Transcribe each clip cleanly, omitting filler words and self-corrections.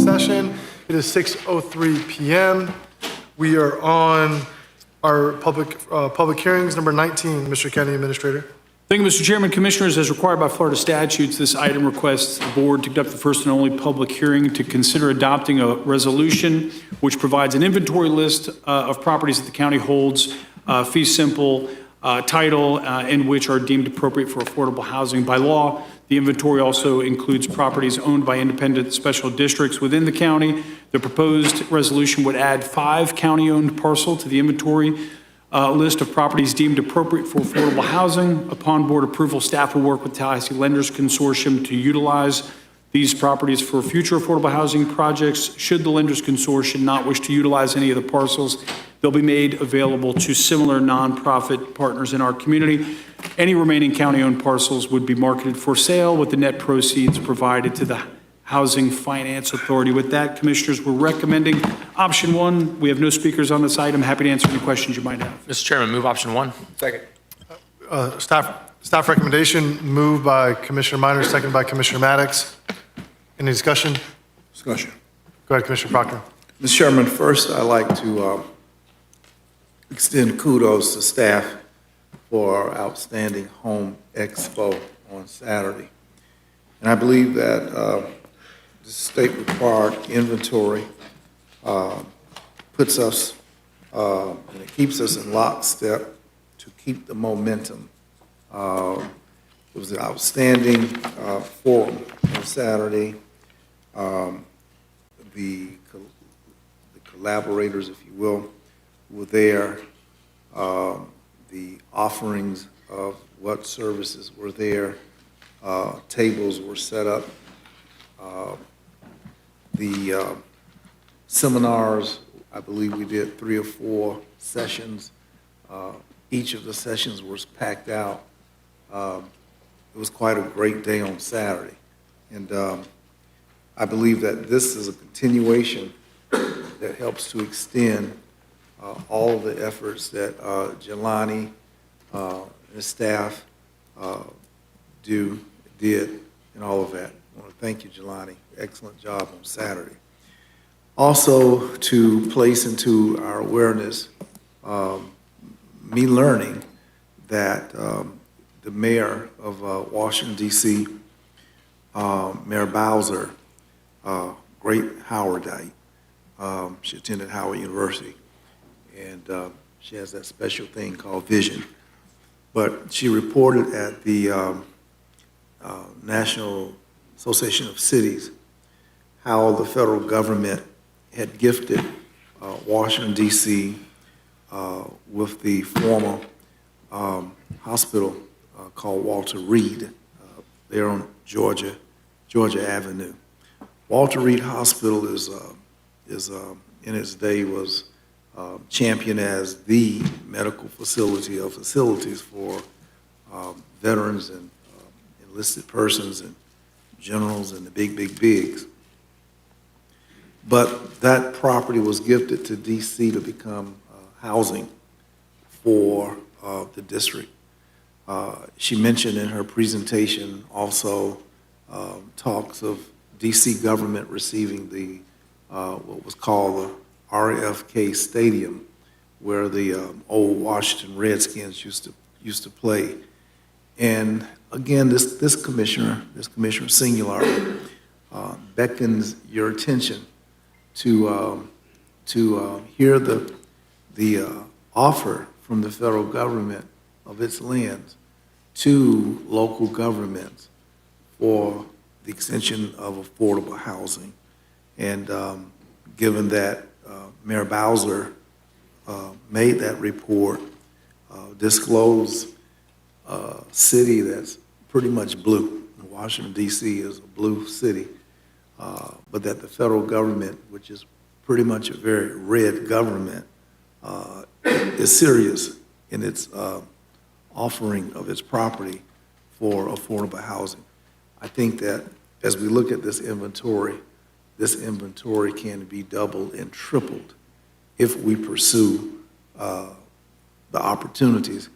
Session. It is 6:03 p.m. We are on our public hearings, number 19. Mr. County Administrator. Thank you, Mr. Chairman. Commissioners, as required by Florida statutes, this item requests the board to conduct the first and only public hearing to consider adopting a resolution which provides an inventory list of properties that the county holds, fee simple title, and which are deemed appropriate for affordable housing by law. The inventory also includes properties owned by independent special districts within the county. The proposed resolution would add 5 county-owned parcels to the inventory list of properties deemed appropriate for affordable housing. Upon board approval, staff will work with Tallahassee Lenders Consortium to utilize these properties for future affordable housing projects. Should the Lenders Consortium not wish to utilize any of the parcels, they'll be made available to similar nonprofit partners in our community. Any remaining county-owned parcels would be marketed for sale with the net proceeds provided to the Housing Finance Authority. With that, Commissioners, we're recommending option 1. We have no speakers on this item. Happy to answer any questions you might have. Mr. Chairman, move option 1. Second. Staff recommendation moved by Commissioner Minor, seconded by Commissioner Maddox. Any discussion? Discussion. Go ahead, Commissioner Proctor. Mr. Chairman, first, I'd like to extend kudos to staff for our outstanding home expo on Saturday. And I believe that the state-required inventory puts us, and it keeps us in lockstep to keep the momentum. It was an outstanding forum on Saturday. The collaborators, if you will, were there. The offerings of what services were there. Tables were set up. The seminars, I believe we did 3 or 4 sessions. Each of the sessions was packed out. It was quite a great day on Saturday. And I believe that this is a continuation that helps to extend all of the efforts that Jelani and his staff did, and all of that. I want to thank you, Jelani. Excellent job on Saturday. Also, to place into our awareness, me learning that the mayor of Washington, D.C., Mayor Bowser, great Howardite. She attended Howard University, and she has that special thing called vision. But she reported at the National Association of Cities how the federal government had gifted Washington, D.C. With the former hospital called Walter Reed there on Georgia Avenue. Walter Reed Hospital is in its day was championed as the medical facility of facilities for veterans and enlisted persons and generals and the bigs. But that property was gifted to D.C. to become housing for the district. She mentioned in her presentation also talks of D.C. government receiving the what was called the RFK Stadium, where the old Washington Redskins used to play. And again, this Commissioner Singular, beckons your attention to hear the offer from the federal government of its lands to local governments for the extension of affordable housing. And given that Mayor Bowser made that report, disclosed a city that's pretty much blue. Washington, D.C. is a blue city, but that the federal government, which is pretty much a very red government, is serious in its offering of its property for affordable housing. I think that as we look at this inventory can be doubled and tripled if we pursue the opportunities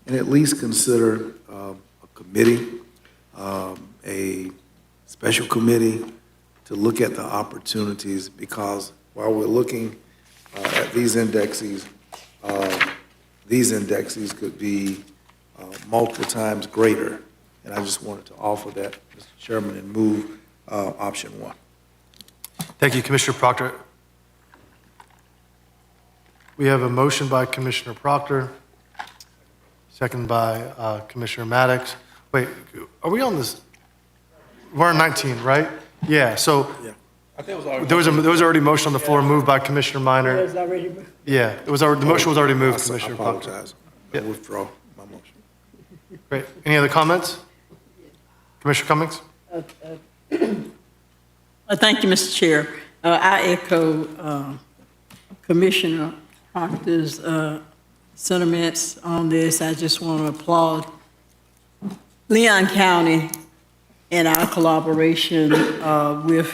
and at least consider a committee, a special committee to look at the opportunities, because while we're looking at these indexes could be multiple times greater. And I just wanted to offer that, Mr. Chairman, and move option 1. Thank you, Commissioner Proctor. We have a motion by Commissioner Proctor, second by Commissioner Maddox. Wait, are we on this? We're on 19, right? Yeah, so I think it was already. there was already a motion on the floor moved by Commissioner Minor. It was already moved. Yeah, the motion was already moved, I Commissioner Proctor. apologize. I withdraw my motion. Great. Any other comments? Commissioner Cummings? Thank you, Mr. Chair. I echo Commissioner Proctor's sentiments on this. I just want to applaud Leon County and our collaboration with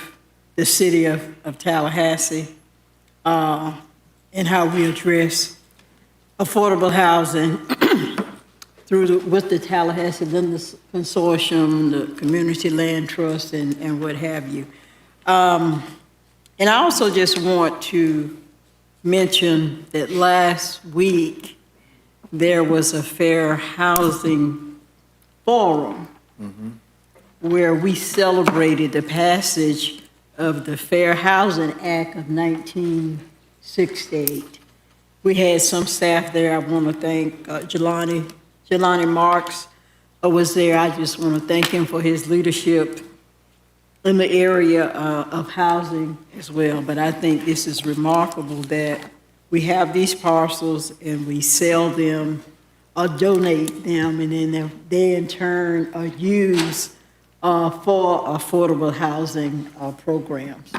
the city of Tallahassee and how we address affordable housing with the Tallahassee Lenders Consortium, the Community Land Trust, and what have you. And I also just want to mention that last week, there was a fair housing forum where we celebrated the passage of the Fair Housing Act of 1968. We had some staff there. I want to thank Jelani Marks was there. I just want to thank him for his leadership in the area of housing as well. But I think this is remarkable that we have these parcels and we sell them or donate them, and then they in turn are used for affordable housing programs.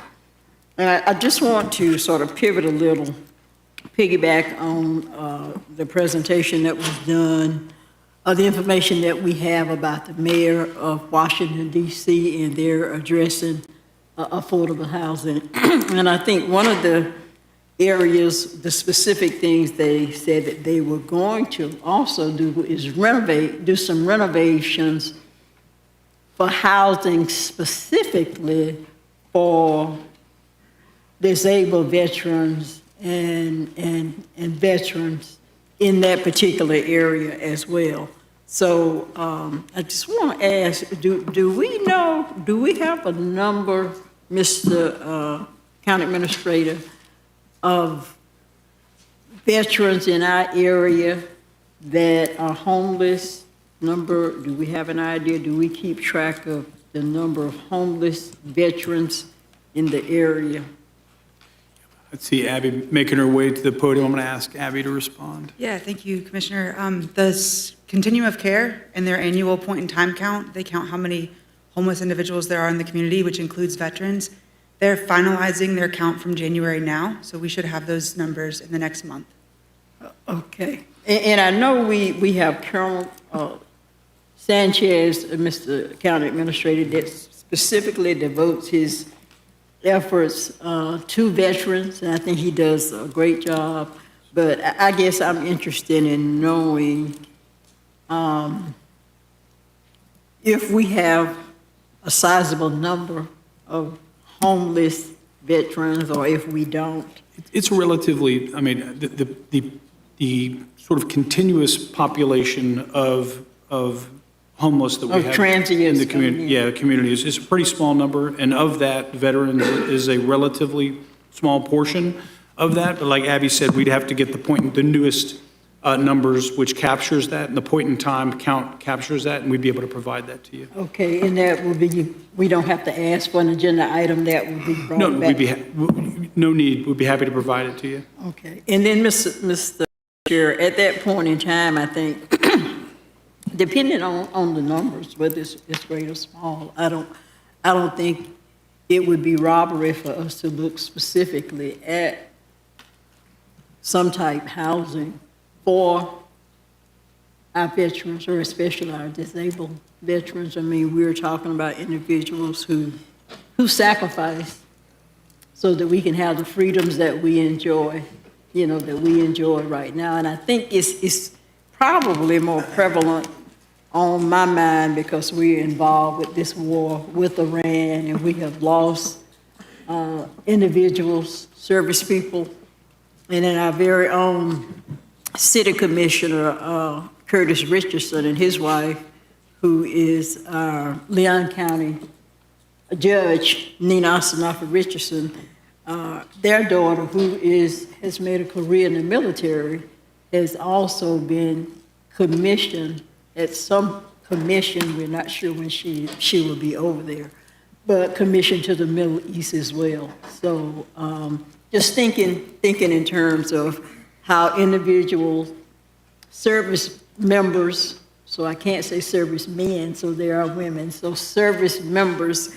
And I just want to sort of pivot a little, piggyback on the presentation that was done, the information that we have about the mayor of Washington, D.C., and they're addressing affordable housing. And I think one of the areas, the specific things they said that they were going to also do is do some renovations for housing specifically for disabled veterans and veterans in that particular area as well. So I just want to ask, do we have a number, Mr. County Administrator, of veterans in our area that are homeless? Do we have an idea? Do we keep track of the number of homeless veterans in the area? Let's see Abby making her way to the podium. I'm going to ask Abby to respond. Yeah, thank you, Commissioner. The Continuum of Care, in their annual point-in-time count, they count how many homeless individuals there are in the community, which includes veterans. They're finalizing their count from January now, so we should have those numbers in the next month. Okay. And I know we have Colonel Sanchez, Mr. County Administrator, that specifically devotes his efforts to veterans, and I think he does a great job. But I guess I'm interested in knowing if we have a sizable number of homeless veterans, or if we don't. It's relatively, I mean, the sort of continuous population of homeless that we Of have transients in the community, coming in. the community is a pretty small number, and of that, veterans is a relatively small portion of that. But like Abby said, we'd have to get the newest numbers, which captures that, and the point in time count captures that, and we'd be able to provide that to you. Okay, and that will be, we don't have to ask for an agenda item, that will be brought No, back? no need. We'd be happy to provide it to you. Okay, and then, Mr. Chair, at that point in time, I think, depending on the numbers, whether it's great or small, I don't think it would be robbery for us to look specifically at some type housing for our veterans, or especially our disabled veterans. I mean, we're talking about individuals who sacrifice so that we can have the freedoms that we enjoy, that we enjoy right now. And I think it's probably more prevalent on my mind because we're involved with this war with Iran, and we have lost individuals, service people, and then our very own City Commissioner Curtis Richardson and his wife, who is our Leon County Judge, Nina Asanafa Richardson, their daughter, who has made a career in the military, has also been commissioned at some commission. We're not sure when she will be over there, but commissioned to the Middle East as well. So just thinking in terms of how individual service members, so I can't say service men, so there are women, so service members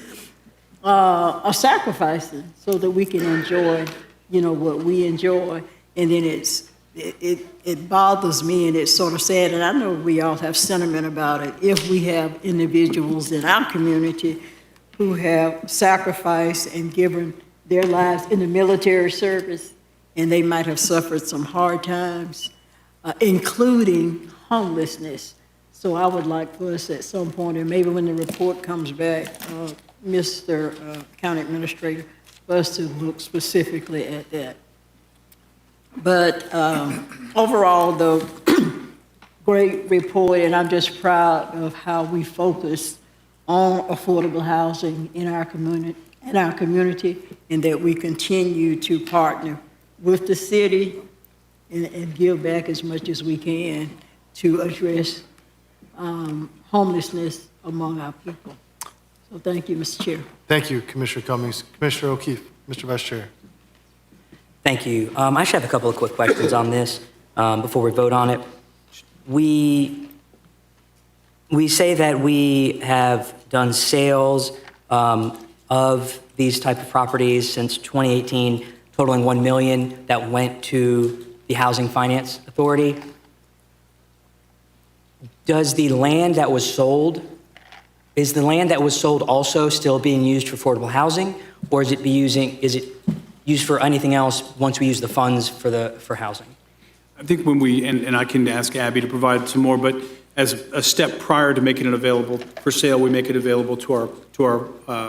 are sacrificing so that we can enjoy, what we enjoy. And then it bothers me, and it's sort of sad, and I know we all have sentiment about it, if we have individuals in our community who have sacrificed and given their lives in the military service, and they might have suffered some hard times, including homelessness. So I would like for us at some point, and maybe when the report comes back, Mr. County Administrator, for us to look specifically at that. But overall, though, great report, and I'm just proud of how we focus on affordable housing in our community, and that we continue to partner with the city and give back as much as we can to address homelessness among our people. So thank you, Mr. Chair. Thank you, Commissioner Cummings. Commissioner O'Keefe, Mr. Vice Chair. Thank you. I should have a couple of quick questions on this before we vote on it. We say that we have done sales of these type of properties since 2018, totaling $1 million that went to the Housing Finance Authority. Does the land that was sold, is the land that was sold also still being used for affordable housing, or is it used for anything else once we use the funds for housing? I think when we, and I can ask Abby to provide some more, but as a step prior to making it available for sale, we make it available to our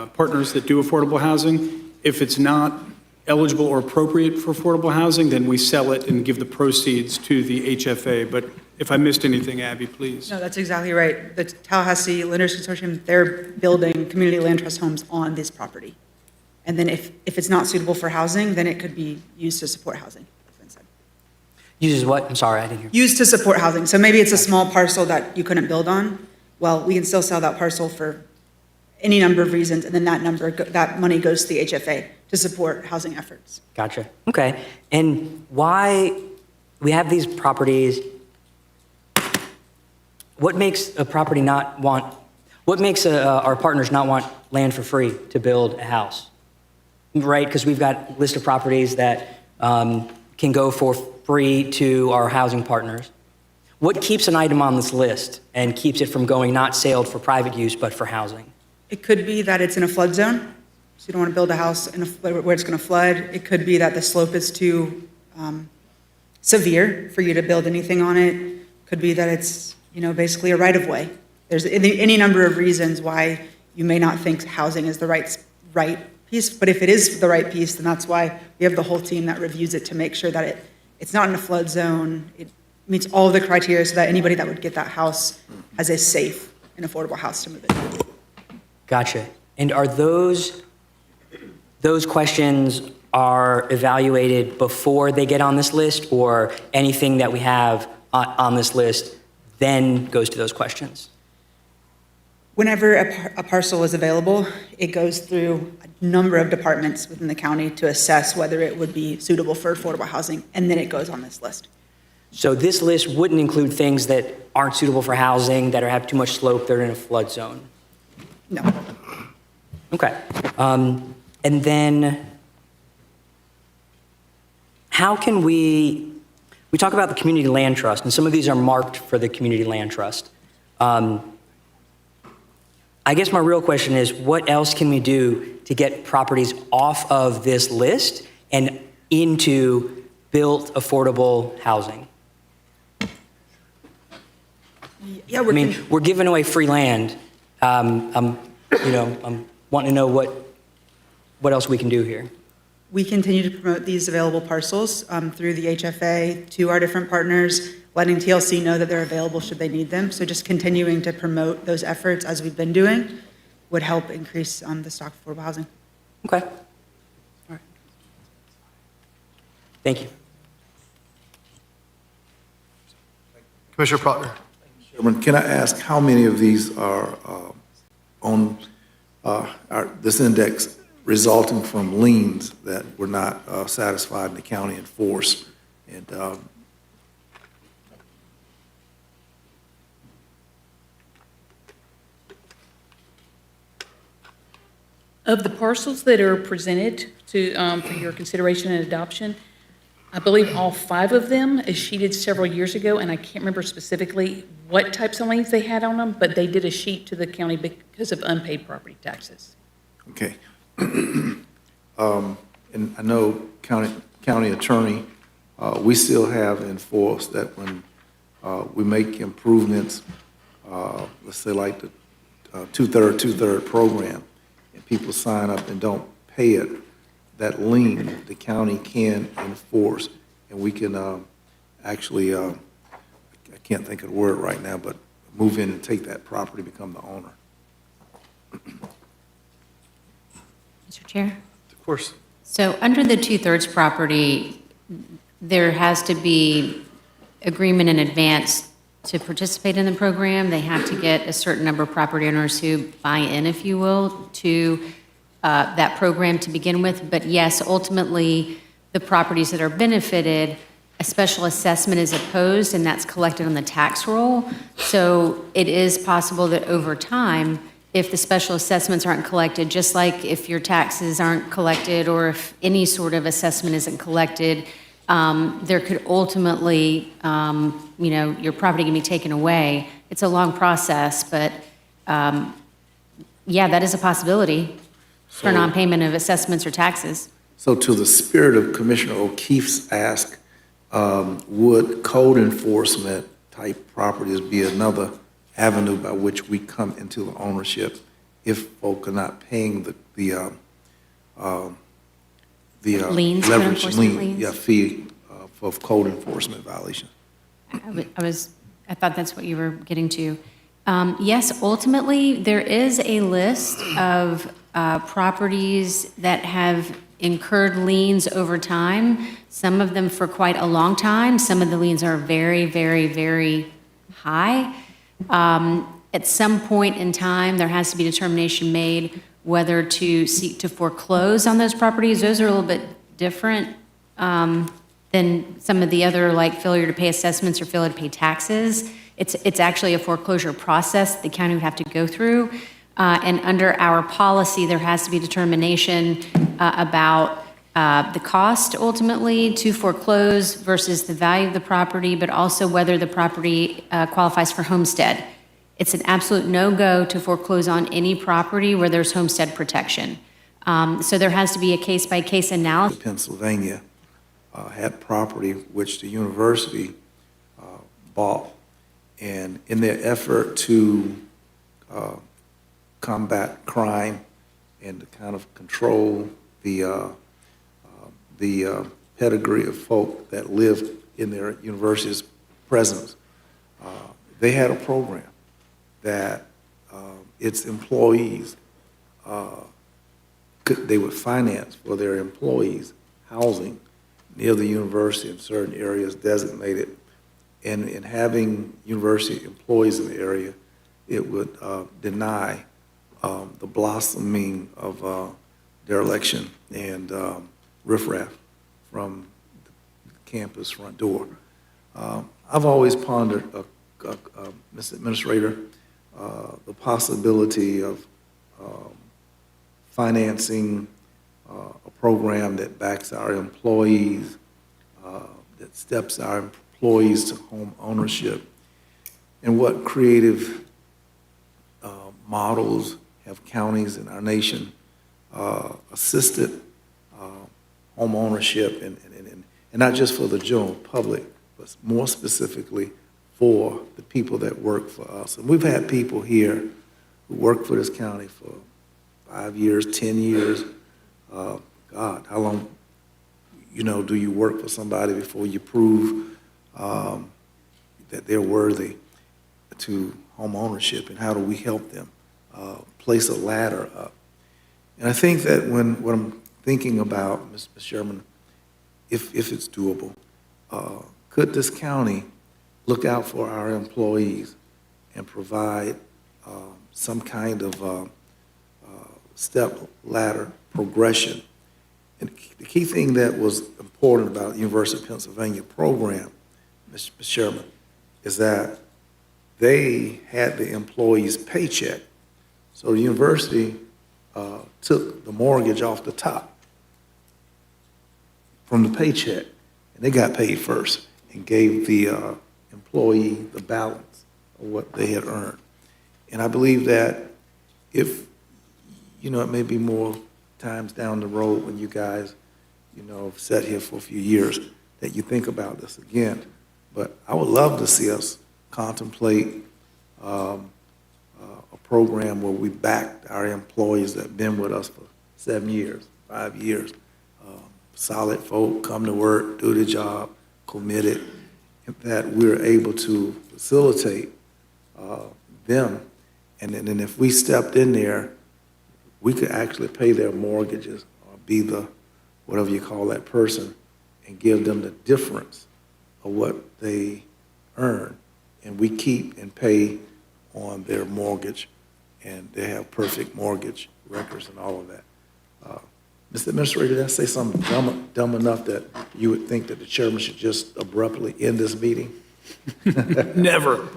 partners that do affordable housing. If it's not eligible or appropriate for affordable housing, then we sell it and give the proceeds to the HFA. But if I missed anything, Abby, please. No, that's exactly right. The Tallahassee Lenders Consortium, they're building community land trust homes on this property. And then if it's not suitable for housing, then it could be used to support housing. That's been said. Uses what? I'm sorry, I didn't hear. Used to support housing. So maybe it's a small parcel that you couldn't build on. Well, we can still sell that parcel for any number of reasons, and then that money goes to the HFA to support housing efforts. Gotcha. Okay. And why we have these properties, what makes a property not want, what makes our partners not want land for free to build a house? Right? Because we've got a list of properties that can go for free to our housing partners. What keeps an item on this list and keeps it from going not sailed for private use, but for housing? It could be that it's in a flood zone, so you don't want to build a house where it's going to flood. It could be that the slope is too severe for you to build anything on it. Could be that it's, basically a right-of-way. There's any number of reasons why you may not think housing is the right piece, but if it is the right piece, then that's why we have the whole team that reviews it to make sure that it's not in a flood zone. It meets all of the criteria so that anybody that would get that house has a safe and affordable house to move into. Gotcha. And are those questions are evaluated before they get on this list, or anything that we have on this list then goes to those questions? Whenever a parcel is available, it goes through a number of departments within the county to assess whether it would be suitable for affordable housing, and then it goes on this list. So this list wouldn't include things that aren't suitable for housing, that have too much slope, that are in a flood zone? No. Okay. And then how can we talk about the community land trust, and some of these are marked for the community land trust. I guess my real question is, what else can we do to get properties off of this list and into built affordable housing? Yeah, We're giving away free land. I'm wanting to know what else we can do here. We continue to promote these available parcels through the HFA to our different partners, letting TLC know that they're available should they need them. So just continuing to promote those efforts as we've been doing would help increase the stock of affordable housing. Okay. All right. Thank you. Commissioner Proctor. Chairman, can I ask how many of these are on this index resulting from liens that were not satisfied in the county and force? And Of the parcels that are presented to, for your consideration and adoption, I believe all 5 of them is sheeted several years ago, and I can't remember specifically what types of liens they had on them, but they did a sheet to the county because of unpaid property taxes. okay. And I know county attorney, we still have enforced that when we make improvements, let's say like the two-third program, and people sign up and don't pay it, that lien, the county can enforce, and we can actually, I can't think of the word right now, but move in and take that property, become the owner. Mr. Chair? Of course. So under the two-thirds property, there has to be agreement in advance to participate in the program. They have to get a certain number of property owners who buy in, if you will, to that program to begin with. But yes, ultimately, the properties that are benefited, a special assessment is opposed, and that's collected on the tax roll. So it is possible that over time, if the special assessments aren't collected, just like if your taxes aren't collected or if any sort of assessment isn't collected, there could ultimately, your property can be taken away. It's a long process, but yeah, that is a possibility for non-payment of assessments or taxes. So to the spirit of Commissioner O'Keefe's ask, would code enforcement type properties be another avenue by which we come into the ownership if folk are not paying the Liens, code leverage enforcement lien, liens? fee for code enforcement violation? I thought that's what you were getting to. Yes, ultimately, there is a list of properties that have incurred liens over time, some of them for quite a long time. Some of the liens are very, very, very high. At some point in time, there has to be determination made whether to seek to foreclose on those properties. Those are a little bit different than some of the other, like failure to pay assessments or failure to pay taxes. It's actually a foreclosure process the county would have to go through. And under our policy, there has to be determination about the cost ultimately to foreclose versus the value of the property, but also whether the property qualifies for homestead. It's an absolute no-go to foreclose on any property where there's homestead protection. So there has to be a case-by-case analysis. Pennsylvania had property which the university bought, and in their effort to combat crime and to kind of control the pedigree of folk that lived in their university's presence, they had a program that its employees, they would finance for their employees housing near the university in certain areas designated. And in having university employees in the area, it would deny the blossoming of dereliction and riffraff from the campus front door. I've always pondered, Mr. Administrator, the possibility of financing a program that backs our employees, that steps our employees to home ownership, and what creative models have counties in our nation assisted home ownership, and not just for the general public, but more specifically for the people that work for us. And we've had people here who work for this county for 5 years, 10 years. God, how long, do you work for somebody before you prove that they're worthy to home ownership, and how do we help them place a ladder up? And I think that when I'm thinking about, Mr. Sherman, if it's doable, could this county look out for our employees and provide some kind of step ladder progression? And the key thing that was important about the University of Pennsylvania program, Mr. Sherman, is that they had the employee's paycheck. So the university took the mortgage off the top from the paycheck, and they got paid first and gave the employee the balance of what they had earned. And I believe that if, it may be more times down the road when you guys, have sat here for a few years, that you think about this again. But I would love to see us contemplate a program where we backed our employees that have been with us for 7 years, 5 years. Solid folk, come to work, do the job, committed, that we're able to facilitate them. And then if we stepped in there, we could actually pay their mortgages or be the, whatever you call that person, and give them the difference of what they earn. And we keep and pay on their mortgage, and they have perfect mortgage records and all of that. Mr. Administrator, did I say something dumb enough that you would think that the chairman should just abruptly end this meeting? Never.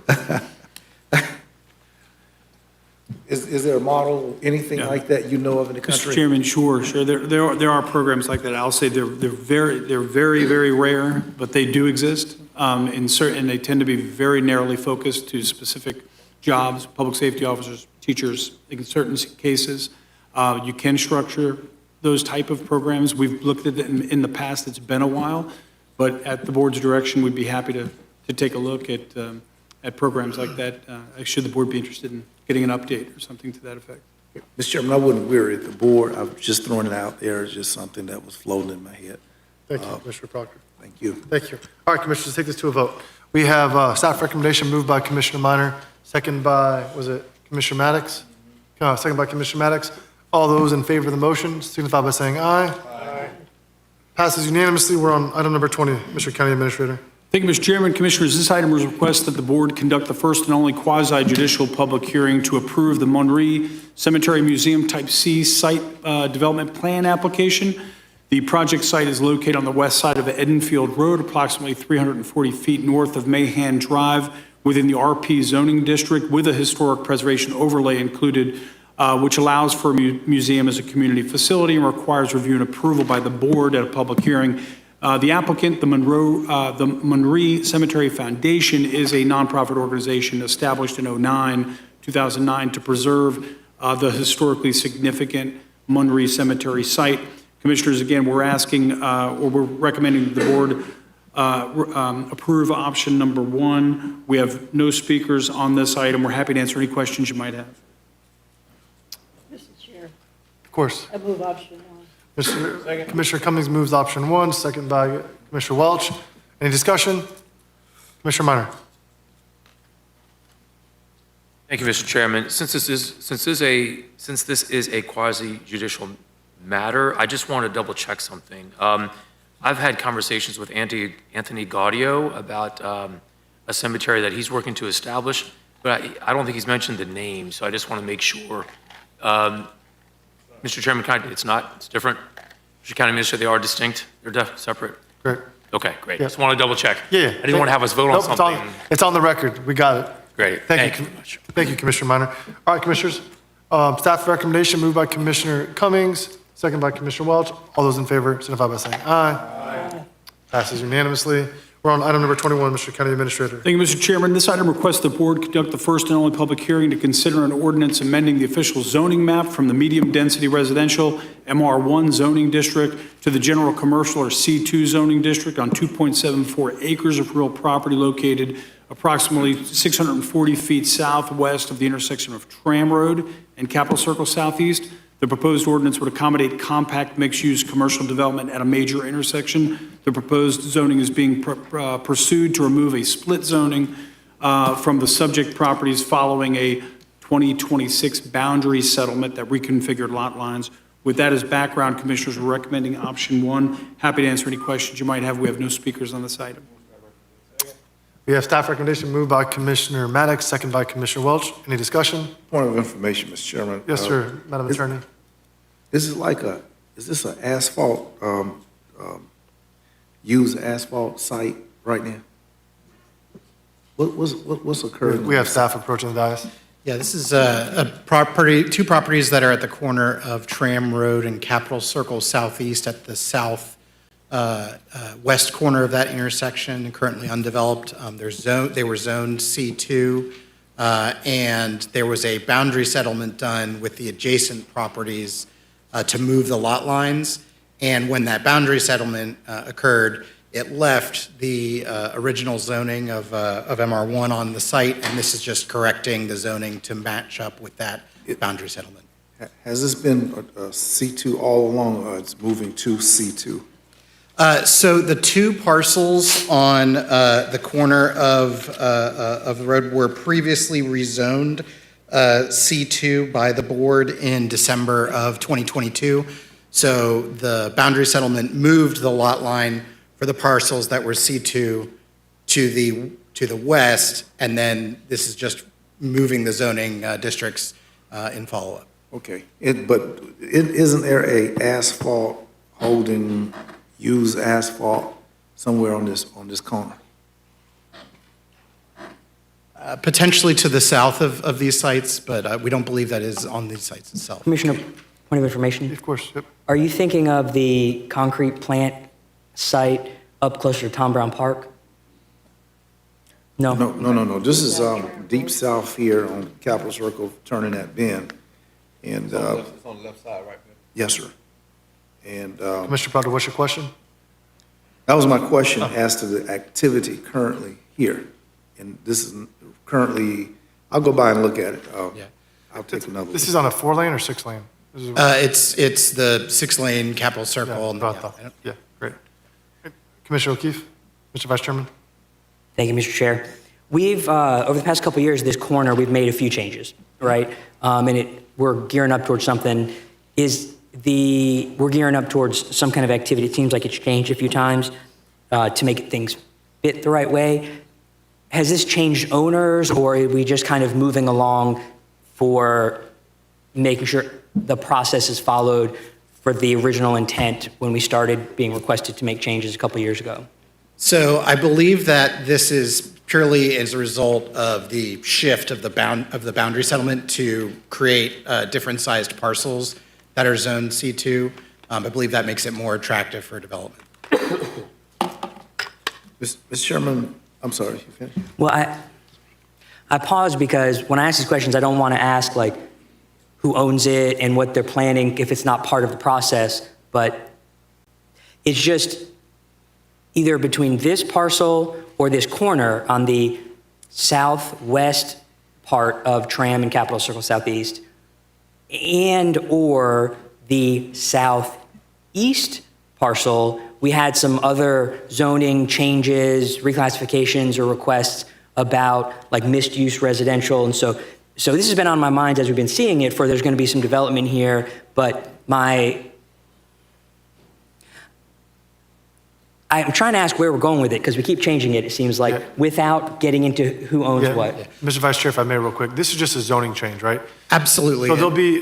Is there a model, anything Yeah. like that you know of in the Mr. country? Chairman, sure. There are programs like that. I'll say they're very rare, but they do exist. And they tend to be very narrowly focused to specific jobs, public safety officers, teachers. In certain cases, you can structure those type of programs. We've looked at it in the past. It's been a while, but at the board's direction, we'd be happy to take a look at programs like that. Should the board be interested in getting an update or something to that effect? Mr. Chairman, I wouldn't weary the board. I'm just throwing it out there. It's just something that was floating in my head. Thank you, Commissioner Proctor. Thank you. Thank you. All right, Commissioners, take this to a vote. We have staff recommendation moved by Commissioner Minor, second by, was it Commissioner Maddox? Second by Commissioner Maddox. All those in favor of the motion signify by saying aye. Aye. Passes unanimously. We're on item number 20, Mr. County Administrator. Thank you, Mr. Chairman. Commissioners, this item requests that the board conduct the first and only quasi-judicial public hearing to approve the Monroe Cemetery Museum Type C site development plan application. The project site is located on the west side of Edenfield Road, approximately 340 feet north of Mahan Drive, within the RP zoning district, with a historic preservation overlay included, which allows for a museum as a community facility and requires review and approval by the board at a public hearing. The applicant, the Monroe Cemetery Foundation, is a nonprofit organization established in 2009 to preserve the historically significant Monroe Cemetery site. Commissioners, again, we're asking, or we're recommending that the board approve option number 1. We have no speakers on this item. We're happy to answer any questions you might have. Mr. Chair, Of course. I move option 1. Commissioner Cummings moves option 1, second by Commissioner Welch. Any discussion? Commissioner Minor. Thank you, Mr. Chairman. Since this is a quasi-judicial matter, I just want to double-check something. I've had conversations with Anthony Gaudio about a cemetery that he's working to establish, but I don't think he's mentioned the name, so I just want to make sure. Mr. Chairman, it's not, it's different. Mr. County Minister, they are distinct, they're separate. Great. Okay, great. Yeah. Just want to double-check. Yeah. I didn't want to have us vote on Nope, something. It's on the record. We got it. Great. Thank you very much. Thank you, Commissioner Minor. All right, Commissioners. Staff recommendation moved by Commissioner Cummings, second by Commissioner Welch. All those in favor signify by saying aye. Aye. Passes unanimously. We're on item number 21, Mr. County Administrator. Thank you, Mr. Chairman. This item requests the board conduct the first and only public hearing to consider an ordinance amending the official zoning map from the medium-density residential MR1 zoning district to the general commercial or C2 zoning district on 2.74 acres of real property located approximately 640 feet southwest of the intersection of Tram Road and Capitol Circle Southeast. The proposed ordinance would accommodate compact mixed-use commercial development at a major intersection. The proposed zoning is being pursued to remove a split zoning from the subject properties following a 2026 boundary settlement that reconfigured lot lines. With that as background, Commissioners, we're recommending option 1. Happy to answer any questions you might have. We have no speakers on this item. We have staff recommendation moved by Commissioner Maddox, second by Commissioner Welch. Any discussion? Point of information, Mr. Chairman. Yes, sir, Madam Attorney. Is this an asphalt, used asphalt site right now? What's occurring? We have staff approaching the dais. Yeah, this is a property, 2 properties that are at the corner of Tram Road and Capitol Circle Southeast at the west corner of that intersection, currently undeveloped. They were zoned C2, and there was a boundary settlement done with the adjacent properties to move the lot lines. And when that boundary settlement occurred, It left the original zoning of MR1 on the site, and this is just correcting the zoning to match up with that boundary settlement. Has this been a C2 all along, or it's moving to C2? So the two parcels on the corner of the road were previously rezoned C2 by the board in December of 2022. So the boundary settlement moved the lot line for the parcels that were C2 to the west, and then this is just moving the zoning districts in follow-up. Okay, isn't there a asphalt holding, used asphalt somewhere on this corner? Potentially to the south of these sites, but we don't believe that is on these sites itself. Commissioner, point of information. Of course, yep. Are you thinking of the concrete plant site up closer to Tom Brown Park? No? No. This is deep south here on Capitol Circle, turning that bend. And, It's on the left side, right? yes, sir. And Commissioner Proctor, what's your question? that was my question as to the activity currently here. And this is currently, I'll go by and look at it. Yeah. I'll take another This look. is on a 4-lane or 6-lane? This is- It's the 6-lane Capitol Circle. Yeah, thought that. Yeah, great. Commissioner O'Keefe, Mr. Vice Chairman? Thank you, Mr. Chair. We've, over the past couple of years, this corner, we've made a few changes, right? We're gearing up towards something. We're gearing up towards some kind of activity. It seems like it's changed a few times to make things fit the right way. Has this changed owners, or are we just kind of moving along for making sure the process is followed for the original intent when we started being requested to make changes a couple of years ago? So I believe that this is purely as a result of the shift of the boundary settlement to create different sized parcels that are zoned C2. I believe that makes it more attractive for development. Mr. Chairman, I'm sorry, you finished? Well, I pause because when I ask these questions, I don't want to ask like who owns it and what they're planning if it's not part of the process, but it's just either between this parcel or this corner on the southwest part of Tram and Capitol Circle Southeast, and or the southeast parcel, we had some other zoning changes, reclassifications, or requests about like mixed use residential. And so this has been on my mind as we've been seeing it for there's going to be some development here, but I'm trying to ask where we're going with it because we keep changing it, it seems like, Yeah. without getting into who owns Yeah. what. Mr. Vice Chair, if I may real quick, this is just a zoning change, right? Absolutely.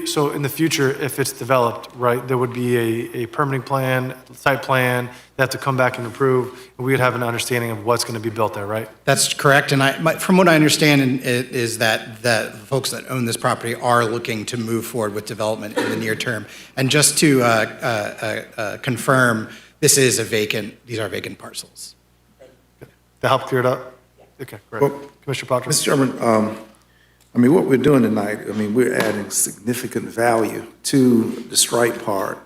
So in the future, if it's developed, right, there would be a permitting plan, site plan, they have to come back and approve, and we would have an understanding of what's going to be built there, right? That's correct. And from what I understand is that the folks that own this property are looking to move forward with development in the near term. And just to confirm, these are vacant parcels. To help clear it up? Okay, great. Well, Commissioner Proctor? Mr. Chairman, what we're doing tonight, we're adding significant value to the strike part.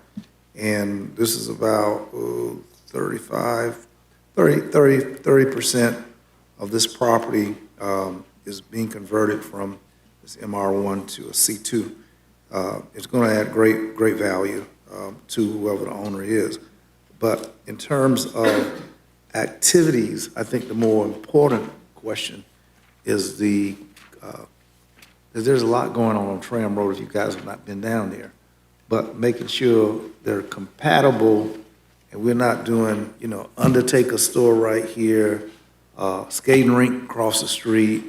And this is about 30% of this property is being converted from this MR1 to a C2. It's going to add great value to whoever the owner is. But in terms of activities, I think the more important question is there's a lot going on Tram Road if you guys have not been down there, but making sure they're compatible and we're not doing, Undertaker store right here, skating rink across the street,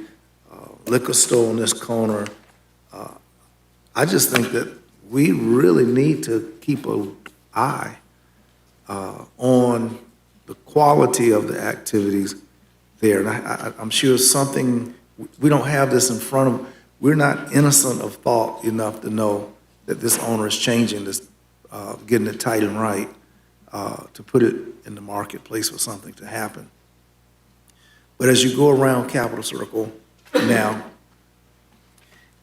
liquor store on this corner. I just think that we really need to keep an eye on the quality of the activities there. And I'm sure we don't have this in front of, we're not innocent of thought enough to know that this owner is changing this, getting it tight and right, to put it in the marketplace for something to happen. But as you go around Capitol Circle now,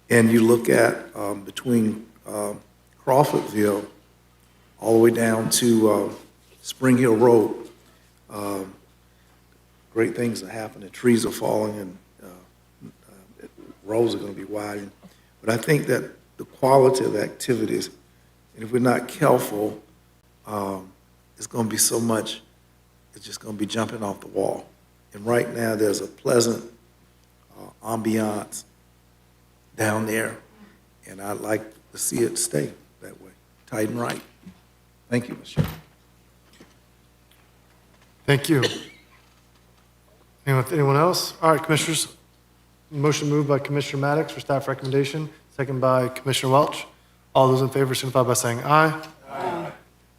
and you look at between Crawfordville all the way down to Spring Hill Road, Great things are happening, trees are falling, and roads are going to be widened. But I think that the quality of activities, and if we're not careful, it's going to be so much, it's just going to be jumping off the wall. And right now, there's a pleasant ambiance down there, and I'd like to see it stay that way, tight and right. Thank you, Mr. Chairman. Thank you. Anyone else? All right, Commissioners. Motion moved by Commissioner Maddox for staff recommendation, second by Commissioner Welch. All those in favor signify by saying aye. Aye.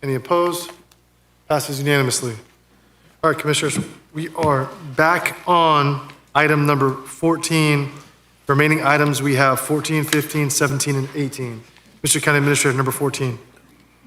Any opposed? Passes unanimously. All right, Commissioners, we are back on item number 14. Remaining items, we have 14, 15, 17, and 18. Mr. County Administrator, number 14.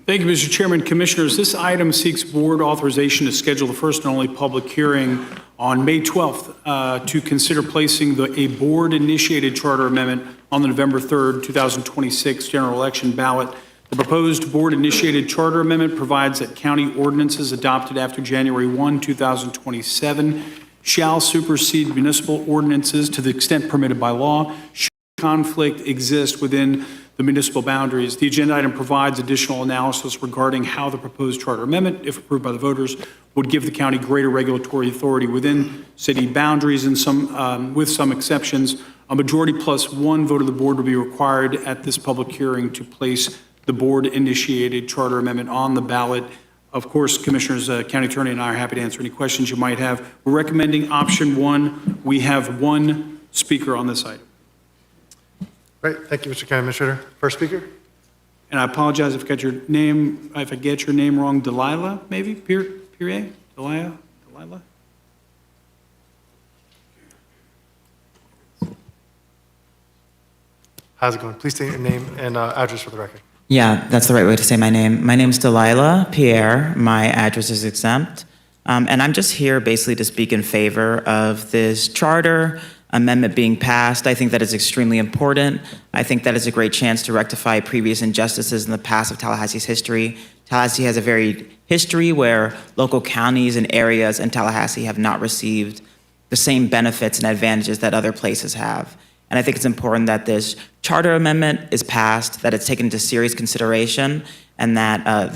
Thank you, Mr. Chairman. Commissioners, this item seeks board authorization to schedule the first and only public hearing on May 12th to consider placing a board-initiated charter amendment on the November 3rd, 2026 general election ballot. The proposed board-initiated charter amendment provides that county ordinances adopted after January 1, 2027 shall supersede municipal ordinances to the extent permitted by law, should conflict exist within the municipal boundaries. The agenda item provides additional analysis regarding how the proposed charter amendment, if approved by the voters, would give the county greater regulatory authority within city boundaries and with some exceptions. A majority plus one vote of the board will be required at this public hearing to place the board-initiated charter amendment on the ballot. Of course, Commissioners, County Attorney and I are happy to answer any questions you might have. We're recommending option one. We have one speaker on this item. Great, thank you, Mr. County Administrator. First speaker? And I apologize if I get your name wrong. Delilah, maybe? Pierre? Delilah? How's it going? Please state your name and address for the record. Yeah, that's the right way to say my name. My name's Delilah Pierre. My address is exempt. And I'm just here basically to speak in favor of this charter amendment being passed. I think that is extremely important. I think that is a great chance to rectify previous injustices in the past of Tallahassee's history. Tallahassee has a varied history where local counties and areas in Tallahassee have not received the same benefits and advantages that other places have. And I think it's important that this charter amendment is passed, that it's taken into serious consideration, and that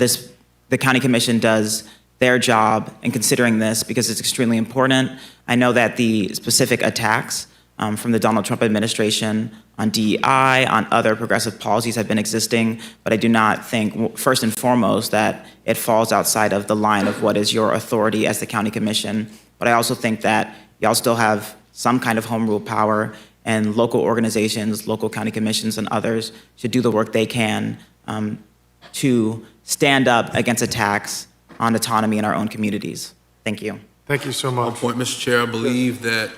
the County Commission does their job in considering this because it's extremely important. I know that the specific attacks from the Donald Trump administration on DEI, on other progressive policies have been existing, but I do not think, first and foremost, that it falls outside of the line of what is your authority as the County Commission. But I also think that y'all still have some kind of home rule power, and local organizations, local county commissions, and others should do the work they can to stand up against attacks on autonomy in our own communities. Thank you. Thank you so One much. point, Mr. Chair, I believe that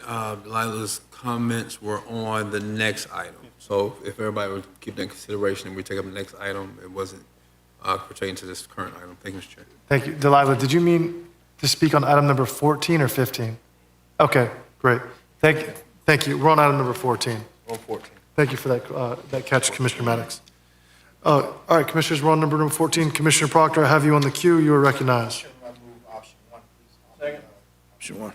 Delilah's comments were on the next item. So if everybody would keep that in consideration and we take up the next item, it wasn't pertaining to this current item. Thank you, Mr. Chair. Thank you. Delilah, did you mean to speak on item number 14 or 15? Okay, great. Thank you. We're on item number 14. 114. Thank you for that catch, Commissioner Maddox. All right, Commissioners, we're on number 14. Commissioner Proctor, I have you on the queue. You are recognized. Option one.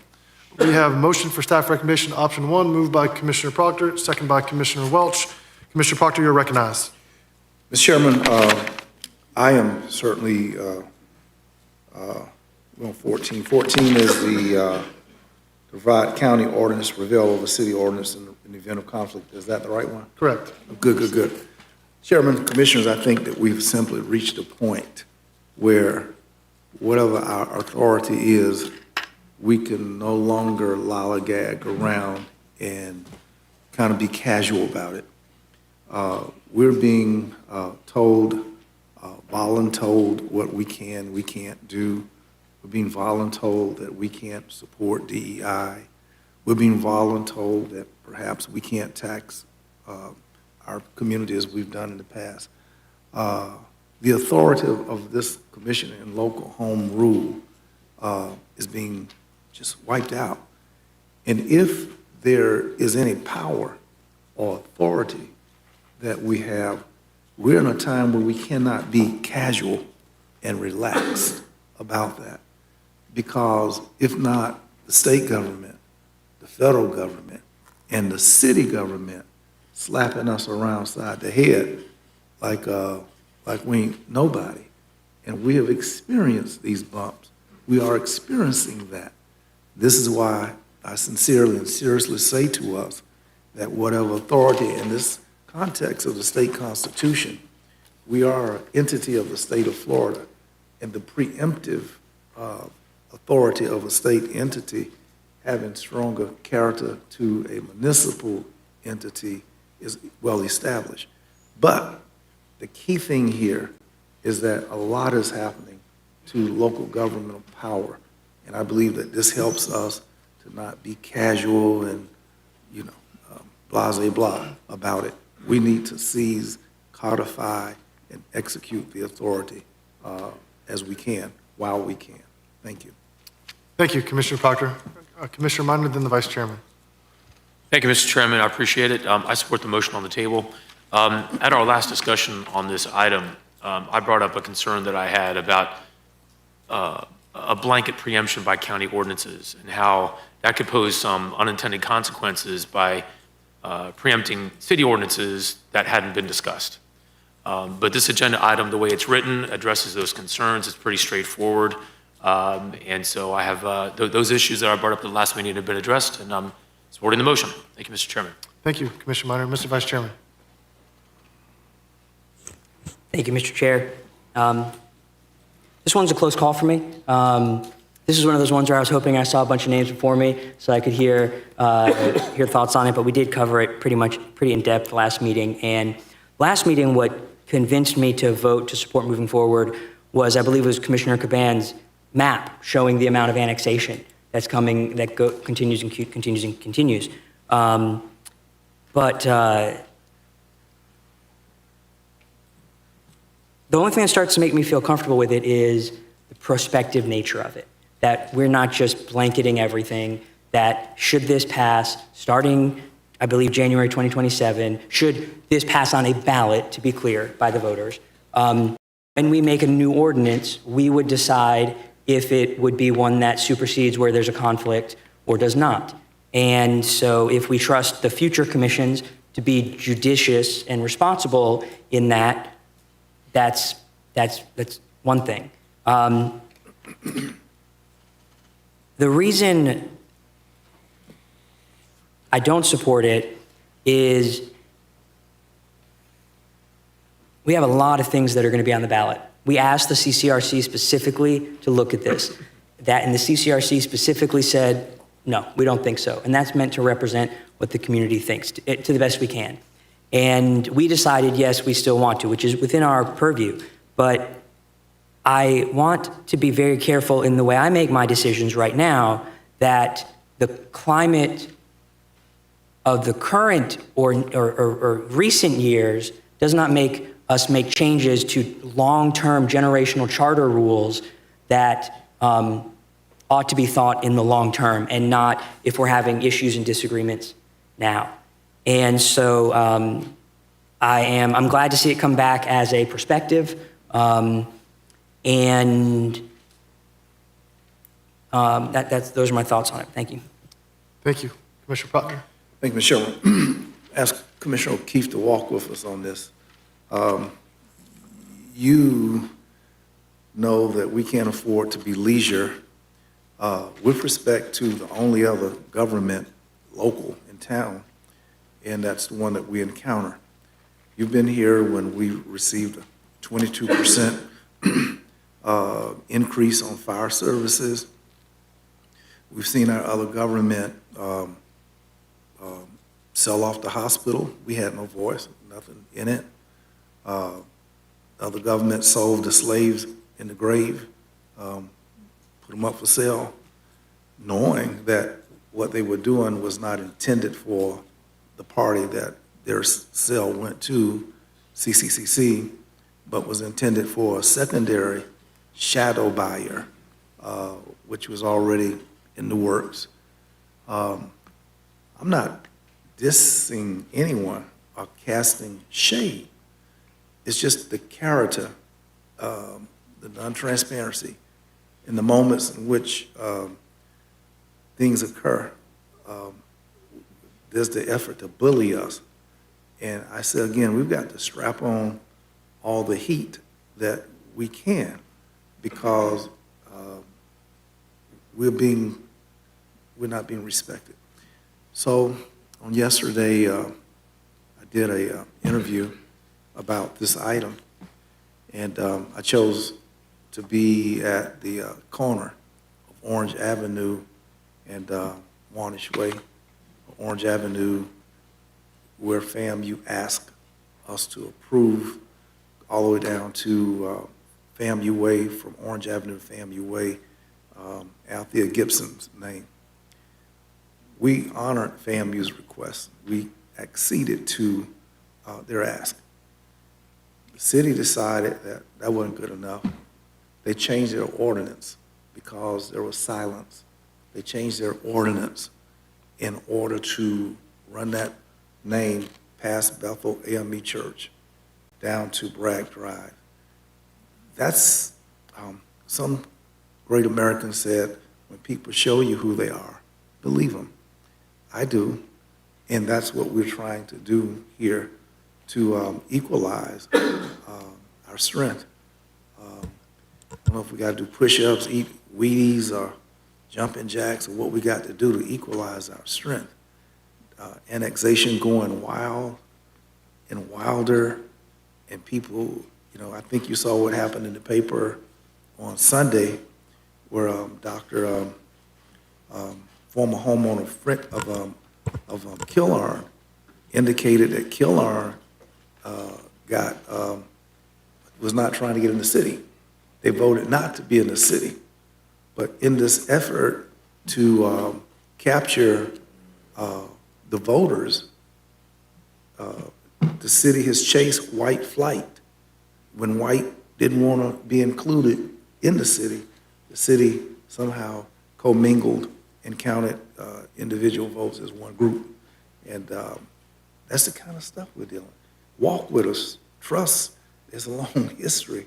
We have motion for staff recommendation, option one, moved by Commissioner Proctor, second by Commissioner Welch. Commissioner Proctor, you're recognized. Mr. Chairman, I am certainly on 14. 14 is the provide county ordinance prevail over city ordinance in the event of conflict. Is that the right one? Correct. Good. Chairman, Commissioners, I think that we've simply reached a point where whatever our authority is, we can no longer lollygag around and kind of be casual about it. We're being told, voluntold what we can, we can't do. We're being voluntold that we can't support DEI. We're being voluntold that perhaps we can't tax our community as we've done in the past. The authority of this commission and local home rule is being just wiped out. And if there is any power or authority that we have, we're in a time where we cannot be casual and relaxed about that. because if not the state government, the federal government, and the city government slapping us around side the head like we ain't nobody, and we have experienced these bumps. We are experiencing that. This is why I sincerely and seriously say to us that whatever authority in this context of the state constitution, we are an entity of the state of Florida, and the preemptive authority of a state entity having stronger character to a municipal entity is well established. But the key thing here is that a lot is happening to local governmental power, and I believe that this helps us to not be casual and, blase blah about it. We need to seize, codify, and execute the authority as we can, while we can. Thank you. Thank you, Commissioner Proctor. Commissioner Minor, then the Vice Chairman. Thank you, Mr. Chairman. I appreciate it. I support the motion on the table. At our last discussion on this item, I brought up a concern that I had about a blanket preemption by county ordinances and how that could pose some unintended consequences by preempting city ordinances that hadn't been discussed. But this agenda item, the way it's written, addresses those concerns. It's pretty straightforward. And so I have those issues that I brought up at the last meeting have been addressed, and I'm supporting the motion. Thank you, Mr. Chairman. Thank you, Commissioner Minor. Mr. Vice Chairman. Thank you, Mr. Chair. This one's a close call for me. This is one of those ones where I was hoping I saw a bunch of names before me so I could hear thoughts on it, but we did cover it pretty in depth last meeting. And last meeting, what convinced me to vote to support moving forward was, I believe it was Commissioner Caban's map showing the amount of annexation that's coming, that continues and continues. But the only thing that starts to make me feel comfortable with it is the prospective nature of it, that we're not just blanketing everything, that should this pass, starting, I believe, January 2027, should this pass on a ballot, to be clear, by the voters, and we make a new ordinance, we would decide if it would be one that supersedes where there's a conflict or does not. And so if we trust the future commissions to be judicious and responsible in that, that's one thing. The reason I don't support it is we have a lot of things that are going to be on the ballot. We asked the CCRC specifically to look at this. And the CCRC specifically said, no, we don't think so. And that's meant to represent what the community thinks to the best we can. And we decided, yes, we still want to, which is within our purview. But I want to be very careful in the way I make my decisions right now, that the climate of the current or recent years does not make us make changes to long-term generational charter rules that ought to be thought in the long term and not if we're having issues and disagreements now. And so I'm glad to see it come back as a perspective. Those are my thoughts on it. Thank you. Thank you. Commissioner Proctor. Thank you, Mr. Chairman. Ask Commissioner O'Keefe to walk with us on this. You know that we can't afford to be leisure with respect to the only other government local in town, and that's the one that we encounter. You've been here when we received a 22% increase on fire services. We've seen our other government sell off the hospital. We had no voice, nothing in it. Other government sold the slaves in the grave, put them up for sale, knowing that what they were doing was not intended for the party that their sale went to, CCCC, but was intended for a secondary shadow buyer, which was already in the works. I'm not dissing anyone or casting shade. It's just the character, the non-transparency, in the moments in which things occur, there's the effort to bully us. And I said, again, we've got to strap on all the heat that we can, because we're not being respected. So on yesterday, I did a interview about this item, and I chose to be at the corner of Orange Avenue and Warnish Way. Orange Avenue, where FAMU asked us to approve all the way down to FAMU Way, from Orange Avenue to FAMU Way, Althea Gibson's name. We honored FAMU's request. We acceded to their ask. The city decided that that wasn't good enough. They changed their ordinance because there was silence. They changed their ordinance in order to run that name past Bethel AME Church down to Bragg Drive. That's, some great Americans said, when people show you who they are, believe them. I do, and that's what we're trying to do here to equalize our strength. I don't know if we got to do push-ups, eat Wheaties, or jumping jacks, or what we got to do to equalize our strength. Annexation going wild and wilder, and people, I think you saw what happened in the paper on Sunday, where former homeowner of Killarn indicated that Killarn was not trying to get in the city. They voted not to be in the city. But in this effort to capture the voters, the city has chased white flight. When white didn't want to be included in the city somehow commingled and counted individual votes as one group. And that's the kind of stuff we're dealing with. Walk with us. Trust is a long history.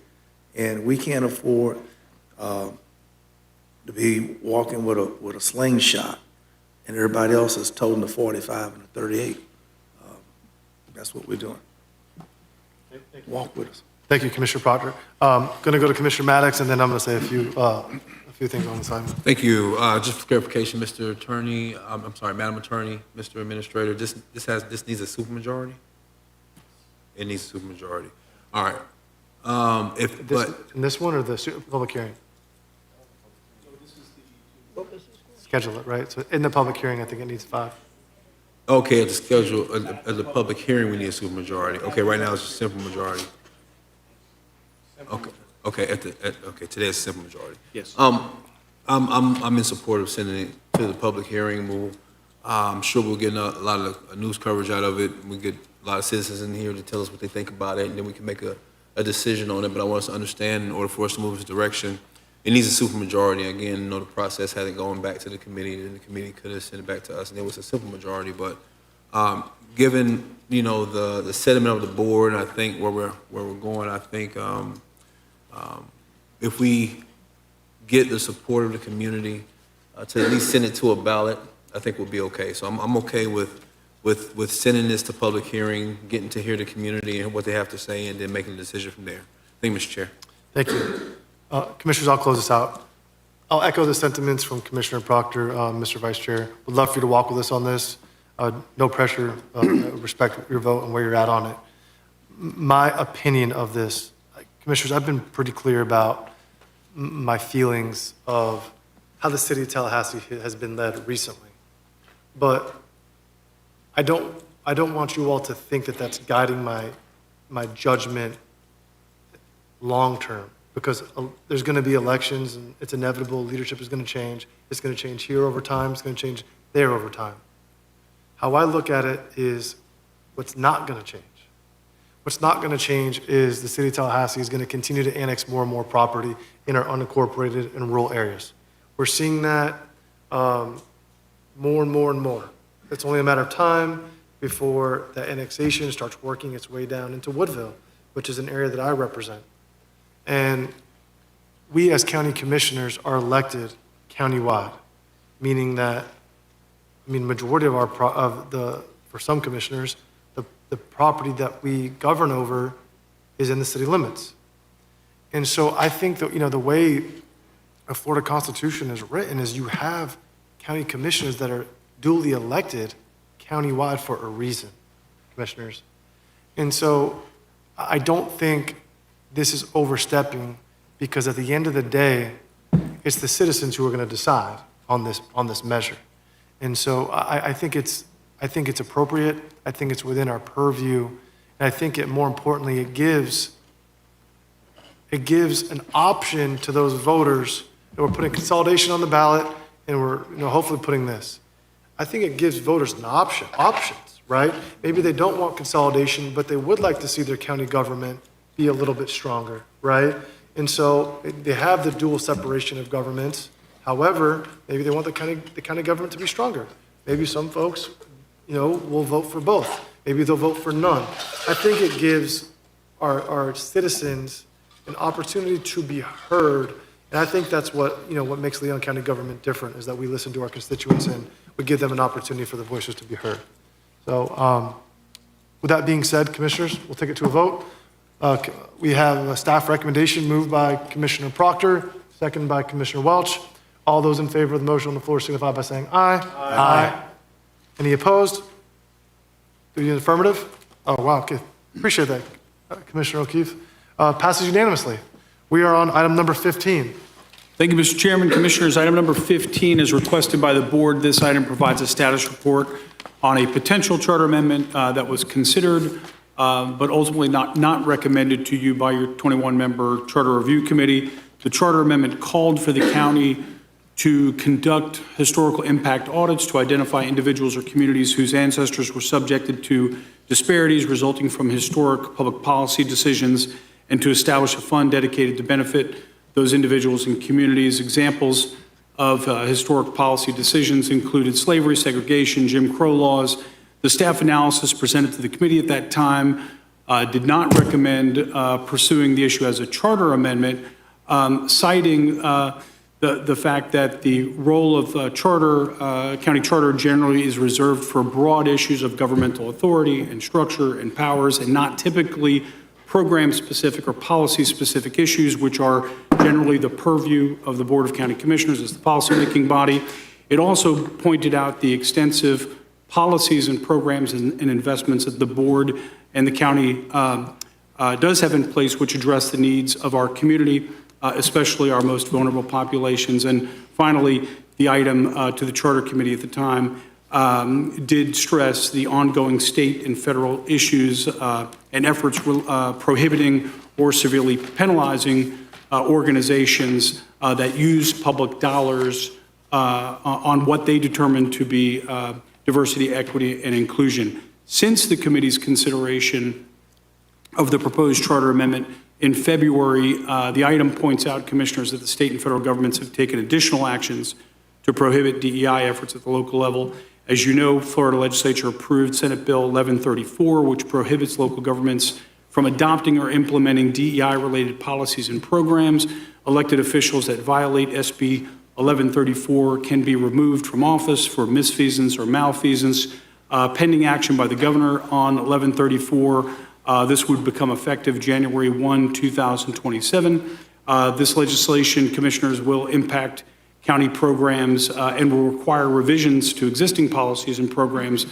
And we can't afford to be walking with a slingshot and everybody else is toting the 45 and the 38. That's what we're doing. Walk with us. Thank you, Commissioner Proctor. Going to go to Commissioner Maddox, and then I'm going to say a few things on this item. Thank you. Just for clarification, Mr. Attorney, I'm sorry, Madam Attorney, Mr. Administrator, this needs a supermajority? It needs a supermajority. All right. In this one or the public hearing? Schedule it, right? So in the public hearing, I think it needs 5. Okay, at the schedule, at the public hearing, we need a supermajority. Okay, right now it's a simple majority. Okay, okay, today it's a simple majority. Yes. I'm in support of sending it to the public hearing. I'm sure we'll get a lot of news coverage out of it. We'll get a lot of citizens in here to tell us what they think about it, and then we can make a decision on it. But I want us to understand, in order for us to move this direction, it needs a supermajority. Again, the process hasn't gone back to the committee, and the committee could have sent it back to us, and it was a simple majority. But given, the sentiment of the board, and I think where we're going, I think if we get the support of the community to at least send it to a ballot, I think we'll be okay. So I'm okay with sending this to public hearing, getting to hear the community and what they have to say, and then making a decision from there. Thank you, Mr. Chair. Thank you. Commissioners, I'll close this out. I'll echo the sentiments from Commissioner Proctor, Mr. Vice Chair. Would love for you to walk with us on this. No pressure, respect your vote and where you're at on it. My opinion of this, Commissioners, I've been pretty clear about my feelings of how the city of Tallahassee has been led recently. But I don't want you all to think that that's guiding my judgment long-term, because there's going to be elections and it's inevitable. Leadership is going to change. It's going to change here over time. It's going to change there over time. How I look at it is what's not going to change. What's not going to change is the city of Tallahassee is going to continue to annex more and more property in our unincorporated and rural areas. We're seeing that more and more and more. It's only a matter of time before that annexation starts working its way down into Woodville, which is an area that I represent. And we as county commissioners are elected countywide, meaning that, majority of for some commissioners, the property that we govern over is in the city limits. And so I think that, the way a Florida Constitution is written is you have county commissioners that are duly elected countywide for a reason, commissioners. And so I don't think this is overstepping, because at the end of the day, it's the citizens who are going to decide on this measure. And so I think it's appropriate. I think it's within our purview. And I think more importantly, it gives an option to those voters that we're putting consolidation on the ballot, and we're hopefully putting this. I think it gives voters an options, right? Maybe they don't want consolidation, but they would like to see their county government be a little bit stronger, right? And so they have the dual separation of governments. However, maybe they want the county government to be stronger. Maybe some folks, will vote for both. Maybe they'll vote for none. I think it gives our citizens an opportunity to be heard. And I think that's what makes Leon County government different, is that we listen to our constituents and we give them an opportunity for their voices to be heard. So with that being said, commissioners, we'll take it to a vote. We have a staff recommendation moved by Commissioner Proctor, second by Commissioner Welch. All those in favor of the motion on the floor signify by saying aye. Aye. Any opposed? Do you affirmative? Oh, wow, okay. Appreciate that, Commissioner O'Keefe. Passes unanimously. We are on item number 15. Thank you, Mr. Chairman. Commissioners, item number 15 is requested by the board. This item provides a status report on a potential charter amendment that was considered, but ultimately not recommended to you by your 21-member Charter Review Committee. The charter amendment called for the county to conduct historical impact audits to identify individuals or communities whose ancestors were subjected to disparities resulting from historic public policy decisions, and to establish a fund dedicated to benefit those individuals and communities. Examples of historic policy decisions included slavery, segregation, Jim Crow laws. The staff analysis presented to the committee at that time did not recommend pursuing the issue as a charter amendment, citing the fact that the role of county charter generally is reserved for broad issues of governmental authority and structure and powers, and not typically program-specific or policy-specific issues, which are generally the purview of the Board of County Commissioners as the policymaking body. It also pointed out the extensive policies and programs and investments that the board and the county does have in place, which address the needs of our community, especially our most vulnerable populations. And finally, the item to the Charter Committee at the time did stress the ongoing state and federal issues and efforts prohibiting or severely penalizing organizations that use public dollars on what they determine to be diversity, equity, and inclusion. Since the committee's consideration of the proposed charter amendment in February, the item points out, commissioners, that the state and federal governments have taken additional actions to prohibit DEI efforts at the local level. As you know, Florida legislature approved Senate Bill 1134, which prohibits local governments from adopting or implementing DEI-related policies and programs. Elected officials that violate SB 1134 can be removed from office for misfeasance or malfeasance. Pending action by the governor on 1134, this would become effective January 1, 2027. This legislation, commissioners, will impact county programs and will require revisions to existing policies and programs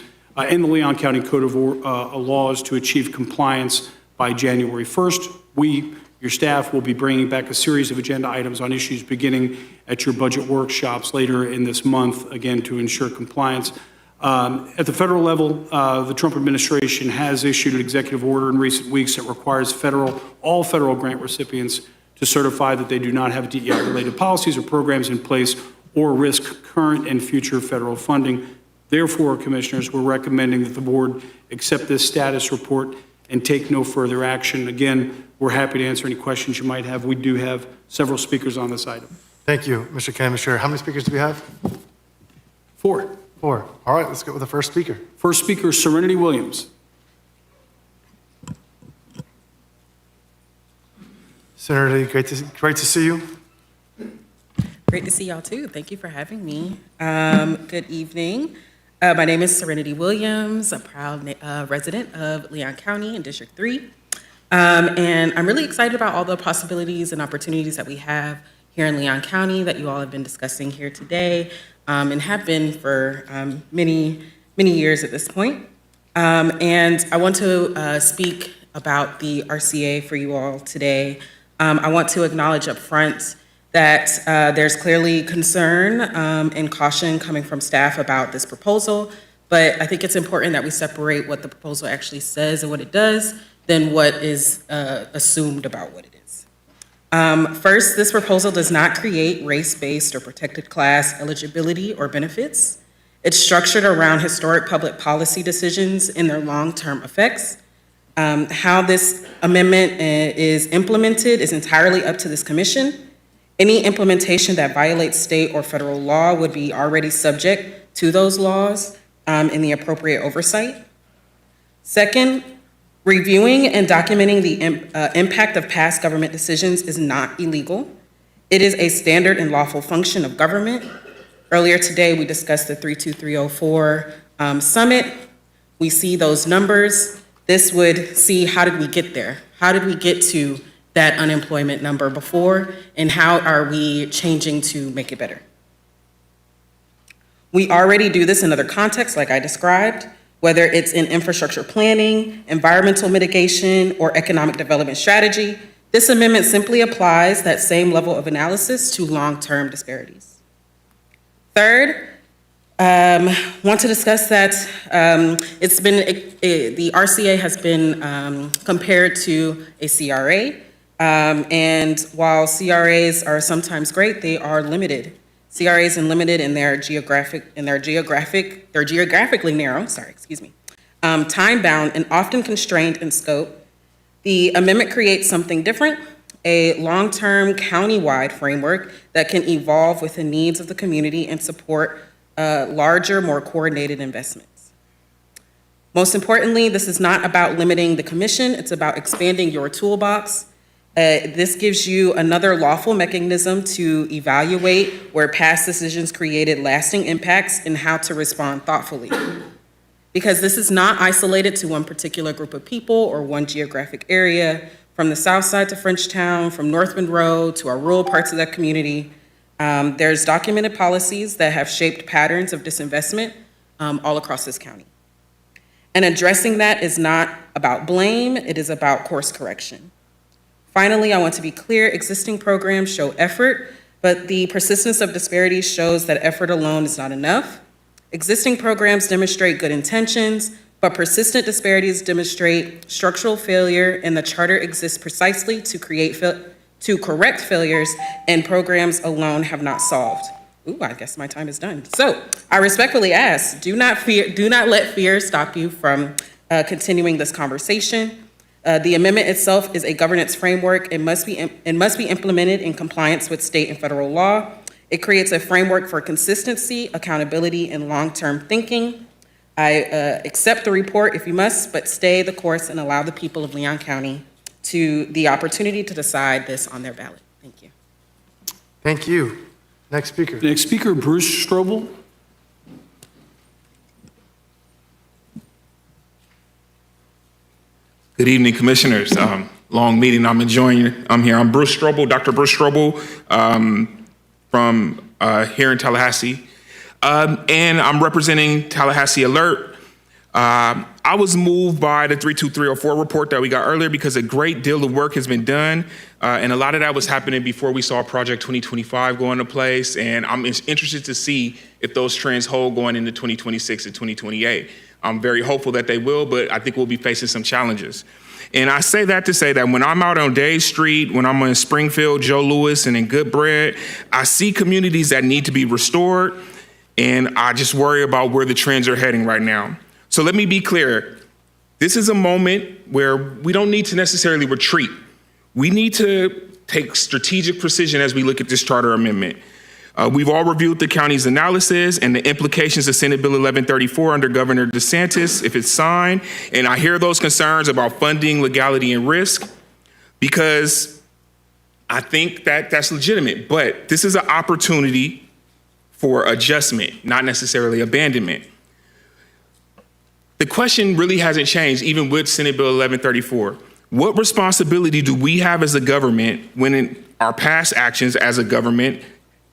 in the Leon County Code of Laws to achieve compliance by January 1st. We, your staff, will be bringing back a series of agenda items on issues beginning at your budget workshops later in this month, again, to ensure compliance. At the federal level, the Trump administration has issued an executive order in recent weeks that requires all federal grant recipients to certify that they do not have DEI-related policies or programs in place or risk current and future federal funding. Therefore, commissioners, we're recommending that the board accept this status report and take no further action. Again, we're happy to answer any questions you might have. We do have several speakers on this item. Thank you, Mr. County Chair. How many speakers do we have? Four. All right, let's go with the first speaker. First speaker, Serenity Williams. Senator, great to see you. Great to see y'all too. Thank you for having me. Good evening. My name is Serenity Williams, a proud resident of Leon County in District 3. And I'm really excited about all the possibilities and opportunities that we have here in Leon County that you all have been discussing here today, and have been for many years at this point. And I want to speak about the RCA for you all today. I want to acknowledge up front that there's clearly concern and caution coming from staff about this proposal, but I think it's important that we separate what the proposal actually says and what it does than what is assumed about what it is. First, this proposal does not create race-based or protected class eligibility or benefits. It's structured around historic public policy decisions and their long-term effects. How this amendment is implemented is entirely up to this commission. Any implementation that violates state or federal law would be already subject to those laws in the appropriate oversight. Second, reviewing and documenting the impact of past government decisions is not illegal. It is a standard and lawful function of government. Earlier today, we discussed the 32304 summit. We see those numbers. This would see, how did we get there? How did we get to that unemployment number before, and how are we changing to make it better? We already do this in other contexts, like I described, whether it's in infrastructure planning, environmental mitigation, or economic development strategy. This amendment simply applies that same level of analysis to long-term disparities. Third, want to discuss that the RCA has been compared to a CRA. And while CRAs are sometimes great, they are limited. CRAs are limited in they're geographically narrow, time-bound and often constrained in scope. The amendment creates something different, a long-term county-wide framework that can evolve with the needs of the community and support larger, more coordinated investments. Most importantly, this is not about limiting the commission, it's about expanding your toolbox. This gives you another lawful mechanism to evaluate where past decisions created lasting impacts and how to respond thoughtfully. Because this is not isolated to one particular group of people or one geographic area, from the south side to Frenchtown, from North Monroe to our rural parts of that community. There's documented policies that have shaped patterns of disinvestment all across this county. And addressing that is not about blame, it is about course correction. Finally, I want to be clear, existing programs show effort, but the persistence of disparities shows that effort alone is not enough. Existing programs demonstrate good intentions, but persistent disparities demonstrate structural failure, and the charter exists precisely to correct failures, and programs alone have not solved. Ooh, I guess my time is done. So I respectfully ask, do not let fear stop you from continuing this conversation. The amendment itself is a governance framework. It must be implemented in compliance with state and federal law. It creates a framework for consistency, accountability, and long-term thinking. I accept the report if you must, but stay the course and allow the people of Leon County the opportunity to decide this on their ballot. Thank you. Thank you. Next speaker. Next speaker, Bruce Strobel. Good evening, Commissioners. Long meeting. I'm here. I'm Bruce Strobel, Dr. Bruce Strobel, from here in Tallahassee. And I'm representing Tallahassee Alert. I was moved by the 32304 report that we got earlier because a great deal of work has been done. And a lot of that was happening before we saw Project 2025 go into place. And I'm interested to see if those trends hold going into 2026 and 2028. I'm very hopeful that they will, but I think we'll be facing some challenges. And I say that to say that when I'm out on Day Street, when I'm in Springfield, Joe Louis, and in Goodbread, I see communities that need to be restored, and I just worry about where the trends are heading right now. So let me be clear. This is a moment where we don't need to necessarily retreat. We need to take strategic precision as we look at this charter amendment. We've all reviewed the county's analysis and the implications of Senate Bill 1134 under Governor DeSantis if it's signed. And I hear those concerns about funding, legality, and risk, because I think that that's legitimate, but this is an opportunity for adjustment, not necessarily abandonment. The question really hasn't changed, even with Senate Bill 1134. What responsibility do we have as a government when in our past actions as a government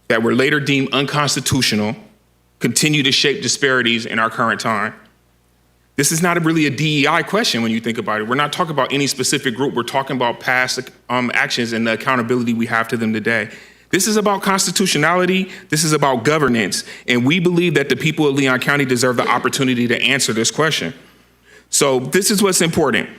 that were later deemed unconstitutional continue to shape disparities in our current time? This is not really a DEI question when you think about it. We're not talking about any specific group. We're talking about past actions and the accountability we have to them today. This is about constitutionality. This is about governance. And we believe that the people of Leon County deserve the opportunity to answer this question. So this is what's important.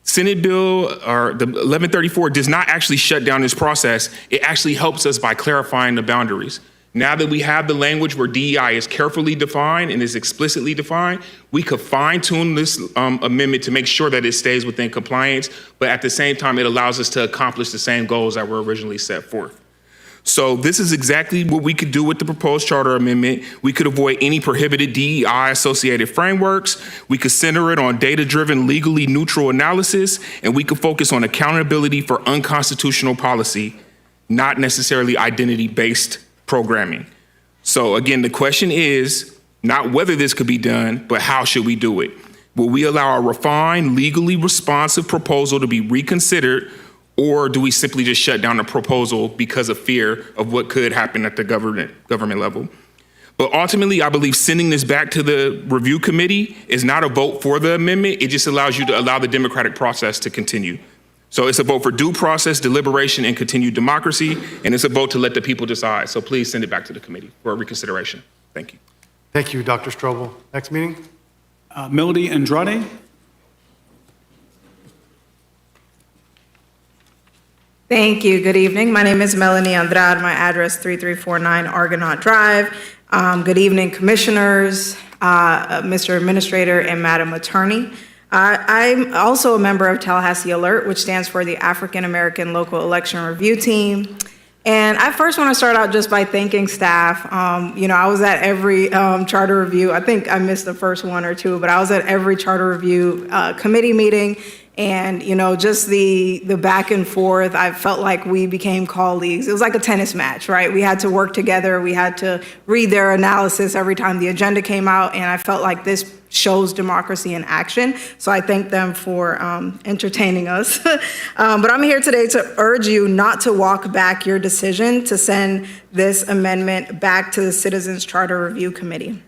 Senate Bill or the 1134 does not actually shut down this process. It actually helps us by clarifying the boundaries. Now that we have the language where DEI is carefully defined and is explicitly defined, we could fine tune this amendment to make sure that it stays within compliance, but at the same time, it allows us to accomplish the same goals that were originally set forth. So this is exactly what we could do with the proposed charter amendment. We could avoid any prohibited DEI associated frameworks. We could center it on data-driven, legally neutral analysis, and we could focus on accountability for unconstitutional policy, not necessarily identity-based programming. So again, the question is not whether this could be done, but how should we do it? Will we allow a refined, legally responsive proposal to be reconsidered, or do we simply just shut down the proposal because of fear of what could happen at the government level? But ultimately, I believe sending this back to the review committee is not a vote for the amendment. It just allows you to allow the democratic process to continue. So it's a vote for due process, deliberation, and continued democracy, and it's a vote to let the people decide. So please send it back to the committee for reconsideration. Thank you. Thank you, Dr. Strobel. Next meeting? Melody Andrade. Thank you. Good evening. My name is Melanie Andrade. My address 3349 Argonaut Drive. Good evening, commissioners, Mr. Administrator, and Madam Attorney. I'm also a member of Tallahassee Alert, which stands for the African American Local Election Review Team. And I first want to start out just by thanking staff. I was at every charter review. I think I missed the first one or two, but I was at every charter review committee meeting. And, just the back and forth, I felt like we became colleagues. It was like a tennis match, right? We had to work together. We had to read their analysis every time the agenda came out. And I felt like this shows democracy in action. So I thank them for entertaining us. But I'm here today to urge you not to walk back your decision to send this amendment back to the Citizens Charter Review Committee.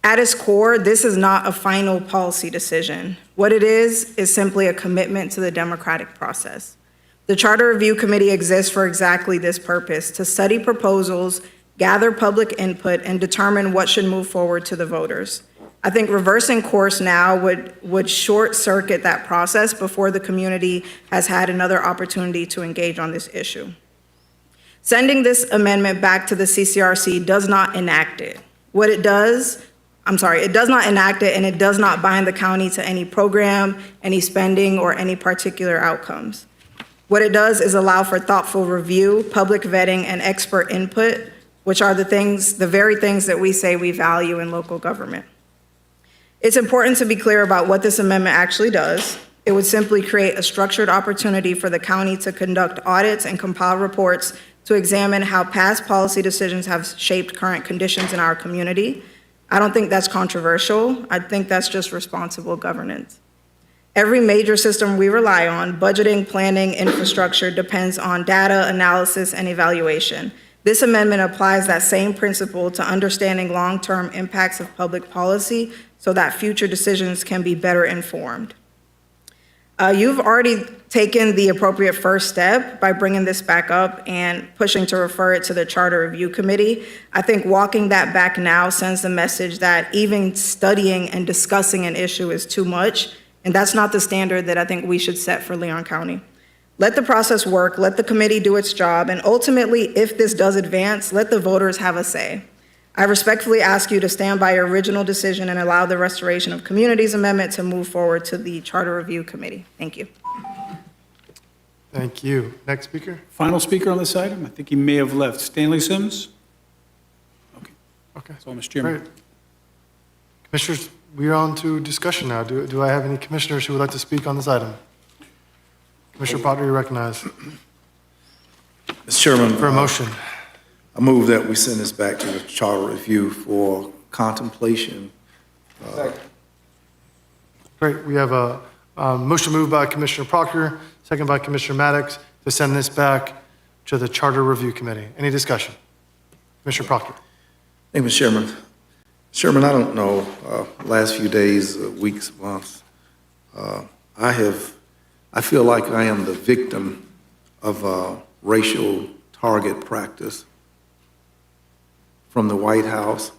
At its core, this is not a final policy decision. What it is simply a commitment to the democratic process. The Charter Review Committee exists for exactly this purpose, to study proposals, gather public input, and determine what should move forward to the voters. I think reversing course now would short circuit that process before the community has had another opportunity to engage on this issue. Sending this amendment back to the CCRC does not enact it. It does not enact it, and it does not bind the county to any program, any spending, or any particular outcomes. What it does is allow for thoughtful review, public vetting, and expert input, which are the very things that we say we value in local government. It's important to be clear about what this amendment actually does. It would simply create a structured opportunity for the county to conduct audits and compile reports to examine how past policy decisions have shaped current conditions in our community. I don't think that's controversial. I think that's just responsible governance. Every major system we rely on, budgeting, planning, infrastructure, depends on data, analysis, and evaluation. This amendment applies that same principle to understanding long-term impacts of public policy so that future decisions can be better informed. You've already taken the appropriate first step by bringing this back up and pushing to refer it to the Charter Review Committee. I think walking that back now sends the message that even studying and discussing an issue is too much, and that's not the standard that I think we should set for Leon County. Let the process work, let the committee do its job, and ultimately, if this does advance, let the voters have a say. I respectfully ask you to stand by your original decision and allow the Restoration of Communities Amendment to move forward to the Charter Review Committee. Thank you. Thank you. Next speaker? Final speaker on this item. I think he may have left. Stanley Sims? Okay. That's all, Mr. Chairman. Great. Commissioners, we're on to discussion now. Do I have any commissioners who would like to speak on this item? Commissioner Potter, you're recognized. Mr. Chairman. For a motion. I move that we send this back to the Charter Review for contemplation. Great, we have a motion moved by Commissioner Proctor, second by Commissioner Maddox, to send this back to the Charter Review Committee. Any discussion? Commissioner Proctor. Thank you, Mr. Chairman. Chairman, I don't know, last few days, weeks, months, I feel like I am the victim of racial target practice from the White House,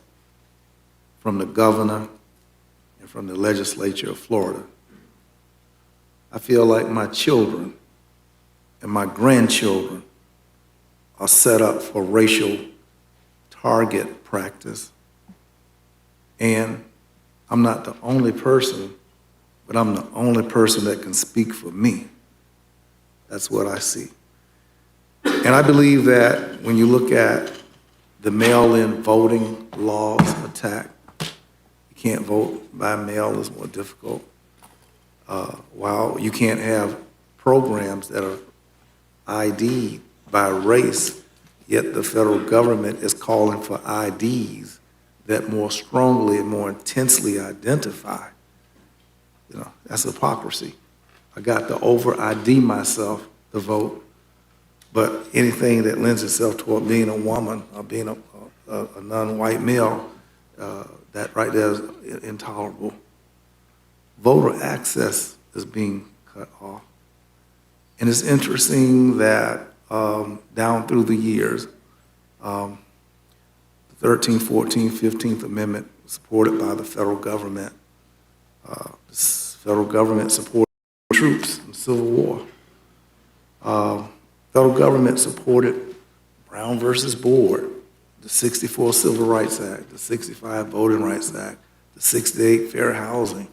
from the governor, and from the legislature of Florida. I feel like my children and my grandchildren are set up for racial target practice. And I'm not the only person, but I'm the only person that can speak for me. That's what I see. And I believe that when you look at the mail-in voting laws attack, you can't vote by mail, is more difficult. While you can't have programs that are ID'd by race, yet the federal government is calling for IDs that more strongly and more intensely identify. You know, that's hypocrisy. I got to over-ID myself to vote, but anything that lends itself toward being a woman or being a non-white male, that right there is intolerable. Voter access is being cut off. And it's interesting that down through the years, the 13th, 14th, 15th Amendment was supported by the federal government. The federal government supported troops in the Civil War. Federal government supported Brown versus Board, the 64 Civil Rights Act, the 65 Voting Rights Act, the 68 Fair Housing.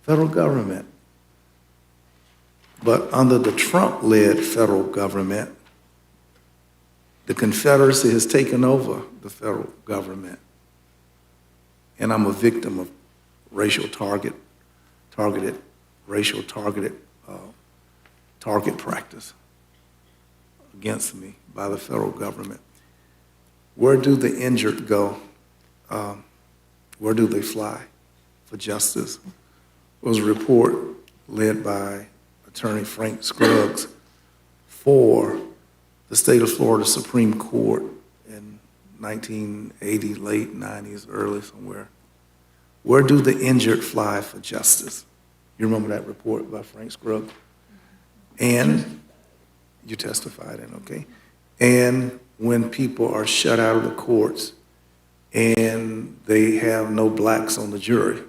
Federal government. But under the Trump-led federal government, the Confederacy has taken over the federal government. And I'm a victim of target practice against me by the federal government. Where do the injured go? Where do they fly for justice? There was a report led by Attorney Frank Scruggs for the state of Florida Supreme Court in 1980, late 90s, early somewhere. Where do the injured fly for justice? You remember that report by Frank Scruggs? And you testified in, okay? And when people are shut out of the courts and they have no blacks on the jury,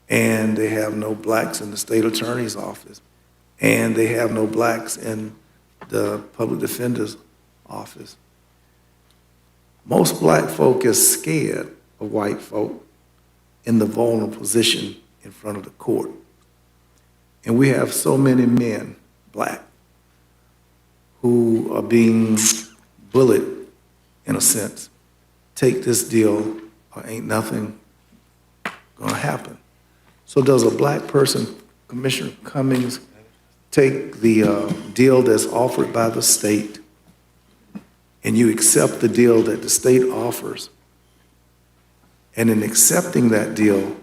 and they have no blacks in the state attorney's office, and they have no blacks in the public defender's office. Most black folk is scared of white folk in the vulnerable position in front of the court. And we have so many men, black, who are being bullied, in a sense. Take this deal or ain't nothing gonna happen. So does a black person, Commissioner Cummings, take the deal that's offered by the state and you accept the deal that the state offers, and in accepting that deal,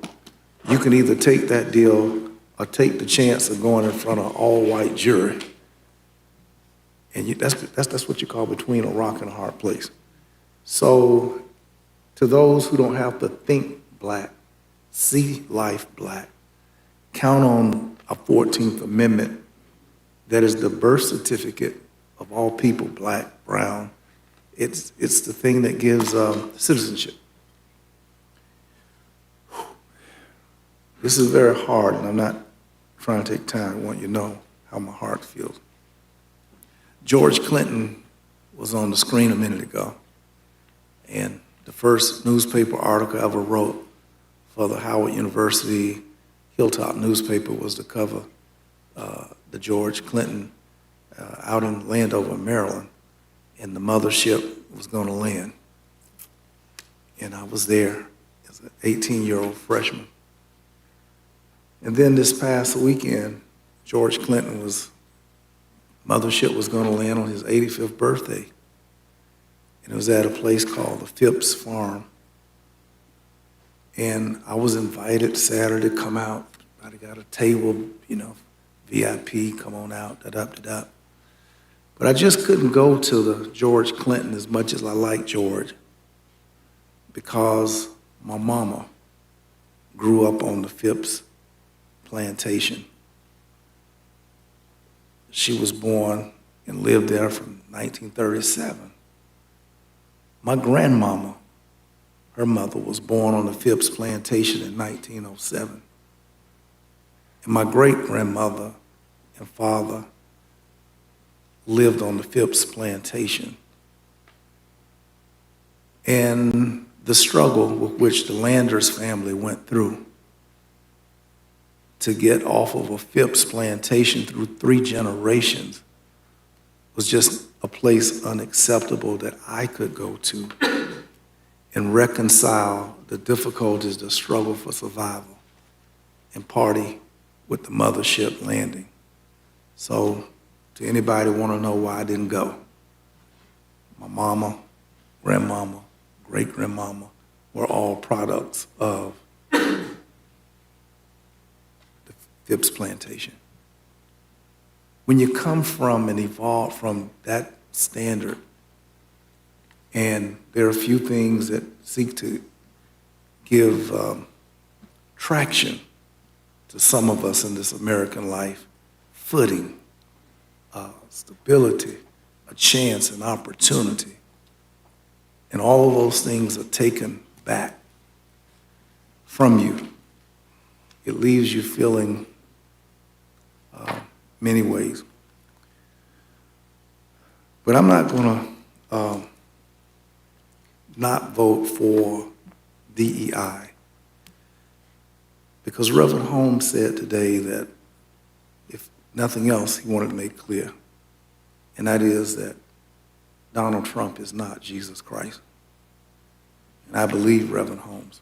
you can either take that deal or take the chance of going in front of an all-white jury. And that's what you call between a rock and a hard place. So to those who don't have to think black, see life black, count on a 14th Amendment that is the birth certificate of all people, black, brown. It's the thing that gives citizenship. This is very hard, and I'm not trying to take time. I want you to know how my heart feels. George Clinton was on the screen a minute ago, and the first newspaper article I ever wrote for the Howard University Hilltop newspaper was to cover the George Clinton out in Landover, Maryland, and the mothership was going to land. And I was there as an 18-year-old freshman. And then this past weekend, George Clinton was Mothership was going to land on his 85th birthday. And it was at a place called the Phipps Farm. And I was invited Saturday to come out. I got a table, you know, VIP, come on out, da-da-da-da. But I just couldn't go to the George Clinton as much as I like George, because my mama grew up on the Phipps plantation. She was born and lived there from 1937. My grandmama, her mother, was born on the Phipps plantation in 1907. And my great-grandmother and father lived on the Phipps plantation. And the struggle with which the Landers family went through to get off of a Phipps plantation through 3 generations was just a place unacceptable that I could go to and reconcile the difficulties, the struggle for survival, and party with the mothership landing. So to anybody want to know why I didn't go, my mama, grandmama, great-grandmama were all products of the Phipps plantation. When you come from and evolve from that standard, and there are a few things that seek to give traction to some of us in this American life, footing, stability, a chance, an opportunity, and all of those things are taken back from you. It leaves you feeling many ways. But I'm not going to not vote for DEI, because Reverend Holmes said today that if nothing else, he wanted to make clear, and that is that Donald Trump is not Jesus Christ. And I believe Reverend Holmes.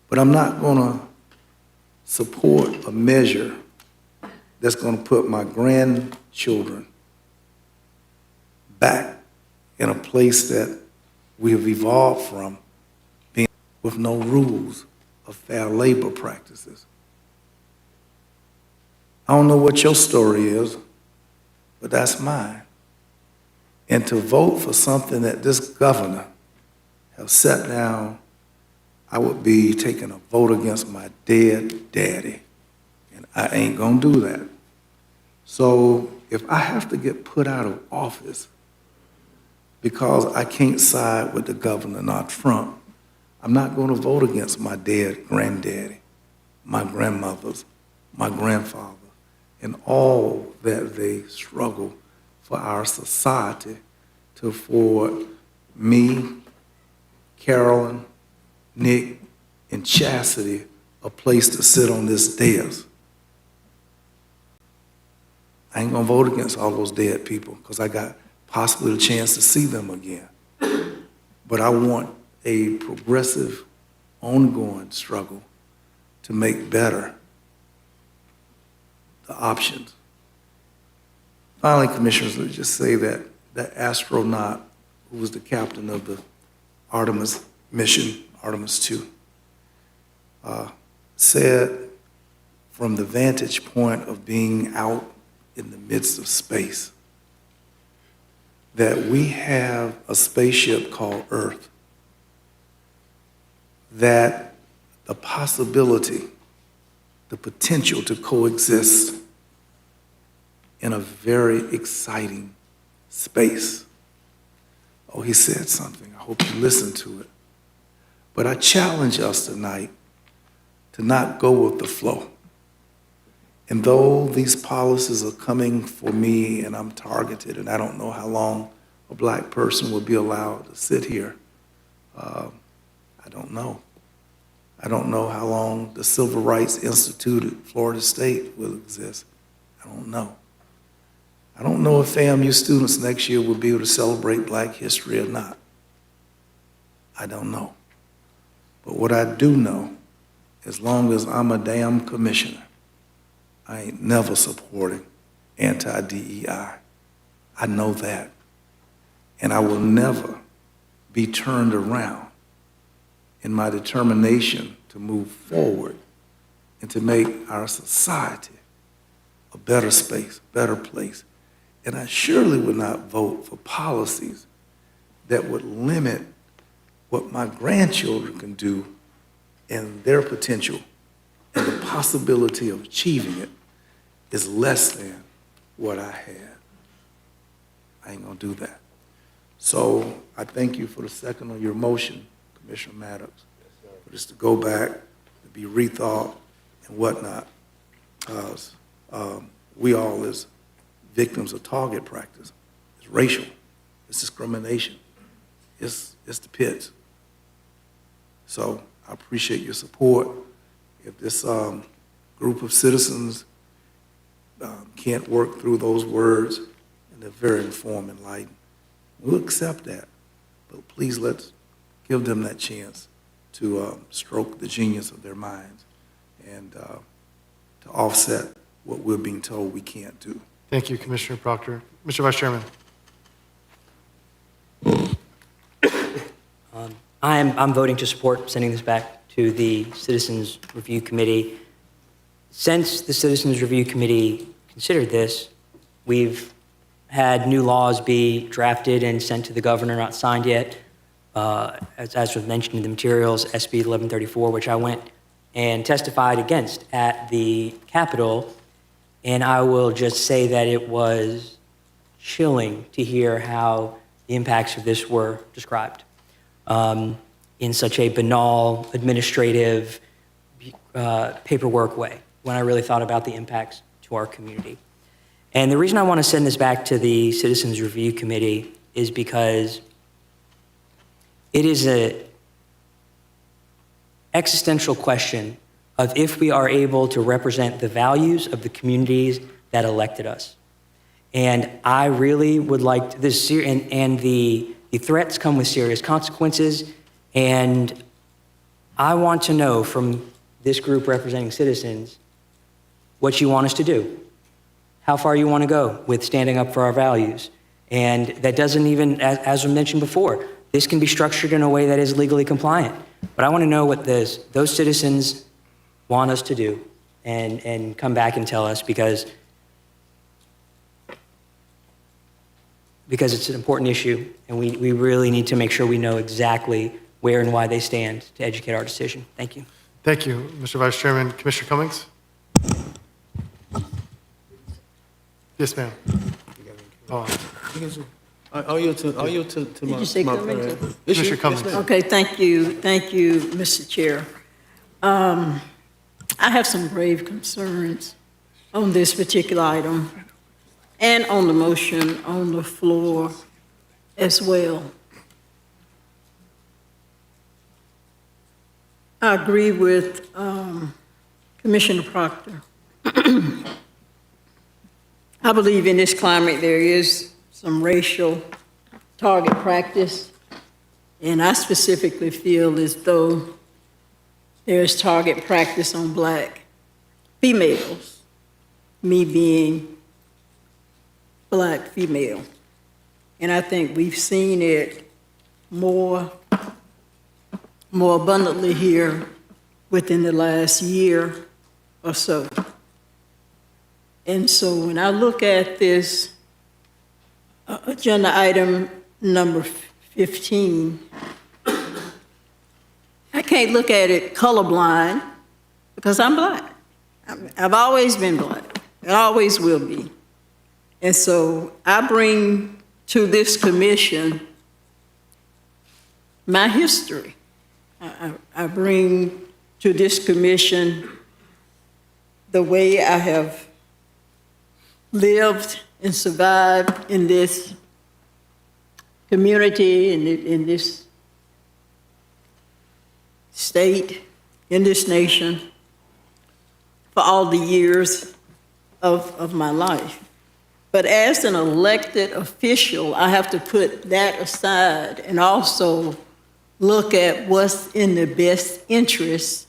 But I'm not going to support a measure that's going to put my grandchildren back in a place that we have evolved from, being with no rules of fair labor practices. I don't know what your story is, but that's mine. And to vote for something that this governor has set down, I would be taking a vote against my dead daddy, and I ain't gonna do that. So if I have to get put out of office because I can't side with the governor, not Trump, I'm not gonna vote against my dead granddaddy, my grandmothers, my grandfather, and all that they struggle for our society to afford me, Carolyn, Nick, and Chastity a place to sit on this dais. I ain't gonna vote against all those dead people because I got possibly the chance to see them again. But I want a progressive, ongoing struggle to make better the options. Finally, Commissioners, let's just say that the astronaut who was the captain of the Artemis mission, Artemis 2, said from the vantage point of being out in the midst of space that we have a spaceship called Earth, that the possibility, the potential to coexist in a very exciting space. Oh, he said something. I hope you listened to it. But I challenge us tonight to not go with the flow. And though these policies are coming for me and I'm targeted and I don't know how long a black person will be allowed to sit here, I don't know. I don't know how long the Civil Rights Institute at Florida State will exist. I don't know. I don't know if FAMU students next year will be able to celebrate Black history or not. I don't know. But what I do know, as long as I'm a damn commissioner, I ain't never supporting anti-DEI. I know that. And I will never be turned around in my determination to move forward and to make our society a better space, a better place. And I surely would not vote for policies that would limit what my grandchildren can do and their potential, and the possibility of achieving it is less than what I had. I ain't gonna do that. So I thank you for the second on your motion, Commissioner Maddox, for this to go back, to be rethought and whatnot, because we all as victims of target practice, it's racial, it's discrimination, it's the pits. So I appreciate your support. If this group of citizens can't work through those words, and they're very informed and enlightened, we'll accept that. But please let's give them that chance to stroke the genius of their minds and to offset what we're being told we can't do. Thank you, Commissioner Proctor. Mr. Vice Chairman. I'm voting to support sending this back to the Citizens Review Committee. Since the Citizens Review Committee considered this, we've had new laws be drafted and sent to the governor, not signed yet. As was mentioned in the materials, SB 1134, which I went and testified against at the Capitol. And I will just say that it was chilling to hear how the impacts of this were described in such a banal, administrative, paperwork way, when I really thought about the impacts to our community. And the reason I want to send this back to the Citizens Review Committee is because it is an existential question of if we are able to represent the values of the communities that elected us. And I really would like this, and the threats come with serious consequences, and I want to know from this group representing citizens what you want us to do, how far you want to go with standing up for our values. And that doesn't even, as was mentioned before, this can be structured in a way that is legally compliant. But I want to know what those citizens want us to do and come back and tell us because it's an important issue, and we really need to make sure we know exactly where and why they stand to educate our decision. Thank you. Thank you, Mr. Vice Chairman. Commissioner Cummings? Yes, ma'am. Are you to Did you say Cummings? Commissioner Cummings. Okay, thank you, Mr. Chair. I have some grave concerns on this particular item and on the motion on the floor as well. I agree with Commissioner Proctor. I believe in this climate there is some racial target practice, and I specifically feel as though there's target practice on Black females, me being Black female. And I think we've seen it more abundantly here within the last year or so. And so when I look at this agenda item number 15, I can't look at it colorblind because I'm Black. I've always been Black. I always will be. And so I bring to this commission my history. I bring to this commission the way I have lived and survived in this community, in this state, in this nation, for all the years of my life. But as an elected official, I have to put that aside and also look at what's in the best interest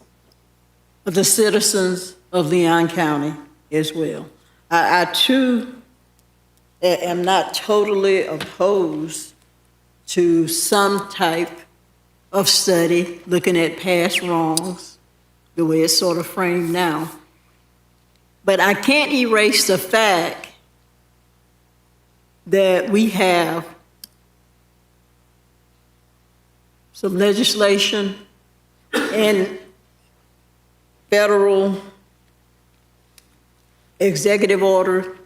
of the citizens of Leon County as well. I too am not totally opposed to some type of study looking at past wrongs, the way it's sort of framed now. But I can't erase the fact that we have some legislation and federal executive order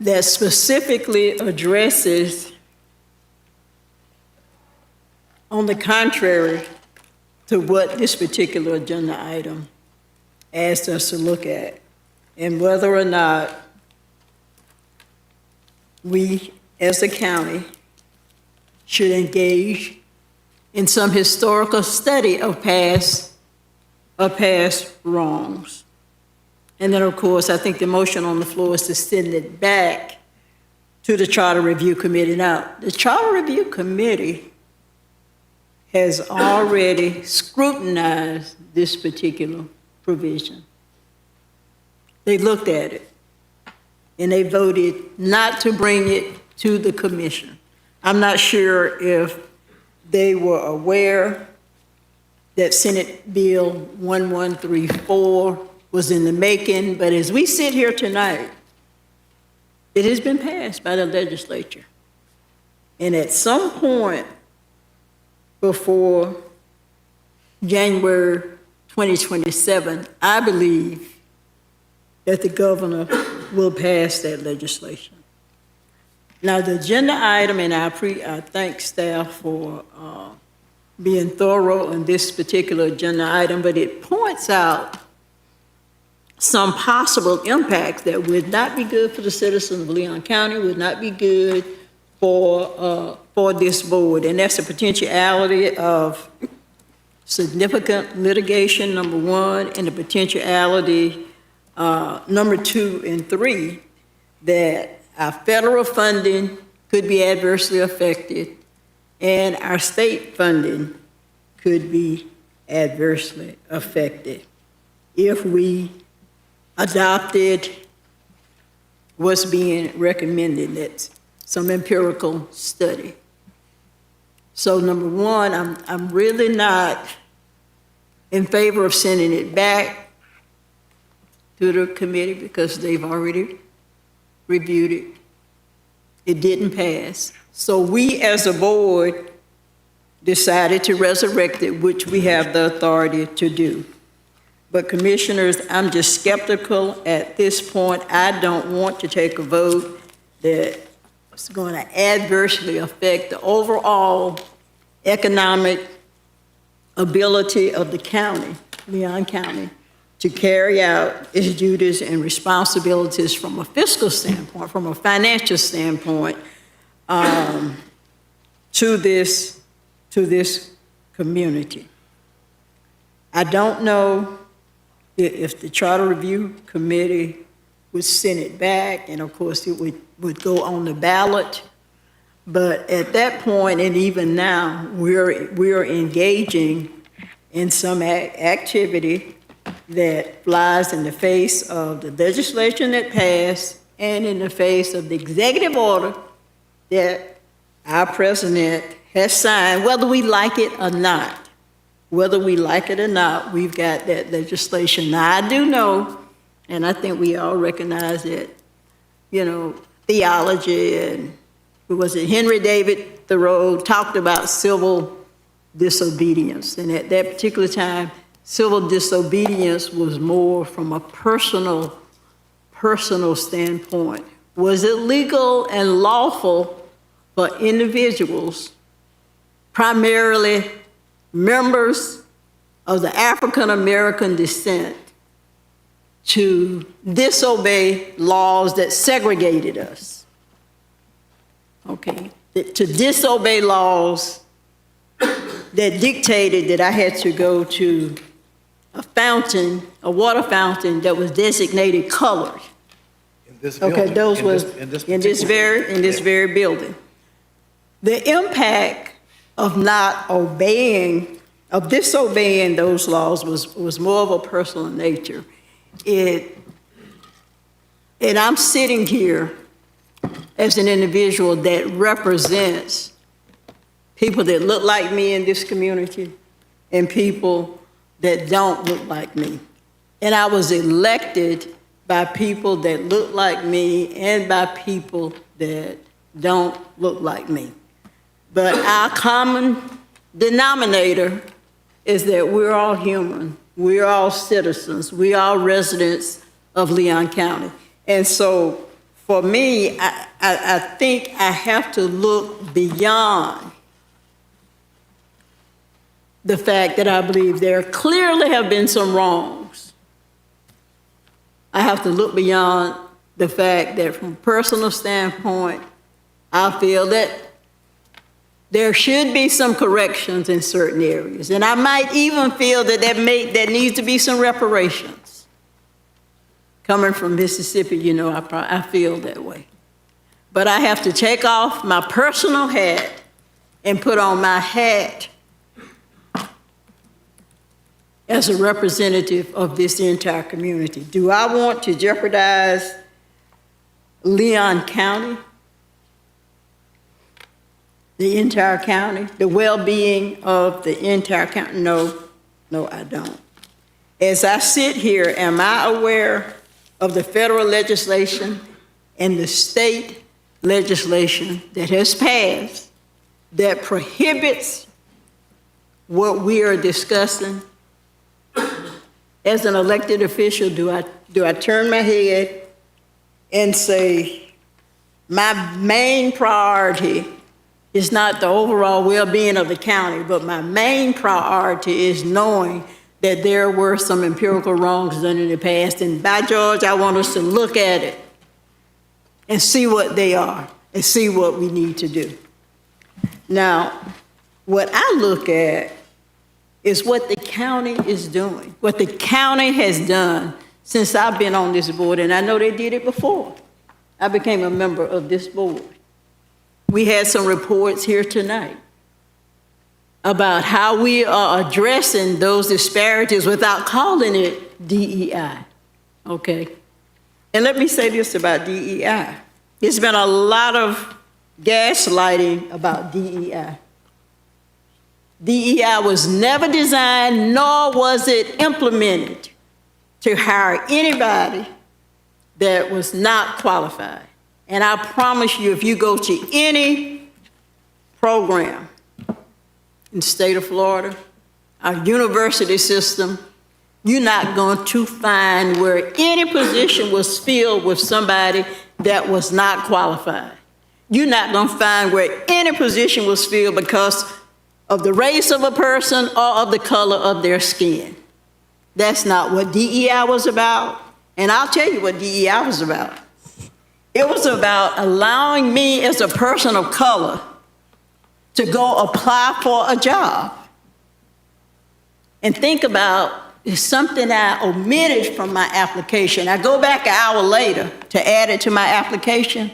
that specifically addresses, on the contrary to what this particular agenda item asked us to look at, and whether or not we, as a county, should engage in some historical study of past wrongs. And then, of course, I think the motion on the floor is to send it back to the Charter Review Committee. Now, the Charter Review Committee has already scrutinized this particular provision. They looked at it, and they voted not to bring it to the commission. I'm not sure if they were aware that Senate Bill 1134 was in the making, but as we sit here tonight, it has been passed by the legislature. And at some point before January 2027, I believe that the governor will pass that legislation. Now, the agenda item, and I thank staff for being thorough on this particular agenda item, but it points out some possible impacts that would not be good for the citizens of Leon County, would not be good for this board, and that's the potentiality of significant litigation, number one, and the potentiality, number 2 and 3, that our federal funding could be adversely affected, and our state funding could be adversely affected if we adopted what's being recommended. That's some empirical study. So number one, I'm really not in favor of sending it back to the committee because they've already reviewed it. It didn't pass. So we as a board decided to resurrect it, which we have the authority to do. But commissioners, I'm just skeptical at this point. I don't want to take a vote that's going to adversely affect the overall economic ability of the county, Leon County, to carry out its duties and responsibilities from a fiscal standpoint, from a financial standpoint, to this community. I don't know if the Charter Review Committee would send it back, and of course it would go on the ballot. But at that point, and even now, we're engaging in some activity that flies in the face of the legislation that passed and in the face of the executive order that our president has signed, whether we like it or not. Whether we like it or not, we've got that legislation. Now, I do know, and I think we all recognize that, theology and, who was it, Henry David Thoreau talked about civil disobedience. And at that particular time, civil disobedience was more from a personal standpoint. Was it legal and lawful for individuals, primarily members of the African American descent, to disobey laws that segregated us? Okay, to disobey laws that dictated that I had to go to a fountain, a water fountain that was designated colored. In this Okay, building, those was in this particular- very building. The impact of not obeying, of disobeying those laws was more of a personal nature. It And I'm sitting here as an individual that represents people that look like me in this community and people that don't look like me. And I was elected by people that look like me and by people that don't look like me. But our common denominator is that we're all human. We're all citizens. We're all residents of Leon County. And so for me, I think I have to look beyond the fact that I believe there clearly have been some wrongs. I have to look beyond the fact that from a personal standpoint, I feel that there should be some corrections in certain areas. And I might even feel that there needs to be some reparations. Coming from Mississippi, you know, I feel that way. But I have to take off my personal hat and put on my hat as a representative of this entire community. Do I want to jeopardize Leon County, the entire county, the well-being of the entire county? No, I don't. As I sit here, am I aware of the federal legislation and the state legislation that has passed that prohibits what we are discussing? As an elected official, do I turn my head and say, my main priority is not the overall well-being of the county, but my main priority is knowing that there were some empirical wrongs done in the past, and by George, I want us to look at it and see what they are and see what we need to do. Now, what I look at is what the county is doing, what the county has done since I've been on this board, and I know they did it before. I became a member of this board. We had some reports here tonight about how we are addressing those disparities without calling it DEI, okay? And let me say this about DEI. There's been a lot of gaslighting about DEI. DEI was never designed, nor was it implemented to hire anybody that was not qualified. And I promise you, if you go to any program in the state of Florida, our university system, you're not going to find where any position was filled with somebody that was not qualified. You're not going to find where any position was filled because of the race of a person or of the color of their skin. That's not what DEI was about. And I'll tell you what DEI was about. It was about allowing me as a person of color to go apply for a job. And think about, it's something I omitted from my application. I go back an hour later to add it to my application.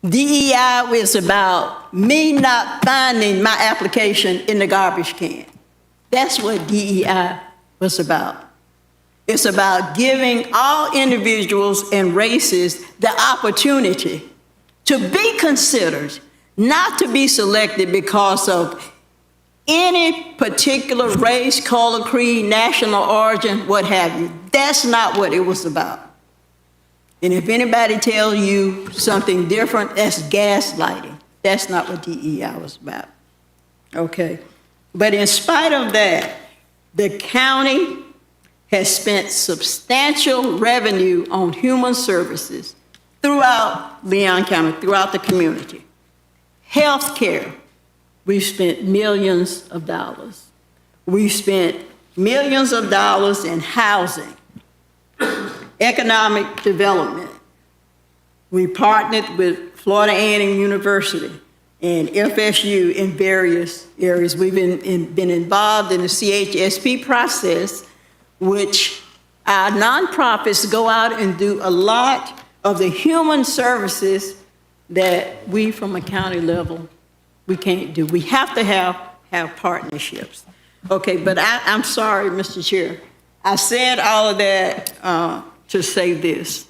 DEI is about me not finding my application in the garbage can. That's what DEI was about. It's about giving all individuals and races the opportunity to be considered, not to be selected because of any particular race, color, creed, national origin, what have you. That's not what it was about. And if anybody tells you something different, that's gaslighting. That's not what DEI was about. Okay? But in spite of that, the county has spent substantial revenue on human services throughout Leon County, throughout the community. Healthcare, we've spent millions of dollars. We've spent millions of dollars in housing, economic development. We partnered with Florida A&M University and FSU in various areas. We've been involved in the CHSP process, which our nonprofits go out and do a lot of the human services that we from a county level, we can't do. We have to have partnerships. Okay, but I'm sorry, Mr. Chair. I said all of that to say this.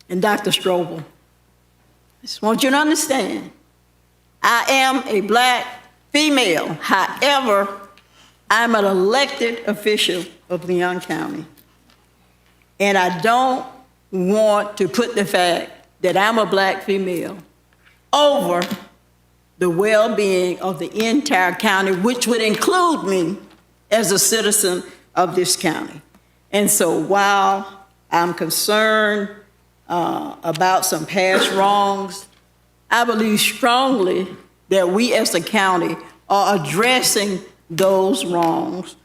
And Dr. Strobel, I just want you to understand, I am a black female. However, I'm an elected official of Leon County. And I don't want to put the fact that I'm a black female over the well-being of the entire county, which would include me as a citizen of this county. And so while I'm concerned about some past wrongs, I believe strongly that we as a county are addressing those wrongs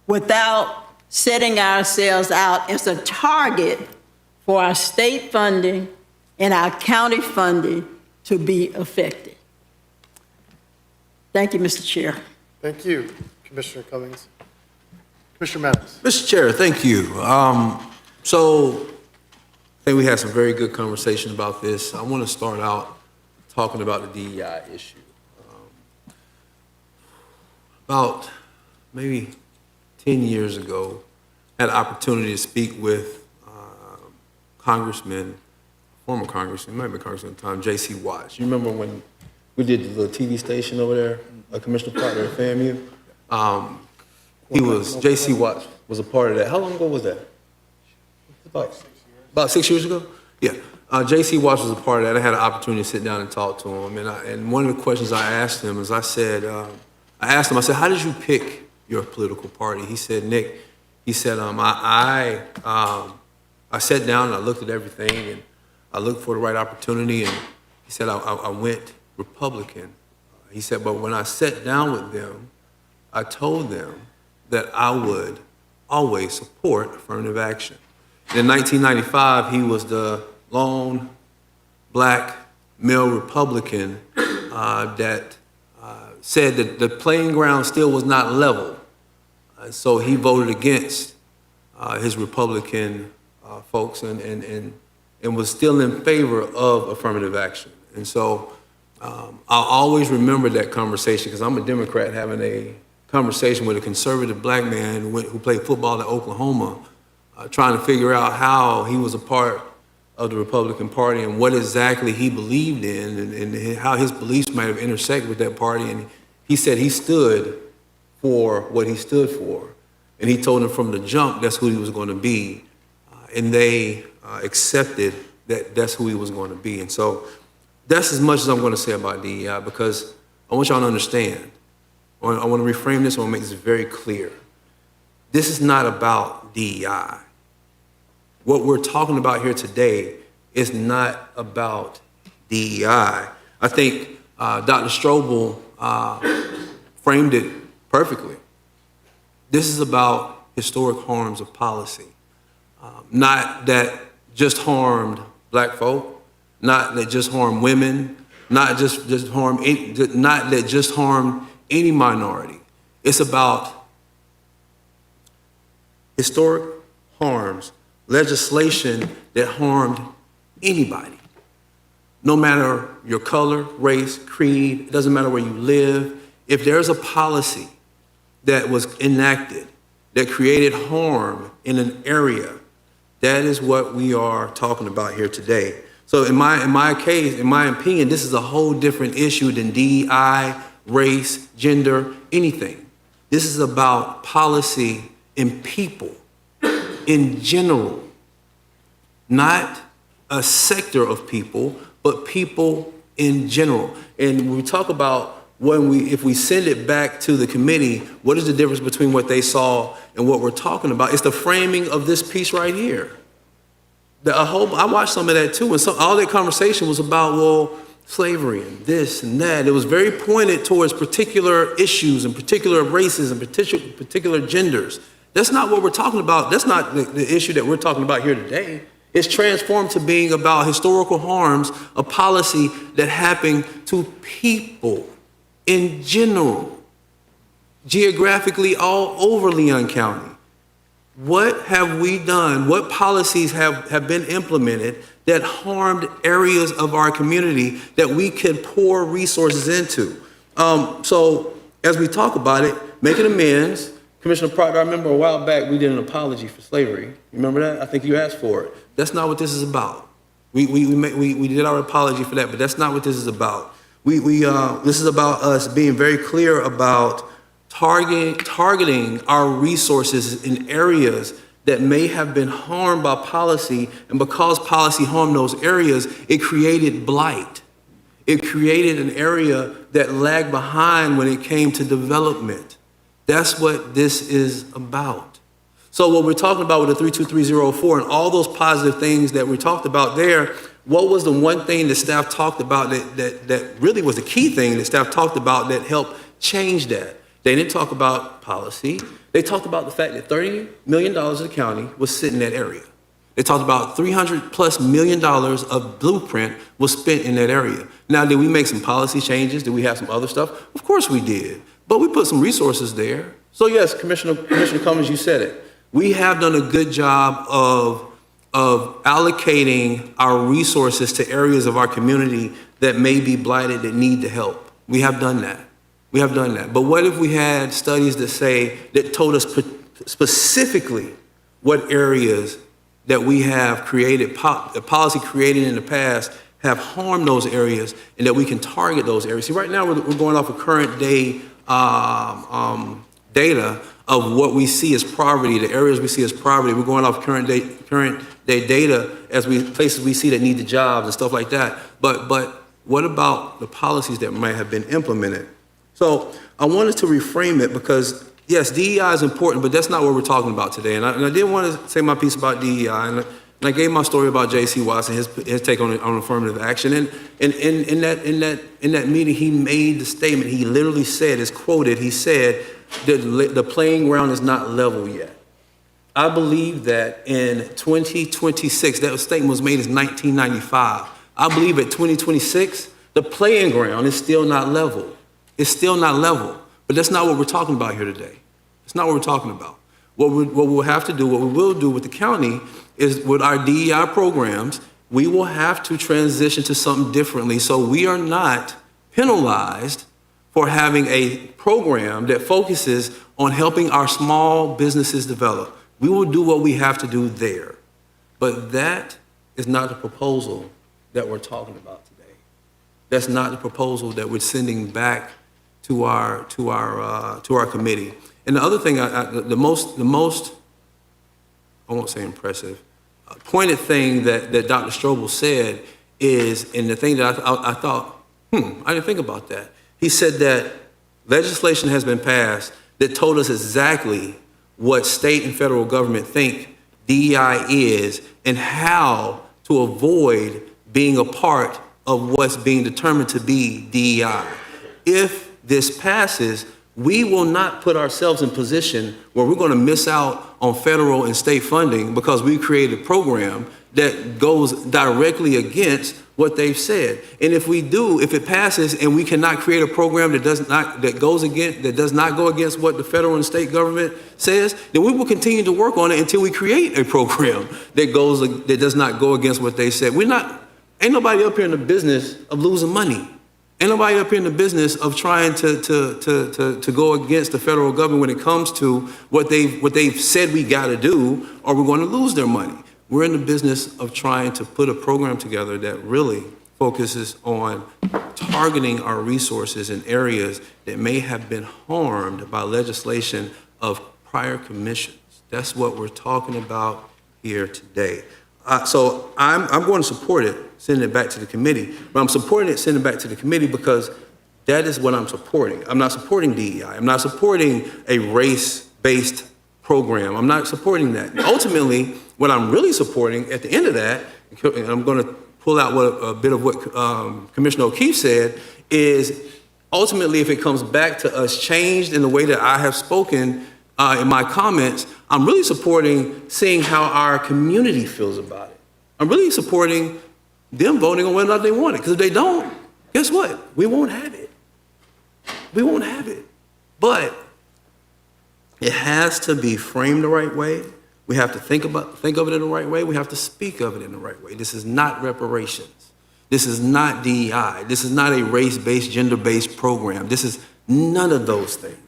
without setting ourselves out as a target for our state funding and our county funding to be affected. Thank you, Mr. Chair. Thank you, Commissioner Cummings. Commissioner Maddox. Mr. Chair, thank you. So I think we had some very good conversation about this. I want to start out talking about the DEI issue. About maybe 10 years ago, I had an opportunity to speak with former Congressman, might be Congressman at the time, J.C. Watts. You remember when we did the little TV station over there, Commissioner Partner at FAMU? J.C. Watts was a part of that. How long ago was that? About 6 years ago? Yeah. J.C. Watts was a part of that. I had an opportunity to sit down and talk to him. And one of the questions I asked him is I said, I said, how did you pick your political party? He said, Nick, he said, I sat down and I looked at everything and I looked for the right opportunity, and he said, I went Republican. He said, but when I sat down with them, I told them that I would always support affirmative action. And in 1995, he was the lone black male Republican that said that the playing ground still was not level. So he voted against his Republican folks and was still in favor of affirmative action. And so I'll always remember that conversation because I'm a Democrat having a conversation with a conservative black man who played football at Oklahoma, trying to figure out how he was a part of the Republican Party and what exactly he believed in and how his beliefs might have intersected with that party. And he said he stood for what he stood for. And he told them from the jump that's who he was going to be. And they accepted that that's who he was going to be. And so that's as much as I'm going to say about DEI because I want y'all to understand. I want to reframe this. I want to make this very clear. This is not about DEI. What we're talking about here today is not about DEI. I think Dr. Strobel framed it perfectly. This is about historic harms of policy. Not that just harmed black folk, not that just harmed women, not that just harmed any minority. It's about historic harms, legislation that harmed anybody. No matter your color, race, creed, it doesn't matter where you live. If there's a policy that was enacted that created harm in an area, that is what we are talking about here today. So in my case, in my opinion, this is a whole different issue than DEI, race, gender, anything. This is about policy and people in general, not a sector of people, but people in general. And when we talk about if we send it back to the committee, what is the difference between what they saw and what we're talking about? It's the framing of this piece right here. I watched some of that too, and all that conversation was about, well, slavery and this and that. It was very pointed towards particular issues and particular races and particular genders. That's not what we're talking about. That's not the issue that we're talking about here today. It's transformed to being about historical harms, a policy that happened to people in general, geographically all over Leon County. What have we done? What policies have been implemented that harmed areas of our community that we could pour resources into? So as we talk about it, making amends, Commissioner Proctor, I remember a while back we did an apology for slavery. You remember that? I think you asked for it. That's not what this is about. We did our apology for that, but that's not what this is about. This is about us being very clear about targeting our resources in areas that may have been harmed by policy, and because policy harmed those areas, it created blight. It created an area that lagged behind when it came to development. That's what this is about. So what we're talking about with the 32304 and all those positive things that we talked about there, what was the one thing that staff talked about that really was the key thing that staff talked about that helped change that? They didn't talk about policy. They talked about the fact that $30 million of the county was sitting in that area. They talked about $300+ million of blueprint was spent in that area. Now, did we make some policy changes? Did we have some other stuff? Of course we did. But we put some resources there. So yes, Commissioner Cummings, you said it. We have done a good job of allocating our resources to areas of our community that may be blighted, that need the help. We have done that. We have done that. But what if we had studies that told us specifically what areas that we have created, the policy created in the past have harmed those areas, and that we can target those areas? See, right now we're going off of current day data of what we see as poverty, the areas we see as poverty. We're going off current day data as places we see that need the jobs and stuff like that. But what about the policies that might have been implemented? So I wanted to reframe it because, yes, DEI is important, but that's not what we're talking about today. And I did want to say my piece about DEI, and I gave my story about J.C. Watson, his take on affirmative action. And in that meeting, he made the statement. He literally said, is quoted, he said, the playing ground is not level yet. I believe that in 2026, that statement was made in 1995. I believe at 2026, the playing ground is still not level. It's still not level. But that's not what we're talking about here today. It's not what we're talking about. What we'll have to do, what we will do with the county is with our DEI programs, we will have to transition to something differently so we are not penalized for having a program that focuses on helping our small businesses develop. We will do what we have to do there. But that is not the proposal that we're talking about today. That's not the proposal that we're sending back to our committee. And the other thing, the most, I won't say impressive, pointed thing that Dr. Strobel said is, and the thing that I thought, I didn't think about that. He said that legislation has been passed that told us exactly what state and federal government think DEI is and how to avoid being a part of what's being determined to be DEI. If this passes, we will not put ourselves in position where we're going to miss out on federal and state funding because we created a program that goes directly against what they've said. And if we do, if it passes and we cannot create a program that does not go against what the federal and state government says, then we will continue to work on it until we create a program that does not go against what they said. Ain't nobody up here in the business of losing money. Ain't nobody up here in the business of trying to go against the federal government when it comes to what they've said we got to do, or we're going to lose their money. We're in the business of trying to put a program together that really focuses on targeting our resources in areas that may have been harmed by legislation of prior commissions. That's what we're talking about here today. So I'm going to support it, send it back to the committee, but I'm supporting it, send it back to the committee because that is what I'm supporting. I'm not supporting DEI. I'm not supporting a race-based program. I'm not supporting that. Ultimately, what I'm really supporting at the end of that, and I'm going to pull out a bit of what Commissioner O'Keefe said, is ultimately if it comes back to us changed in the way that I have spoken in my comments, I'm really supporting seeing how our community feels about it. I'm really supporting them voting on whether or not they want it. Because if they don't, guess what? We won't have it. We won't have it. But it has to be framed the right way. We have to think of it in the right way. We have to speak of it in the right way. This is not reparations. This is not DEI. This is not a race-based, gender-based program. This is none of those things.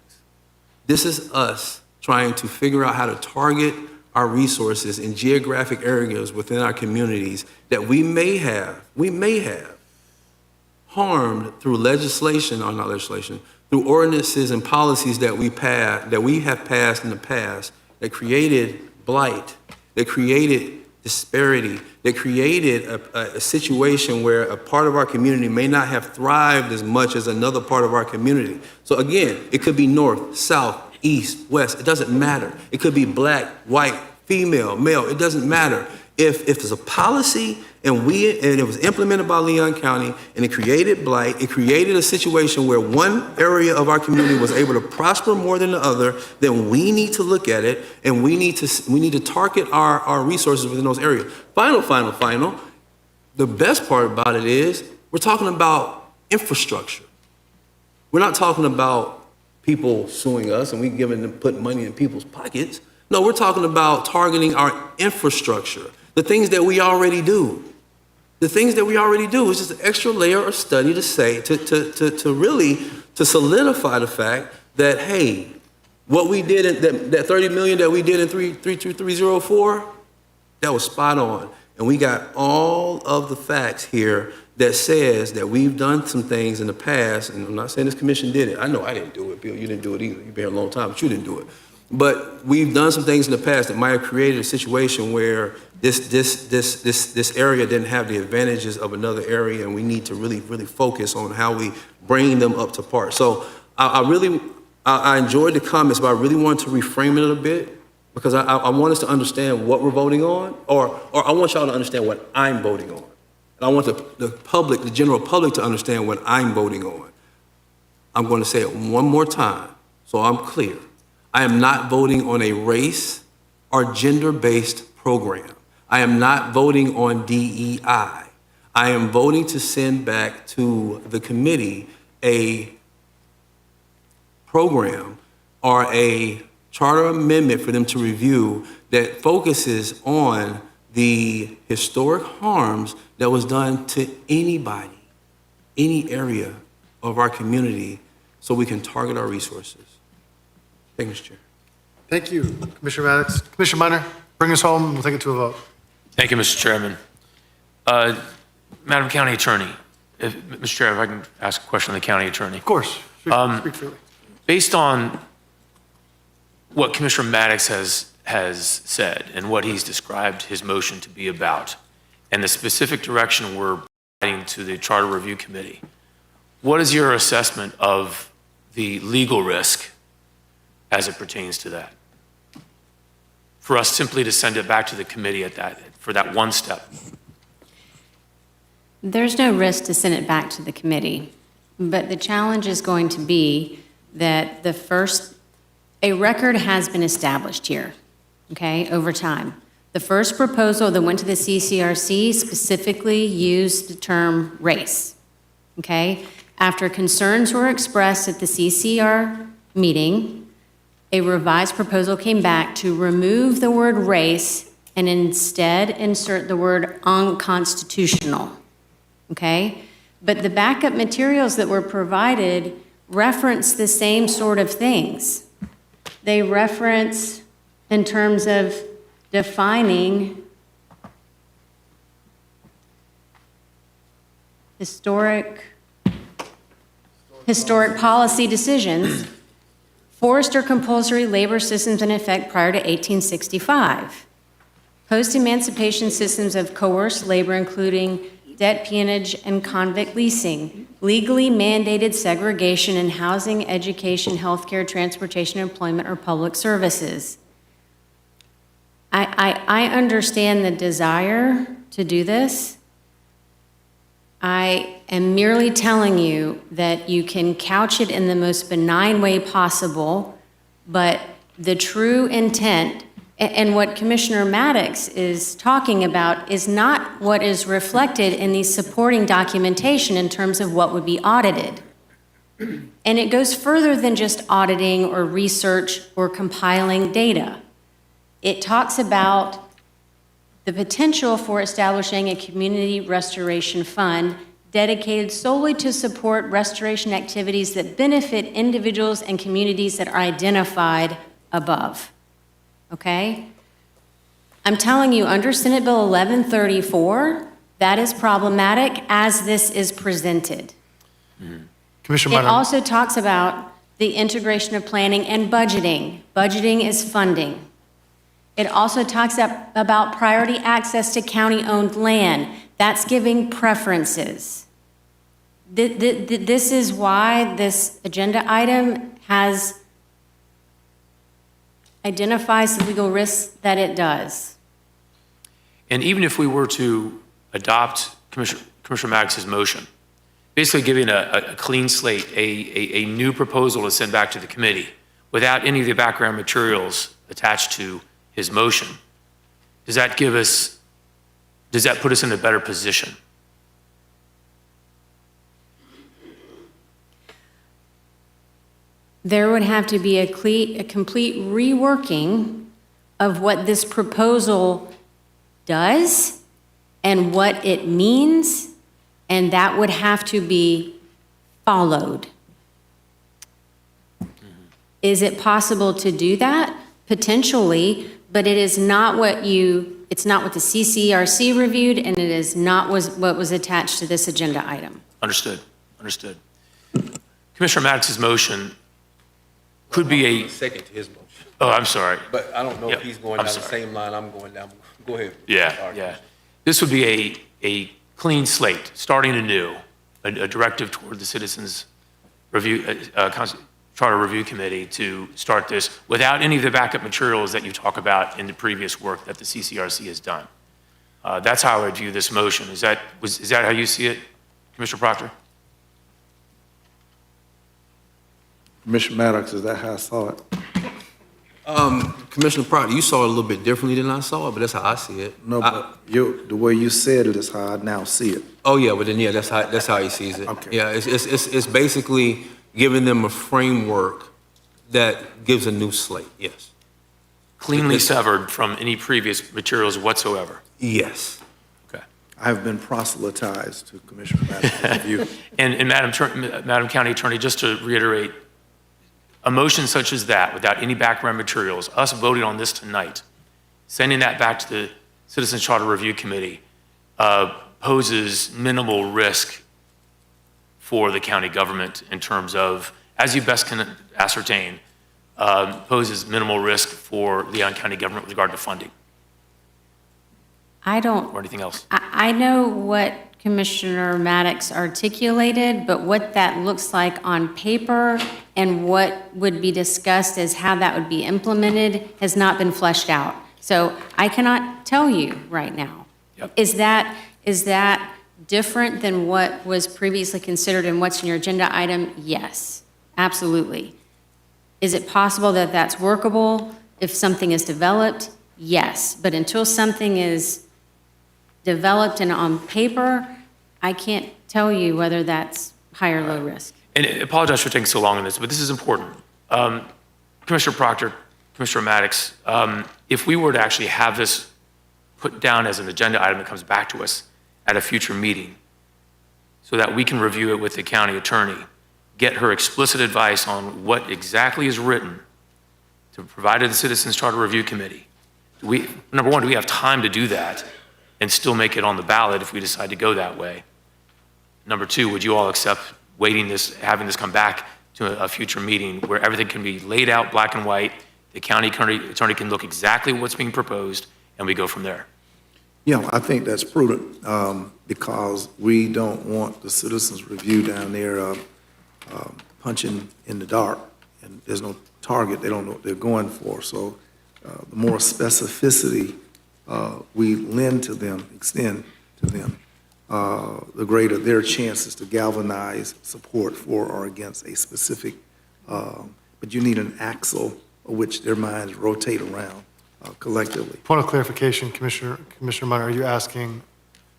This is us trying to figure out how to target our resources in geographic areas within our communities that we may have harmed through legislation, or not legislation, through ordinances and policies that we have passed in the past that created blight, that created disparity, that created a situation where a part of our community may not have thrived as much as another part of our community. So again, it could be north, south, east, west, it doesn't matter. It could be black, white, female, male, it doesn't matter. If there's a policy and it was implemented by Leon County and it created blight, it created a situation where one area of our community was able to prosper more than the other, then we need to look at it and we need to target our resources within those areas. Final. The best part about it is we're talking about infrastructure. We're not talking about people suing us and we putting money in people's pockets. No, we're talking about targeting our infrastructure, the things that we already do. The things that we already do is just an extra layer of study to say, to really solidify the fact that, hey, what we did, that 30 million that we did in 32304, that was spot on. And we got all of the facts here that says that we've done some things in the past, and I'm not saying this commission did it. I know I didn't do it, Bill, you didn't do it either. You've been here a long time, but you didn't do it. But we've done some things in the past that might have created a situation where this area didn't have the advantages of another area, and we need to really focus on how we bring them up to par. So I enjoyed the comments, but I really wanted to reframe it a little bit because I want us to understand what we're voting on, or I want y'all to understand what I'm voting on. And I want the public, the general public, to understand what I'm voting on. I'm going to say it one more time so I'm clear. I am not voting on a race or gender-based program. I am not voting on DEI. I am voting to send back to the committee a program or a charter amendment for them to review that focuses on the historic harms that was done to anybody, any area of our community, so we can target our resources. Thank you, Mr. Chair. Thank you, Commissioner Maddox. Commissioner Minor, bring us home. We'll take it to a vote. Thank you, Mr. Chairman. Madam County Attorney, Mr. Chair, if I can ask a question of the County Attorney. Of course. Speak freely. Based on what Commissioner Maddox has said and what he's described his motion to be about, and the specific direction we're providing to the Charter Review Committee, what is your assessment of the legal risk as it pertains to that? For us simply to send it back to the committee for that one step? There's no risk to send it back to the committee, but the challenge is going to be that a record has been established here, okay, over time. The first proposal that went to the CCRC specifically used the term race, okay? After concerns were expressed at the CCR meeting, a revised proposal came back to remove the word race and instead insert the word unconstitutional, okay? But the backup materials that were provided reference the same sort of things. They reference in terms of defining historic policy decisions, forced or compulsory labor systems in effect prior to 1865, post-emancipation systems of coerced labor, including debt peonage and convict leasing, legally mandated segregation in housing, education, healthcare, transportation, employment, or public services. I understand the desire to do this. I am merely telling you that you can couch it in the most benign way possible, but the true intent and what Commissioner Maddox is talking about is not what is reflected in the supporting documentation in terms of what would be audited. And it goes further than just auditing or research or compiling data. It talks about the potential for establishing a community restoration fund dedicated solely to support restoration activities that benefit individuals and communities that are identified above. Okay? I'm telling you, under Senate Bill 1134, that is problematic as this is presented. Commissioner It Minor, also talks about the integration of planning and budgeting. Budgeting is funding. It also talks about priority access to county-owned land. That's giving preferences. This is why this agenda item identifies the legal risks that it does. And even if we were to adopt Commissioner Maddox's motion, basically giving a clean slate, a new proposal to send back to the committee without any of the background materials attached to his motion, does that put us in a better position? There would have to be a complete reworking of what this proposal does and what it means, and that would have to be followed. Is it possible to do that? Potentially, but it is not it's not what the CCRC reviewed, and it is not what was attached to this agenda item. Understood. Commissioner Maddox's motion could be Second to his motion. oh, I'm sorry. But I don't know Yep, if he's going I'm down the sorry. same line I'm going down. Go ahead. Yeah. This would be a clean slate, starting anew, a directive toward the Citizens Review, Charter Review Committee to start this without any of the backup materials that you talk about in the previous work that the CCRC has done. That's how I would view this motion. Is that how you see it, Commissioner Proctor? Commissioner Maddox, is that how I saw it? Commissioner Proctor, you saw it a little bit differently than I saw it, but that's how I see it. No, but the way you said it is how I now see it. Oh, yeah, but then, yeah, that's how he sees it. Okay. Yeah, it's basically giving them a framework that gives a new slate, yes. Cleanly severed from any previous materials whatsoever. Yes. Okay. I have been proselytized to Commissioner Maddox's view. And Madam County Attorney, just to reiterate, a motion such as that, without any background materials, us voting on this tonight, sending that back to the Citizens Charter Review Committee, poses minimal risk for the county government in terms of, as you best can ascertain, poses minimal risk for the Leon County government with regard to funding or anything else. I know what Commissioner Maddox articulated, but what that looks like on paper and what would be discussed as how that would be implemented has not been fleshed out. So I cannot tell you right now. Yep. Is that different than what was previously considered and what's in your agenda item? Yes, absolutely. Is it possible that that's workable if something is developed? Yes, but until something is developed and on paper, I can't tell you whether that's high or low risk. And I apologize for taking so long on this, but this is important. Commissioner Proctor, Commissioner Maddox, if we were to actually have this put down as an agenda item that comes back to us at a future meeting so that we can review it with the county attorney, get her explicit advice on what exactly is written to provide to the Citizens Charter Review Committee, number one, do we have time to do that and still make it on the ballot if we decide to go that way? Number two, would you all accept having this come back to a future meeting where everything can be laid out black and white, the county attorney can look exactly what's being proposed, and we go from there? Yeah, I think that's prudent, because we don't want the Citizens Review down there punching in the dark, and there's no target, they don't know what they're going for. So the more specificity we extend to them, the greater their chances to galvanize support for or against a specific, but you need an axle of which their minds rotate around collectively. point of clarification, Commissioner Minor, are you asking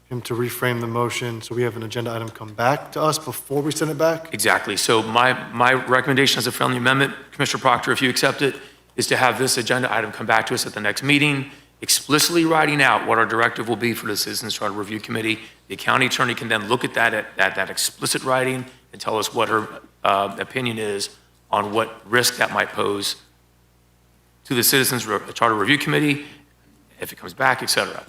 him to reframe the motion so we have an agenda item come back to us before we send it back? Exactly. So my recommendation as a friendly amendment, Commissioner Proctor, if you accept it, is to have this agenda item come back to us at the next meeting, explicitly writing out what our directive will be for the Citizens Charter Review Committee. The county attorney can then look at that explicit writing and tell us what her opinion is on what risk that might pose to the Citizens Charter Review Committee if it comes back, et cetera.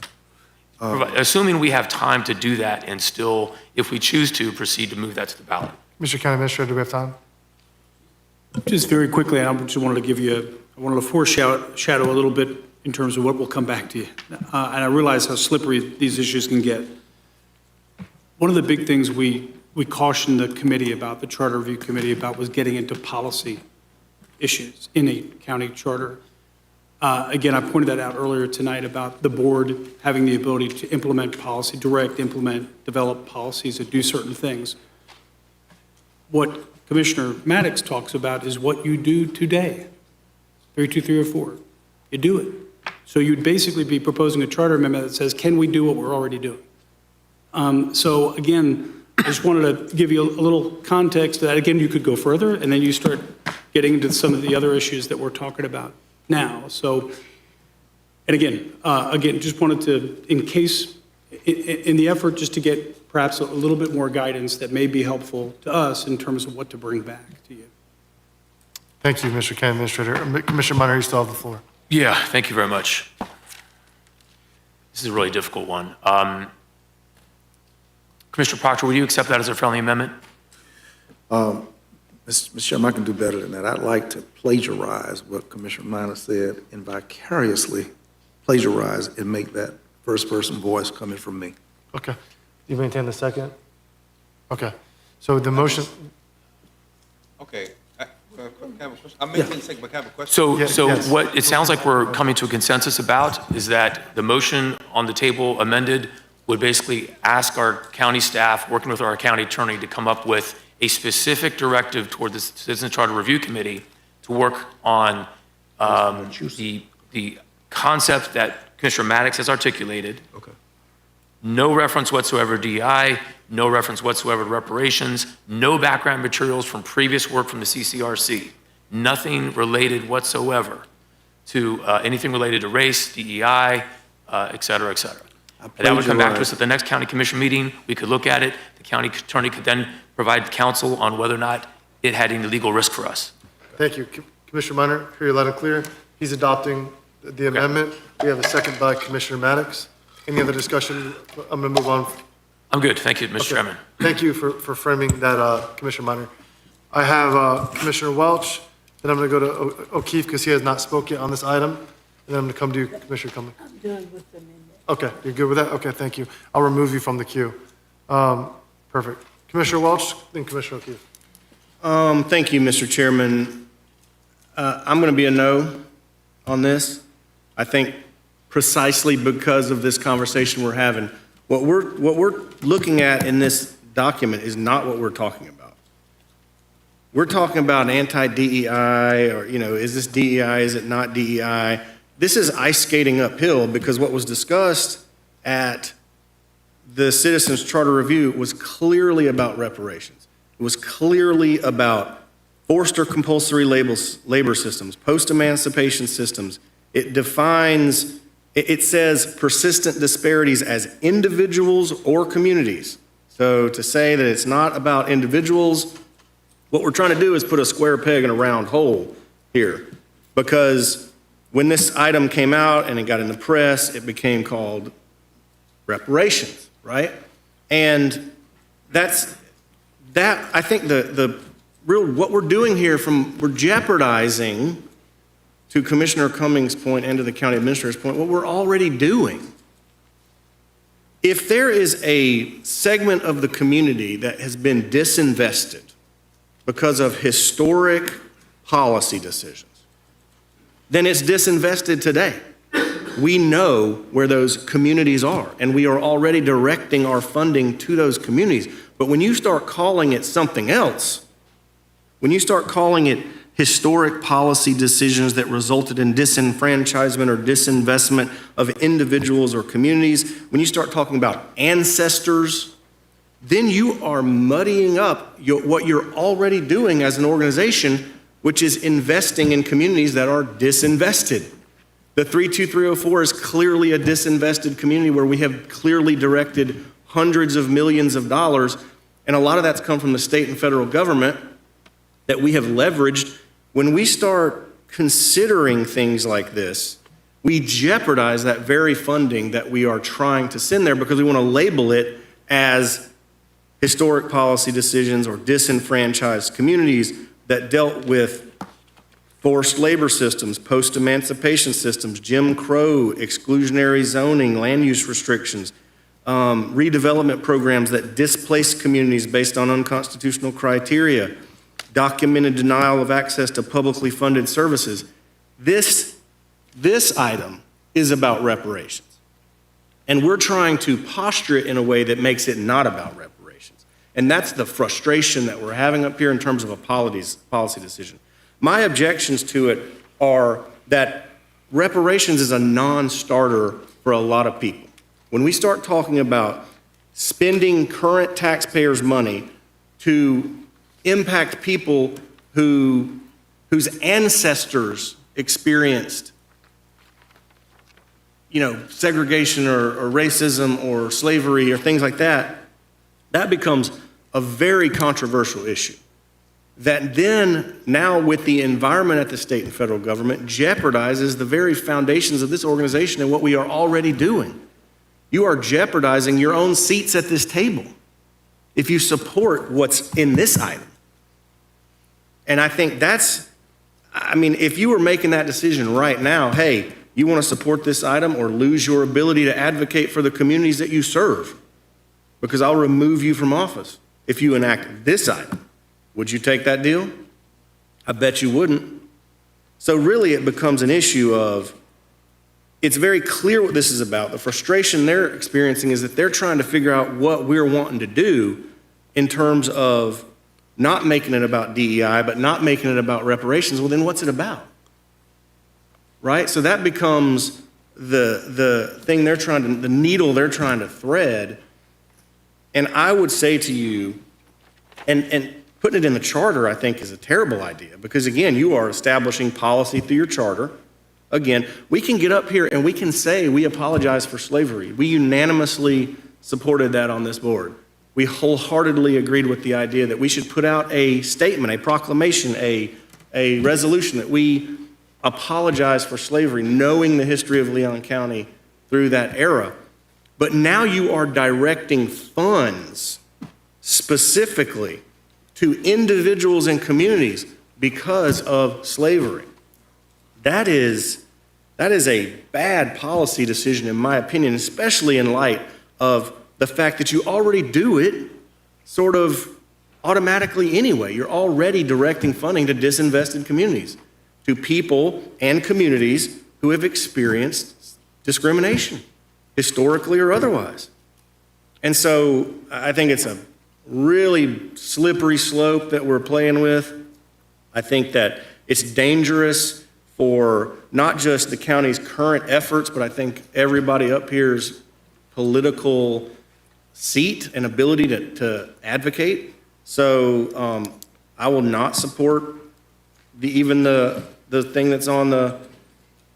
Assuming we have time to do that and still, if we choose to, proceed to move that to the ballot. Mr. County Administrator, do we have time? Just very quickly, I just wanted to give you, I wanted to foreshadow a little bit in terms of what will come back to you. And I realize how slippery these issues can get. One of the big things we cautioned the committee about, the Charter Review Committee about, was getting into policy issues in a county charter. Again, I pointed that out earlier tonight about the board having the ability to implement policy, develop policies that do certain things. What Commissioner Maddox talks about is what you do today, 32304. You do it. So you'd basically be proposing a charter amendment that says, can we do what we're already doing? So again, I just wanted to give you a little context that, again, you could go further, and then you start getting into some of the other issues that we're talking about now. So, and again, just wanted to, in case, in the effort just to get perhaps a little bit more guidance that may be helpful to us in terms of what to bring back to you. Thank you, Mr. County Administrator. Commissioner Minor, you still have the floor. Yeah, thank you very much. This is a really difficult one. Commissioner Proctor, would you accept that as a friendly amendment? Mr. Chairman, I can do better than that. I'd like to plagiarize what Commissioner Minor said and vicariously plagiarize and make that first-person voice coming from me. Okay. Do you maintain the second? Okay. So the motion, Okay. I mentioned the second, but I have a question. Yes. What it sounds like we're coming to a consensus about is that the motion on the table amended would basically ask our county staff, working with our county attorney, to come up with a specific directive toward the Citizen Charter Review Committee to work on the concept that Commissioner Maddox has articulated. Okay. No reference whatsoever to DEI, no reference whatsoever to reparations, no background materials from previous work from the CCRC, nothing related whatsoever to anything related to race, DEI, et cetera, et cetera. And that would come back to us at the next county commission meeting. We could look at it. The county attorney could then provide counsel on whether or not it had any legal risk for us. thank you. Commissioner Minor, hear you loud and clear. He's adopting the amendment. We have a second by Commissioner Maddox. Any other discussion? I'm going to move on. I'm good. Thank you, Mr. Okay. Chairman. Thank you for framing that, Commissioner Minor. I have Commissioner Welch, then I'm going to go to O'Keefe because he has not spoken yet on this item, and then I'm going to come to you, Commissioner Cummings. I'm done with the amendment. Okay, you're good with that? Okay, thank you. I'll remove you from the queue. Perfect. Commissioner Welch, then Commissioner O'Keefe. Thank you, Mr. Chairman. I'm going to be a no on this. I think precisely because of this conversation we're having. What we're looking at in this document is not what we're talking about. We're talking about anti-DEI, or, is this DEI, is it not DEI? This is ice skating uphill, because what was discussed at the Citizens Charter Review was clearly about reparations. It was clearly about forced or compulsory labor systems, post-emancipation systems. It defines, it says persistent disparities as individuals or communities. So to say that it's not about individuals, what we're trying to do is put a square peg in a round hole here. Because when this item came out and it got in the press, it became called reparations, right? And I think the real, what we're doing here we're jeopardizing, to Commissioner Cummings' point and to the county administrator's point, what we're already doing. If there is a segment of the community that has been disinvested because of historic policy decisions, then it's disinvested today. We know where those communities are, and we are already directing our funding to those communities. But when you start calling it something else, when you start calling it historic policy decisions that resulted in disenfranchisement or disinvestment of individuals or communities, when you start talking about ancestors, then you are muddying up what you're already doing as an organization, which is investing in communities that are disinvested. The 32304 is clearly a disinvested community where we have clearly directed hundreds of millions of dollars, and a lot of that's come from the state and federal government that we have leveraged. When we start considering things like this, we jeopardize that very funding that we are trying to send there because we want to label it as historic policy decisions or disenfranchised communities that dealt with forced labor systems, post-emancipation systems, Jim Crow, exclusionary zoning, land use restrictions, redevelopment programs that displace communities based on unconstitutional criteria, documented denial of access to publicly funded services. This item is about reparations. And we're trying to posture it in a way that makes it not about reparations. And that's the frustration that we're having up here in terms of a policy decision. My objections to it are that reparations is a non-starter for a lot of people. When we start talking about spending current taxpayers' money to impact people whose ancestors experienced, segregation or racism or slavery or things like that, that becomes a very controversial issue. That then, now with the environment at the state and federal government, jeopardizes the very foundations of this organization and what we are already doing. You are jeopardizing your own seats at this table if you support what's in this item. And I think if you were making that decision right now, hey, you want to support this item or lose your ability to advocate for the communities that you serve, because I'll remove you from office if you enact this item. Would you take that deal? I bet you wouldn't. So really it becomes an issue of, it's very clear what this is about. The frustration they're experiencing is that they're trying to figure out what we're wanting to do in terms of not making it about DEI, but not making it about reparations. Well, then what's it about? Right? So that becomes the thing the needle they're trying to thread. And I would say to you, and putting it in the charter, I think, is a terrible idea because, again, you are establishing policy through your charter. Again, we can get up here and we can say we apologize for slavery. We unanimously supported that on this board. We wholeheartedly agreed with the idea that we should put out a statement, a proclamation, a resolution that we apologize for slavery, knowing the history of Leon County through that era. But now you are directing funds specifically to individuals and communities because of slavery. That is a bad policy decision, in my opinion, especially in light of the fact that you already do it sort of automatically anyway. You're already directing funding to disinvested communities, to people and communities who have experienced discrimination, historically or otherwise. And so I think it's a really slippery slope that we're playing with. I think that it's dangerous for not just the county's current efforts, but I think everybody up here's political seat and ability to advocate. So I will not support even the thing that's on the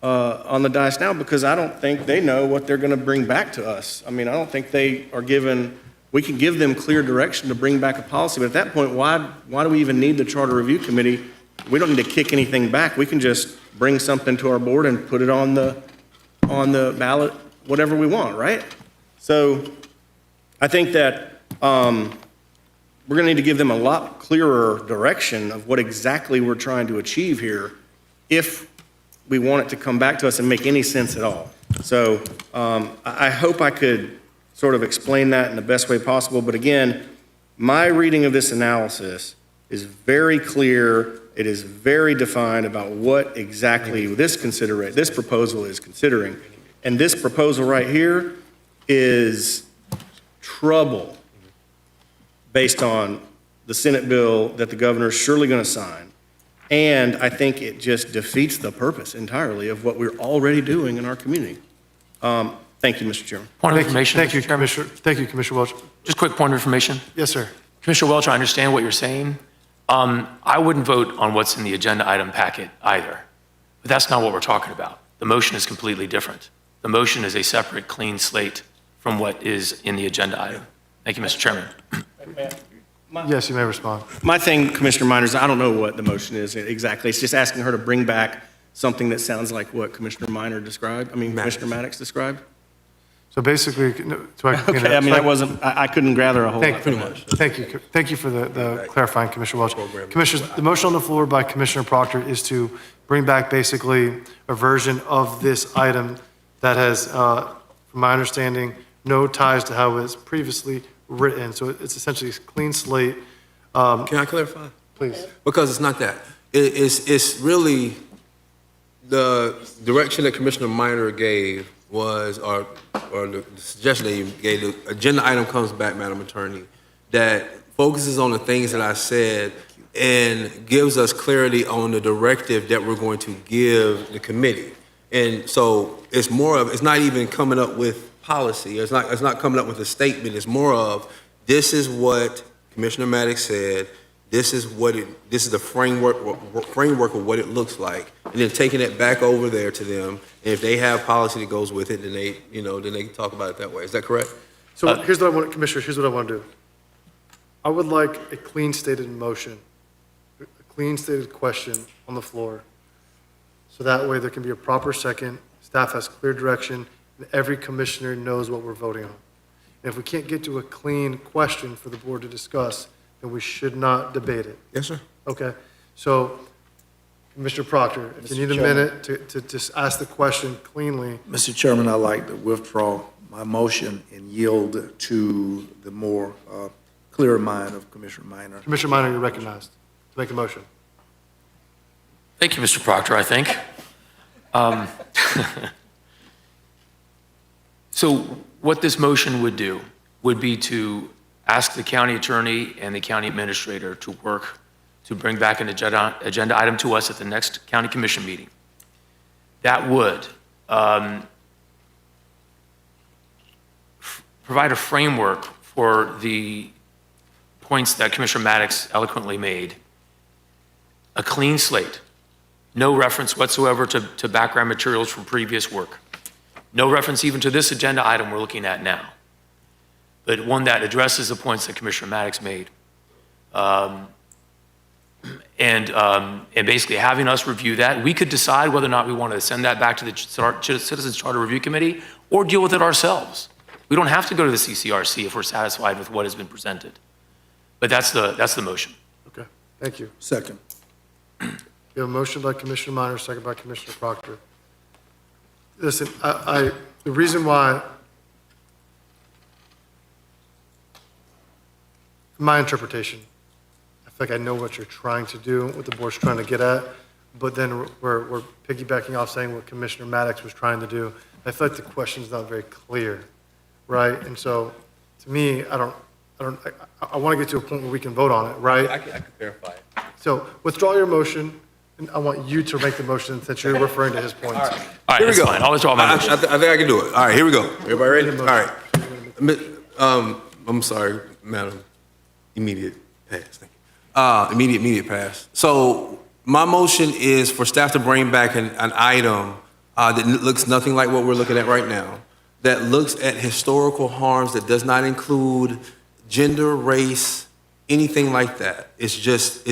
dais now, because I don't think they know what they're going to bring back to us. I mean, I don't think they are given. We can give them clear direction to bring back a policy, but at that point, why do we even need the Charter Review Committee? We don't need to kick anything back. We can just bring something to our board and put it on the ballot, whatever we want, right? So I think that we're going to need to give them a lot clearer direction of what exactly we're trying to achieve here if we want it to come back to us and make any sense at all. So I hope I could sort of explain that in the best way possible. But again, my reading of this analysis is very clear. It is very defined about what exactly this proposal is considering. And this proposal right here is trouble based on the Senate bill that the governor is surely going to sign. And I think it just defeats the purpose entirely of what we're already doing in our community. Thank you, Mr. Chairman. Point of information. Thank you, Commissioner. Thank you, Commissioner Welch. Just quick point of information. Yes, sir. Commissioner Welch, I understand what you're saying. I wouldn't vote on what's in the agenda item packet either, but that's not what we're talking about. The motion is completely different. The motion is a separate, clean slate from what is in the agenda item. Thank you, Mr. Chairman. Yes, you may respond. My thing, Commissioner Miners, I don't know what the motion is exactly. It's just asking her to bring back something that sounds like what Commissioner Minor described, Commissioner Maddox described? So basically, so I can. Okay, I couldn't gather a whole lot from that. Thank you for the clarifying, Commissioner Welch. Commissioners, the motion on the floor by Commissioner Proctor is to bring back basically a version of this item that has, from my understanding, no ties to how it was previously written. So it's essentially a clean slate. Can I clarify? Please. Because it's not that. It's really the direction that Commissioner Minor gave was, or the suggestion that he gave, the agenda item comes back, Madam Attorney, that focuses on the things that I said and gives us clarity on the directive that we're going to give the committee. And so it's more of, it's not even coming up with policy. It's not coming up with a statement. It's more of, this is what Commissioner Maddox said. This is the framework of what it looks like, and then taking it back over there to them. And if they have policy that goes with it, then they can talk about it that way. Is that correct? So here's what I want, Commissioners, here's what I want to do. I would like a clean stated motion, a clean stated question on the floor. So that way there can be a proper second, staff has clear direction, and every commissioner knows what we're voting on. And if we can't get to a clean question for the board to discuss, then we should not debate it. Yes, sir. Okay, so Commissioner Proctor, if you need a minute to just ask the question cleanly. Mr. Chairman, I'd like to withdraw my motion and yield to the more clearer mind of Commissioner Minor. Commissioner Minor, you're recognized to make a motion. Thank you, Mr. Proctor, I think. So what this motion would do would be to ask the county attorney and the county administrator to work to bring back an agenda item to us at the next county commission meeting. That would provide a framework for the points that Commissioner Maddox eloquently made. A clean slate, no reference whatsoever to background materials from previous work. No reference even to this agenda item we're looking at now, but one that addresses the points that Commissioner Maddox made. And basically having us review that, we could decide whether or not we want to send that back to the Citizens Charter Review Committee or deal with it ourselves. We don't have to go to the CCRC if we're satisfied with what has been presented. But that's the motion. Okay, thank you. Second. We have a motion by Commissioner Minor, second by Commissioner Proctor. Listen, the reason why, my interpretation, I feel like I know what you're trying to do, what the board's trying to get at, but then we're piggybacking off saying what Commissioner Maddox was trying to do. I feel like the question's not very clear, right? And so, to me, I want to get to a point where we can vote on it, right? I can verify it. So withdraw your motion, and I want you to make the motion since you're referring to his points. All right, that's fine. I'll withdraw my motion. I think I can do it. All right, here we go. Everybody ready? All right. I'm sorry, Madam. Immediate pass. Thank you. Immediate pass. So my motion is for staff to bring back an item that looks nothing like what we're looking at right now, that looks at historical harms, that does not include gender, race, anything like that. It's just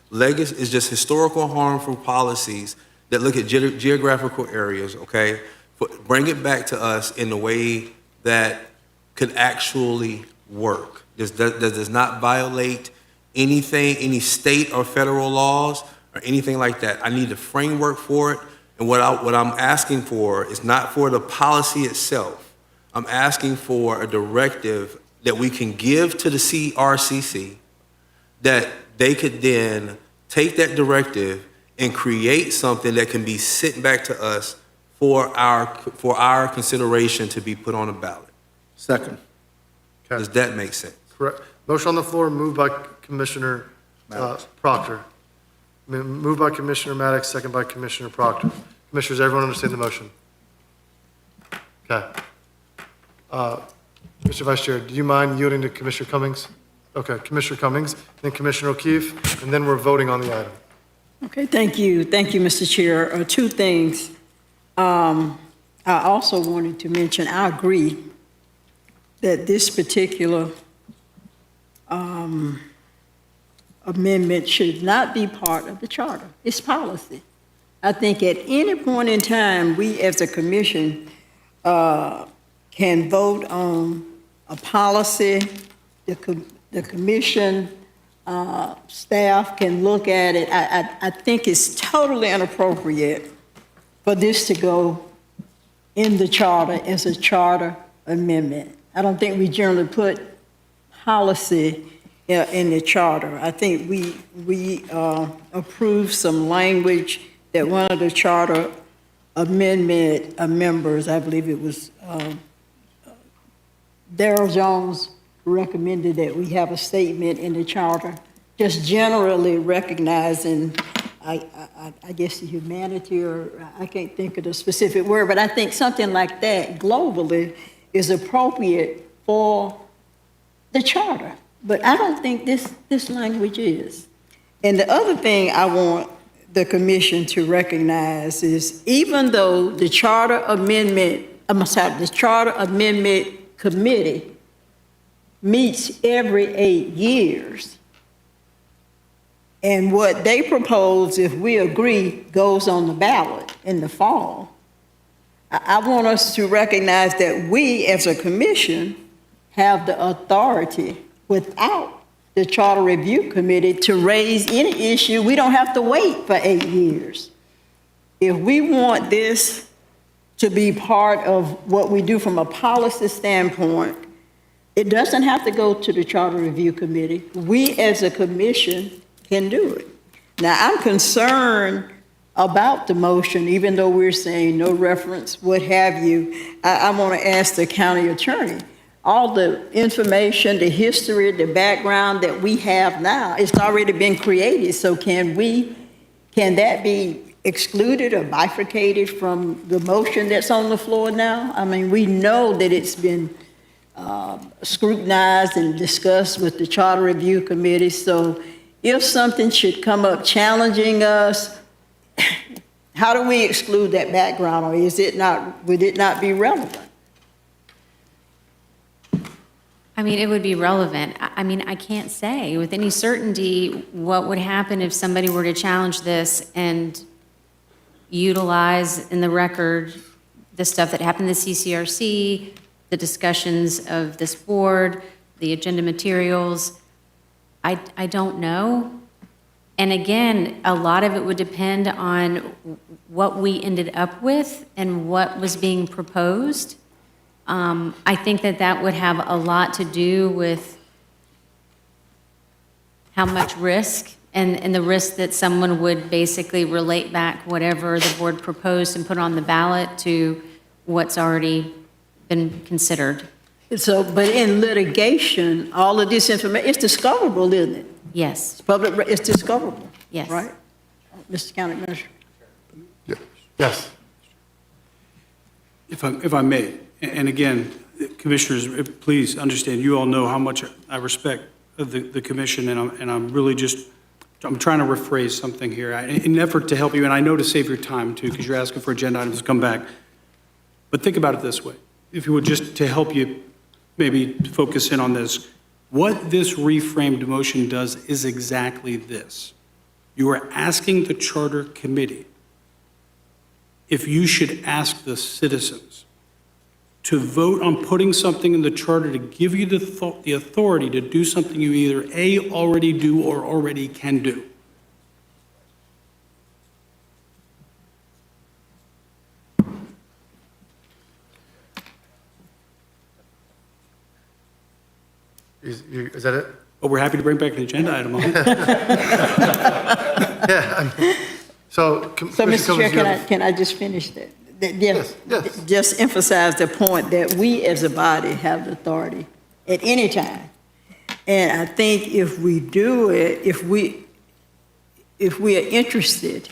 legacy. It's just historical harmful policies that look at geographical areas. Okay, bring it back to us in a way that could actually work. This does not violate anything, any state or federal laws or anything like that. I need a framework for it. And what I'm asking for is not for the policy itself. I'm asking for a directive that we can give to the CRCC that they could then take that directive and create something that can be sent back to us for our consideration to be put on a ballot. Second. Okay. Does that make sense? Correct. Motion on the floor, moved by Commissioner Proctor. Moved by Commissioner Maddox, second by Commissioner Proctor. Commissioners, everyone understand the motion? Okay. Mr. Vice Chair, do you mind yielding to Commissioner Cummings? Okay, Commissioner Cummings, then Commissioner O'Keefe, and then we're voting on the item. Okay, thank you. Thank you, Mr. Chair. Two things. I also wanted to mention, I agree that this particular amendment should not be part of the charter. It's policy. I think at any point in time, we as a commission can vote on a policy. The commission staff can look at it. I think it's totally inappropriate for this to go in the charter as a charter amendment. I don't think we generally put policy in the charter. I think we approved some language that one of the charter amendment members, I believe it was Darrell Jones, recommended that we have a statement in the charter, just generally recognizing, I guess, the humanity, or I can't think of the specific word, but I think something like that globally is appropriate for the charter. But I don't think this language is. And the other thing I want the commission to recognize is, even though the charter amendment committee meets every 8 years, and what they propose, if we agree, goes on the ballot in the fall, I want us to recognize that we as a commission have the authority without the Charter Review Committee to raise any issue. We don't have to wait for 8 years. If we want this to be part of what we do from a policy standpoint, it doesn't have to go to the Charter Review Committee. We as a commission can do it. Now, I'm concerned about the motion, even though we're saying no reference, what have you. I want to ask the county attorney, all the information, the history, the background that we have now, it's already been created. So can that be excluded or bifurcated from the motion that's on the floor now? I mean, we know that it's been scrutinized and discussed with the Charter Review Committee. So if something should come up challenging us, how do we exclude that background, or would it not be relevant? I mean, it would be relevant. I mean, I can't say with any certainty what would happen if somebody were to challenge this and utilize in the record the stuff that happened in the CCRC, the discussions of this board, the agenda materials. I don't know. And again, a lot of it would depend on what we ended up with and what was being proposed. I think that would have a lot to do with how much risk and the risk that someone would basically relate back whatever the board proposed and put on the ballot to what's already been considered. So, but in litigation, all of this information, it's discoverable, isn't it? Yes. It's discoverable. Yes. Right? Mr. County Administrator. Yes. If I may, and again, commissioners, please understand, you all know how much I respect the commission, and I'm really I'm trying to rephrase something here in an effort to help you, and I know to save your time too, because you're asking for agenda items to come back. But think about it this way, if you would, just to help you maybe focus in on this. What this reframed motion does is exactly this. You are asking the Charter Committee if you should ask the citizens to vote on putting something in the charter to give you the authority to do something you either A, already do or already can do. Is that it? But we're happy to bring back an agenda item on it. Yeah. So, Mr. Chair, can I just finish that? Yes. Just emphasize the point that we as a body have the authority at any time. And I think if we do it, if we are interested,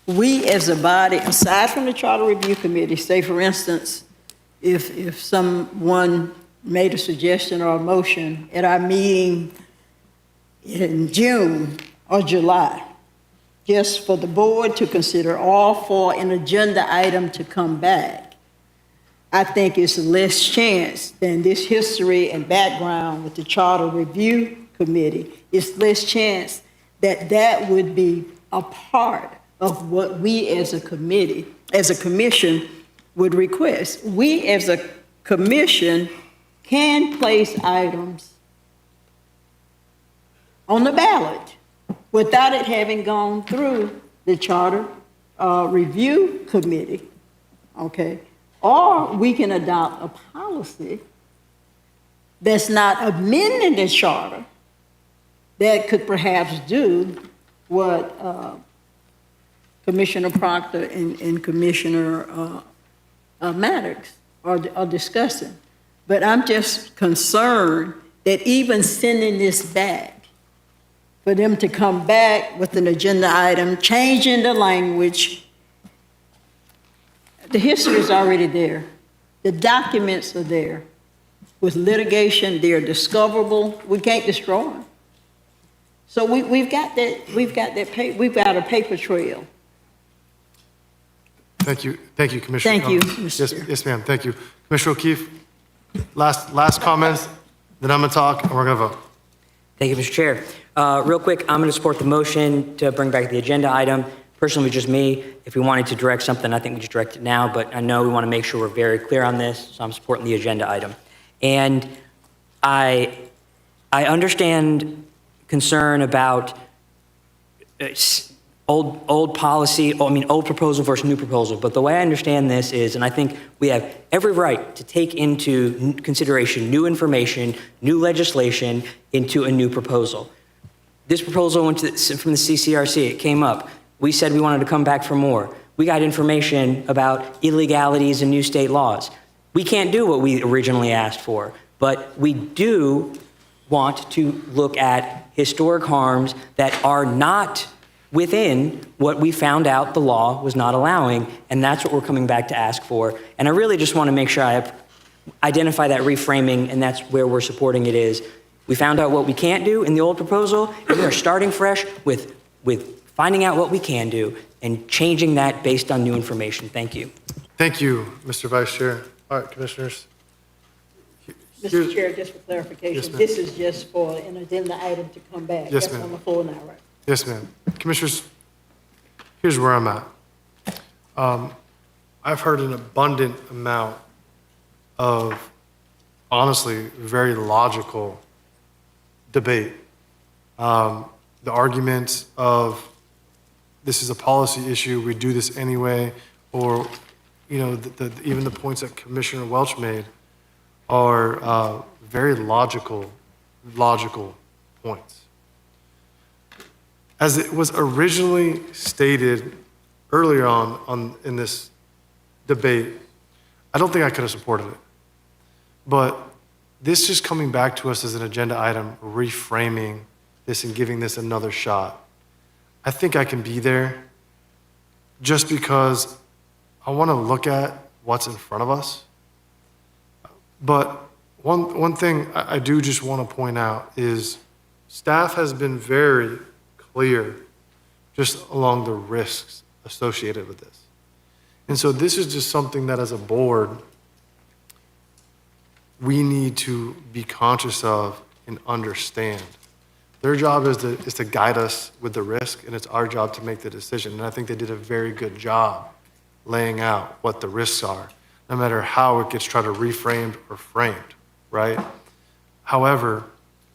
we as a body, aside from the Charter Review Committee, say for instance, if someone made a suggestion or a motion at our meeting in June or July, just for the board to consider all for an agenda item to come back, I think it's less chance than this history and background with the Charter Review Committee. It's less chance that would be a part of what we as a committee, as a commission, would request. We as a commission can place items on the ballot without it having gone through the Charter Review Committee, okay? Or we can adopt a policy that's not amending the charter that could perhaps do what Commissioner Proctor and Commissioner Maddox are discussing. But I'm just concerned that even sending this back, for them to come back with an agenda item, changing the language, the history is already there. The documents are there. With litigation, they're discoverable. We can't destroy them. So we've got a paper trail. Thank you, Commissioner. Thank you, Mr. Chair. Yes, ma'am, thank you. Commissioner O'Keefe, last comments, then I'm gonna talk and we're gonna vote. Thank you, Mr. Chair. Real quick, I'm going to support the motion to bring back the agenda item. Personally, just me, if we wanted to direct something, I think we just direct it now, but I know we want to make sure we're very clear on this, so I'm supporting the agenda item. And I understand concern about old policy, old proposal versus new proposal, but the way I understand this is, and I think we have every right to take into consideration new information, new legislation into a new proposal. This proposal went from the CCRC, it came up. We said we wanted to come back for more. We got information about illegalities and new state laws. We can't do what we originally asked for, but we do want to look at historic harms that are not within what we found out the law was not allowing, and that's what we're coming back to ask for. And I really just want to make sure I identify that reframing, and that's where we're supporting it is. We found out what we can't do in the old proposal, and we are starting fresh with finding out what we can do and changing that based on new information. Thank you. Thank you, Mr. Vice Chair. All right, Commissioners. Mr. Chair, just for clarification, Yes, ma'am. this is just for an agenda item to come back. Yes, That's ma'am. on the floor now, right? Yes, ma'am. Commissioners, here's where I'm at. I've heard an abundant amount of, honestly, very logical debate. The arguments of this is a policy issue, we do this anyway, or, even the points that Commissioner Welch made are very logical points. As it was originally stated earlier on in this debate, I don't think I could have supported it. But this just coming back to us as an agenda item, reframing this and giving this another shot, I think I can be there just because I want to look at what's in front of us. But one thing I do just want to point out is staff has been very clear just along the risks associated with this. And so this is just something that as a board, we need to be conscious of and understand. Their job is to guide us with the risk, and it's our job to make the decision. And I think they did a very good job laying out what the risks are, no matter how it gets tried to reframed or framed, right? However,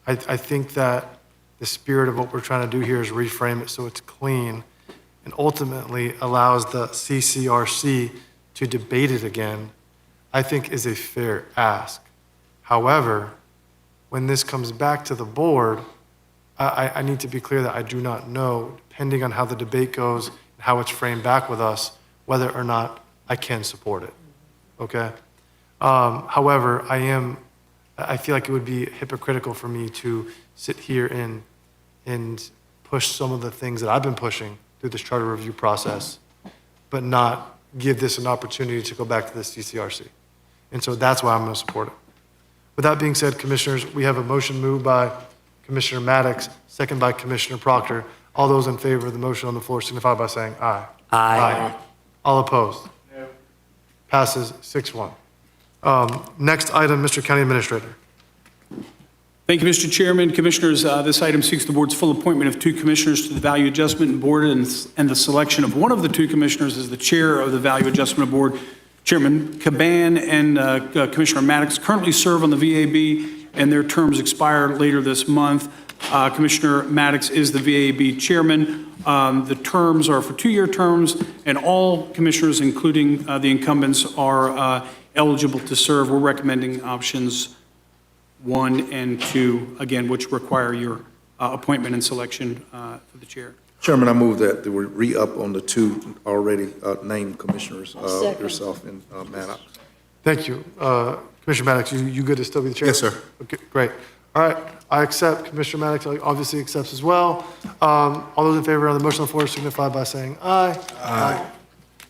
I think that the spirit of what we're trying to do here is reframe it so it's clean and ultimately allows the CCRC to debate it again, I think is a fair ask. However, when this comes back to the board, I need to be clear that I do not know, depending on how the debate goes and how it's framed back with us, whether or not I can support it, okay? However, I feel like it would be hypocritical for me to sit here and push some of the things that I've been pushing through this charter review process, but not give this an opportunity to go back to the CCRC. And so that's why I'm going to support it. With that being said, Commissioners, we have a motion moved by Commissioner Maddox, second by Commissioner Proctor. All those in favor of the motion on the floor signify by saying aye. Aye. All opposed? No. Passes 6-1. Next item, Mr. County Administrator. Thank you, Mr. Chairman. Commissioners, this item seeks the board's full appointment of 2 commissioners to the Value Adjustment Board and the selection of one of the 2 commissioners as the chair of the Value Adjustment Board. Chairman Caban and Commissioner Maddox currently serve on the VAB, and their terms expire later this month. Commissioner Maddox is the VAB chairman. The terms are for 2-year terms, and all commissioners, including the incumbents, are eligible to serve. We're recommending options 1 and 2, again, which require your appointment and selection for the chair. Chairman, I move that we re-up on the 2 already named commissioners, second. yourself and Maddox. Thank you. Commissioner Maddox, you good to still be the chair? Yes, sir. Okay, great. All right, I accept. Commissioner Maddox obviously accepts as well. All those in favor of the motion on the floor signify by saying aye. Aye.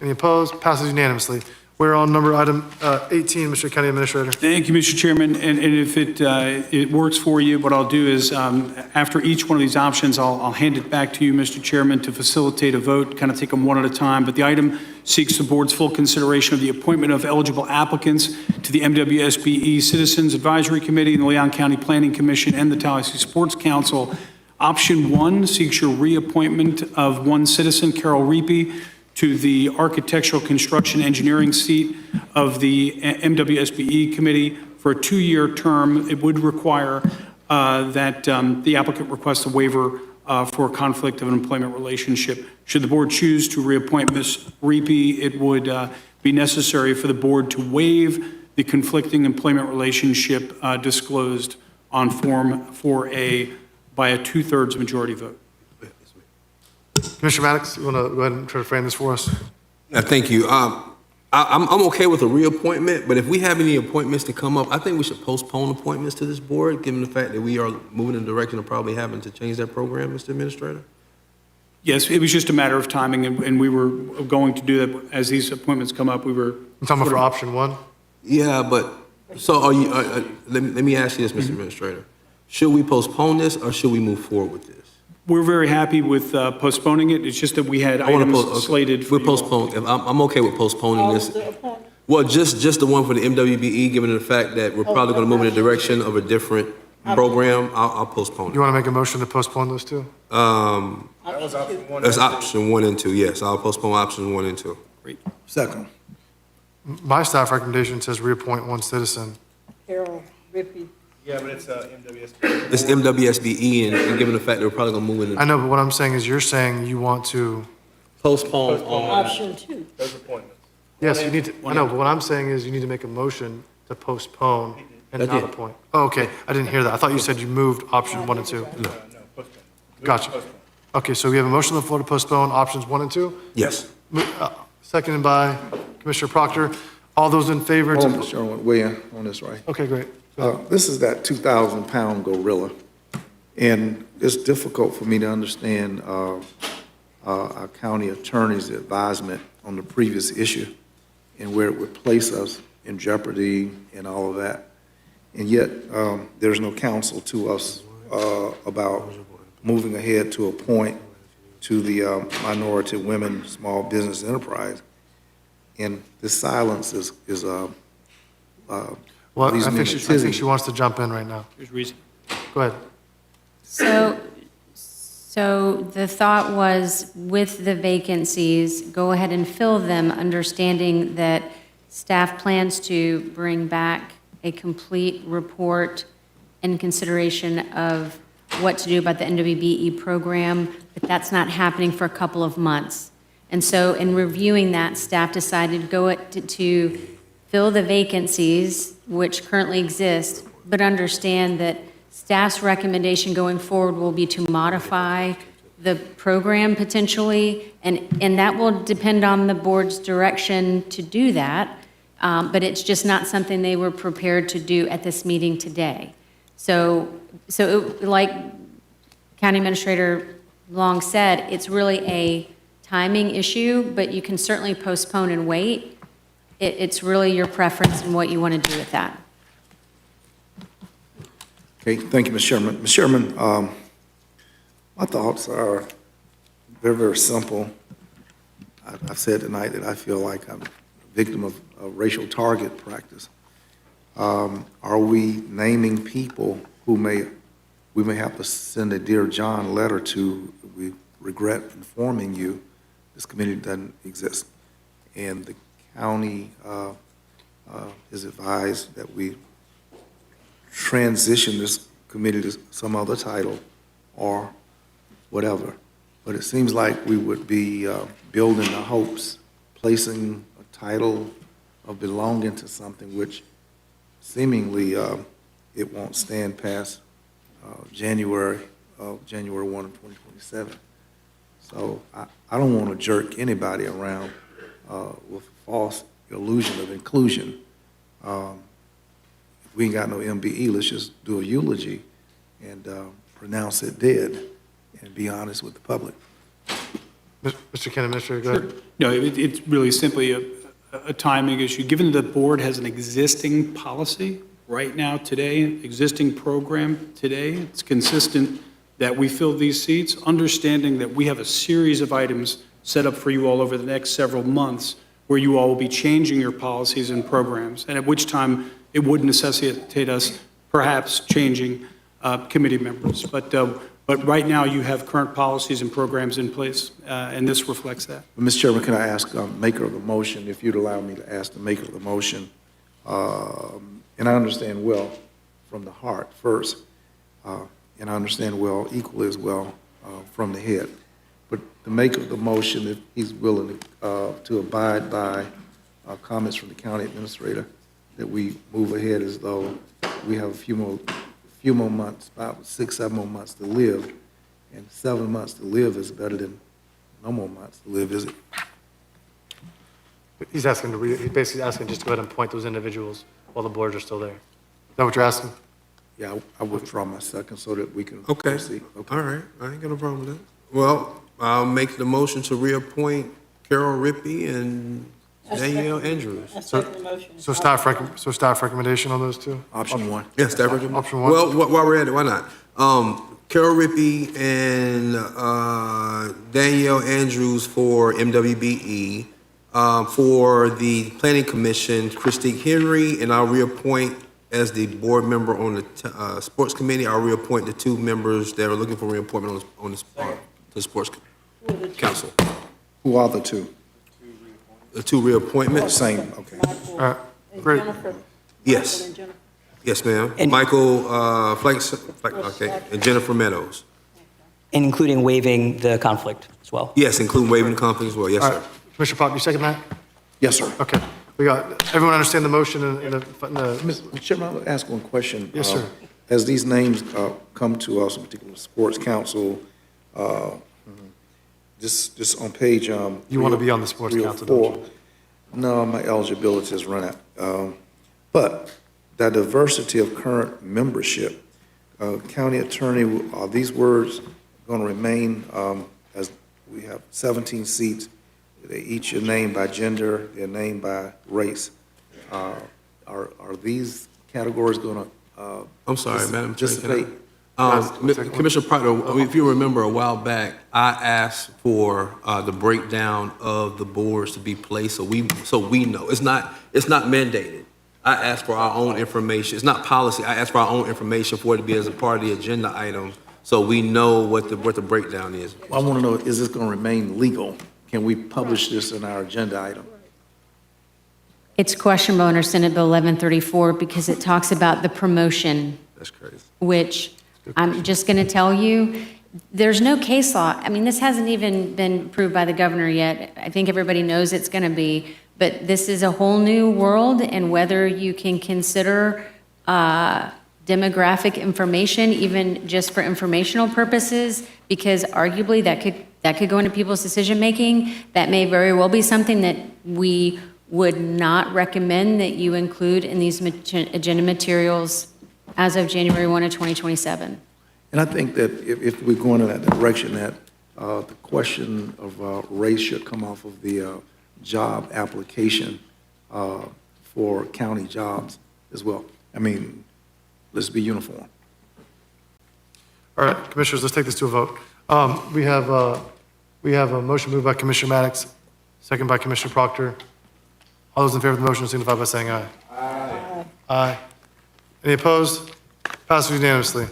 Any opposed? Passes unanimously. We're on item 18, Mr. County Administrator. Thank you, Mr. Chairman. And if it works for you, what I'll do is, after each one of these options, I'll hand it back to you, Mr. Chairman, to facilitate a vote, kind of take them one at a time. But the item seeks the board's full consideration of the appointment of eligible applicants to the MWSBE Citizens Advisory Committee, the Leon County Planning Commission, and the Tallahassee Sports Council. Option 1 seeks your reappointment of one citizen, Carol Reapy, to the Architectural Construction Engineering seat of the MWSBE Committee for a 2-year term. It would require that the applicant request a waiver for conflict of an employment relationship. Should the board choose to reappoint Ms. Reapy, it would be necessary for the board to waive the conflicting employment relationship disclosed on Form 4A by a 2/3 majority vote. Commissioner Maddox, you want to go ahead and try to frame this for us? Thank you. I'm okay with a reappointment, but if we have any appointments to come up, I think we should postpone appointments to this board, given the fact that we are moving in the direction of probably having to change that program, Mr. Administrator. Yes, it was just a matter of timing, and we were going to do that as these appointments come up. We were. I'm talking about for option 1? Yeah, but, so are you, let me ask you this, Mr. Administrator. Should we postpone this, or should we move forward with this? We're very happy with postponing it. It's just that we had items slated for We'll postpone, I'm okay with postponing this. Well, just the one for the MWBE, given the fact that we're probably going to move in the direction of a different program, I'll postpone You it. want to make a motion to postpone those 2? That's option 1 and 2, yes, I'll postpone options 1 and 2. Second. My staff recommendation says reappoint one citizen. Carol Rippey. Yeah, but it's MWSB. It's MWSBE, and given the fact that we're probably going to move in. I know, but what I'm saying is you're saying you want to, Postpone on. Option 2. Those appointments. yes, you need to, I know, but what I'm saying is you need to make a motion to postpone and I not did. appoint. Oh, okay, I didn't hear that. I thought you said you moved option 1 and 2. No, postpone. Gotcha. Okay, so we have a motion on the floor to postpone options 1 and 2, Yes. seconded by Commissioner Proctor. All those in favor? Hold on, Mr. Chairman, weigh in on this, right? Okay, great. This is that 2,000-pound gorilla, and it's difficult for me to understand our county attorney's advisement on the previous issue and where it would place us in jeopardy and all of that. And yet, there's no counsel to us about moving ahead to a point to the Minority Women Small Business Enterprise. And this silence is Well, I reasoning think she wants to jump in right now. There's reason. Go ahead. So the thought was, with the vacancies, go ahead and fill them, understanding that staff plans to bring back a complete report in consideration of what to do about the NWBE program, but that's not happening for a couple of months. And so in reviewing that, staff decided to fill the vacancies which currently exist, but understand that staff's recommendation going forward will be to modify the program potentially, and that will depend on the board's direction to do that, but it's just not something they were prepared to do at this meeting today. So like County Administrator Long said, it's really a timing issue, but you can certainly postpone and wait. It's really your preference and what you want to do with that. Okay, thank you, Mr. Chairman. Mr. Chairman, my thoughts are very, very simple. I've said tonight that I feel like I'm a victim of racial target practice. Are we naming people we may have to send a Dear John letter to, we regret informing you, this committee doesn't exist. And the county is advised that we transition this committee to some other title or whatever. But it seems like we would be building the hopes, placing a title of belonging to something which seemingly it won't stand past January 1 of 2027. So I don't want to jerk anybody around with false illusion of inclusion. If we ain't got no MBE, let's just do a eulogy and pronounce it dead and be honest with the public. Mr. County Administrator, go ahead. No, it's really simply a timing issue. Given the board has an existing policy right now, today, existing program today, it's consistent that we fill these seats, understanding that we have a series of items set up for you all over the next several months where you all will be changing your policies and programs, and at which time it would necessitate us perhaps changing committee members. But right now, you have current policies and programs in place, and this reflects that. Mr. Chairman, can I ask maker of the motion, if you'd allow me to ask the maker of the motion, and I understand well from the heart first, and I understand well, equally as well, from the head. But the maker of the motion, if he's willing to abide by comments from the county administrator, that we move ahead as though we have a few more months, about 6, 7 more months to live, and 7 months to live is better than no more months to live, is it? He's asking to he's basically asking just to go ahead and appoint those individuals while the boards are still there. Is that what you're asking? Yeah, I withdraw my second so that we can Okay, proceed. all right, I ain't got no problem with that. Well, I'll make the motion to reappoint Carol Rippey and Danielle Andrews. So staff recommendation on those two? Option one. Yes, staff recommendation. Option one? Well, while we're at it, why not? Carol Rippey and Danielle Andrews for MWBE. For the Planning Commission, Christine Henry, and I'll reappoint as the board member on the Sports Committee. I'll reappoint the 2 members that are looking for reappointment on the Sports Council. Who are the 2? The 2 reappointments? Same, okay. All right, great. Yes. Yes, ma'am. Michael Flanks, okay, and Jennifer Meadows. And including waiving the conflict as well. Yes, including waiving the conflict as well. Yes, All sir. right, Commissioner Pop, you second that? Yes, sir. Okay, we got, everyone understand the motion and the, Mr. Chairman, I'll ask one question. Yes, sir. As these names come to us, in particular Sports Council, just on page. You want to be on the Sports Council, don't you? No, my eligibility has run out. But the diversity of current membership, county attorney, are these words going to remain as we have 17 seats? They each are named by gender, they're named by race. Are these categories going to? I'm sorry, Madam Chair. Participate? Commissioner Proctor, if you remember a while back, I asked for the breakdown of the boards to be placed so we know. It's not mandated. I asked for our own information. It's not policy. I asked for our own information for it to be as a part of the agenda item so we know what the breakdown is. I want to know, is this going to remain legal? Can we publish this in our agenda item? It's questionable under Senate Bill 1134 because it talks about the promotion, That's crazy. which I'm just going to tell you, there's no case law. I mean, this hasn't even been approved by the governor yet. I think everybody knows it's going to be, but this is a whole new world, and whether you can consider demographic information, even just for informational purposes, because arguably that could go into people's decision-making. That may very well be something that we would not recommend that you include in these agenda materials as of January 1 of 2027. And I think that if we're going in that direction, that the question of race should come off of the job application for county jobs as well. I mean, let's be uniform. All right, Commissioners, let's take this to a vote. We have a motion moved by Commissioner Maddox, second by Commissioner Proctor. All those in favor of the motion signify by saying aye. Aye. Aye. Any opposed? Passes unanimously.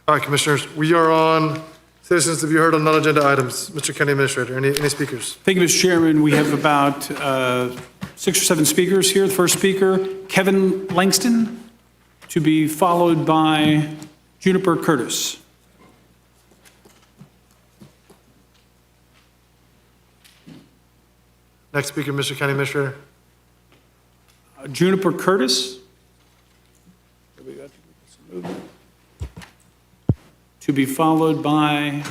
All right, Commissioners, we are on citizens to be heard on non-agenda items. Mr. County Administrator, any speakers? Thank you, Mr. Chairman. We have about 6 or 7 speakers here. The first speaker, Kevin Langston, to be followed by Juniper Curtis. Next speaker, Mr. County Administrator. Juniper Curtis. To be followed by,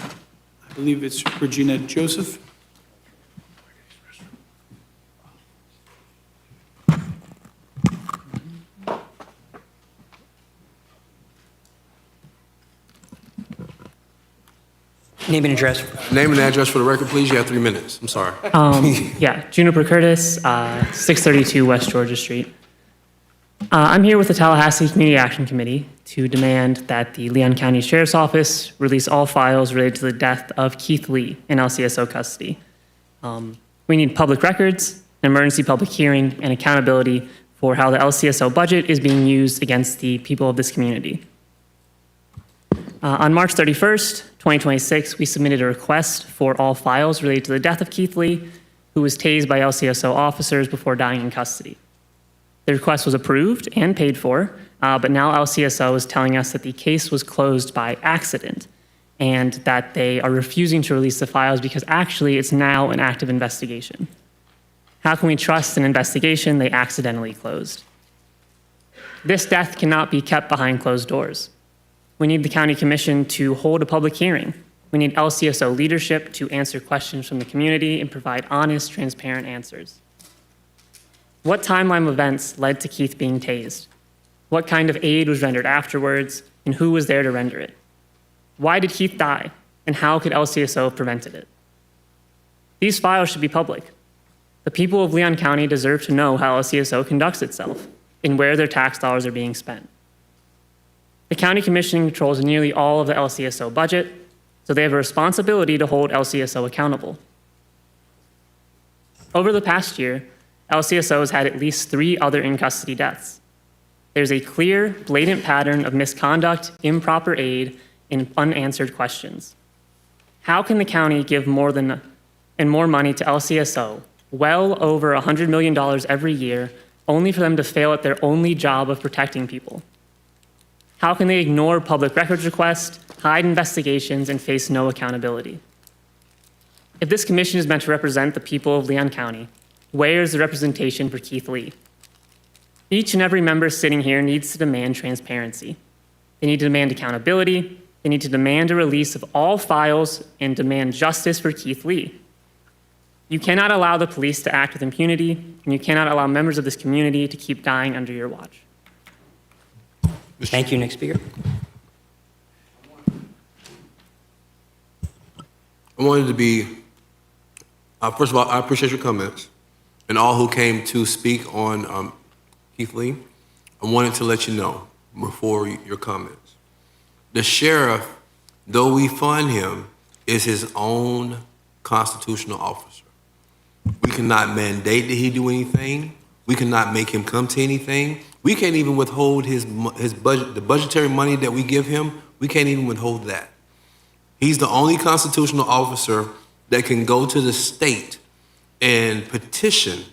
I believe it's Regina Joseph. Name and address. Name and address for the record, please. You have 3 minutes. I'm sorry. Yeah, Juniper Curtis, 632 West Georgia Street. I'm here with the Tallahassee Community Action Committee to demand that the Leon County Sheriff's Office release all files related to the death of Keith Lee in LCSO custody. We need public records, an emergency public hearing, and accountability for how the LCSO budget is being used against the people of this community. On March 31st, 2026, we submitted a request for all files related to the death of Keith Lee, who was tased by LCSO officers before dying in custody. The request was approved and paid for, but now LCSO is telling us that the case was closed by accident and that they are refusing to release the files because actually it's now an active investigation. How can we trust an investigation they accidentally closed? This death cannot be kept behind closed doors. We need the county commission to hold a public hearing. We need LCSO leadership to answer questions from the community and provide honest, transparent answers. What timeline of events led to Keith being tased? What kind of aid was rendered afterwards, and who was there to render it? Why did Keith die, and how could LCSO have prevented it? These files should be public. The people of Leon County deserve to know how LCSO conducts itself and where their tax dollars are being spent. The county commission controls nearly all of the LCSO budget, so they have a responsibility to hold LCSO accountable. Over the past year, LCSO has had at least 3 other in-custody deaths. There's a clear, blatant pattern of misconduct, improper aid, and unanswered questions. How can the county give more money to LCSO, well over $100 million every year, only for them to fail at their only job of protecting people? How can they ignore public records requests, hide investigations, and face no accountability? If this commission is meant to represent the people of Leon County, where is the representation for Keith Lee? Each and every member sitting here needs to demand transparency. They need to demand accountability. They need to demand a release of all files and demand justice for Keith Lee. You cannot allow the police to act with impunity, and you cannot allow members of this community to keep dying under your watch. Thank you. Next speaker. I wanted to be, first of all, I appreciate your comments and all who came to speak on Keith Lee. I wanted to let you know before your comments. The sheriff, though we fund him, is his own constitutional officer. We cannot mandate that he do anything. We cannot make him come to anything. We can't even withhold his budget, the budgetary money that we give him. We can't even withhold that. He's the only constitutional officer that can go to the state and petition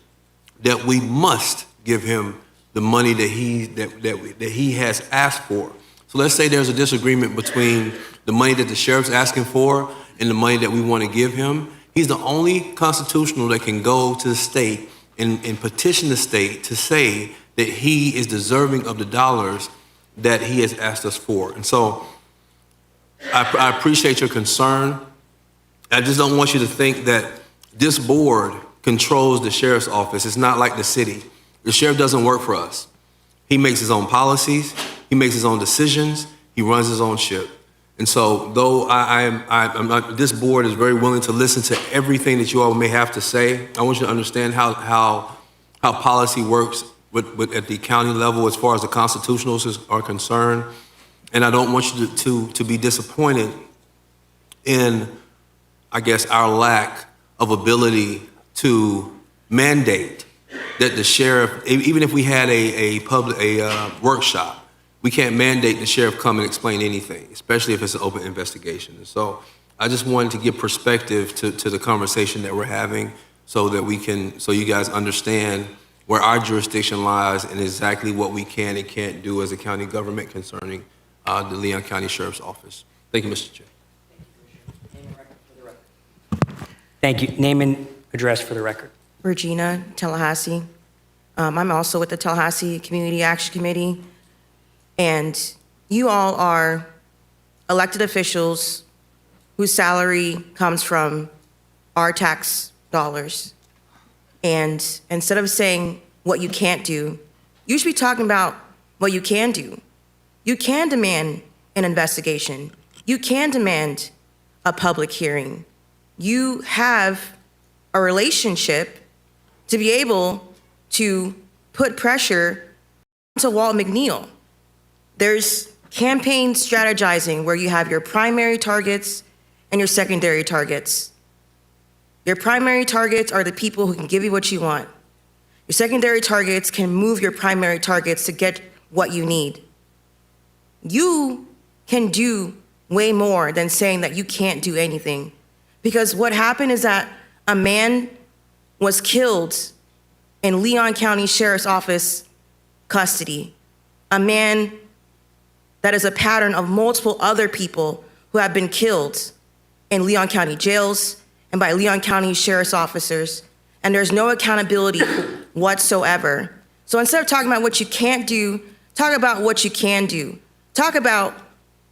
that we must give him the money that he has asked for. So let's say there's a disagreement between the money that the sheriff's asking for and the money that we want to give him. He's the only constitutional that can go to the state and petition the state to say that he is deserving of the dollars that he has asked us for. And so I appreciate your concern. I just don't want you to think that this board controls the sheriff's office. It's not like the city. The sheriff doesn't work for us. He makes his own policies. He makes his own decisions. He runs his own ship. And so though I'm not, this board is very willing to listen to everything that you all may have to say, I want you to understand how policy works at the county level as far as the constitutionals are concerned. And I don't want you to be disappointed in, I guess, our lack of ability to mandate that the sheriff, even if we had a workshop, we can't mandate the sheriff come and explain anything, especially if it's an open investigation. And so I just wanted to give perspective to the conversation that we're having so that so you guys understand where our jurisdiction lies and exactly what we can and can't do as a county government concerning the Leon County Sheriff's Office. Thank you, Mr. Chair. Thank you. Name and address for the record. Regina, Tallahassee. I'm also with the Tallahassee Community Action Committee. And you all are elected officials whose salary comes from our tax dollars. And instead of saying what you can't do, you should be talking about what you can do. You can demand an investigation. You can demand a public hearing. You have a relationship to be able to put pressure to Walt McNeil. There's campaign strategizing where you have your primary targets and your secondary targets. Your primary targets are the people who can give you what you want. Your secondary targets can move your primary targets to get what you need. You can do way more than saying that you can't do anything. Because what happened is that a man was killed in Leon County Sheriff's Office custody. A man that is a pattern of multiple other people who have been killed in Leon County jails and by Leon County Sheriff's officers, and there's no accountability whatsoever. So instead of talking about what you can't do, talk about what you can do. Talk about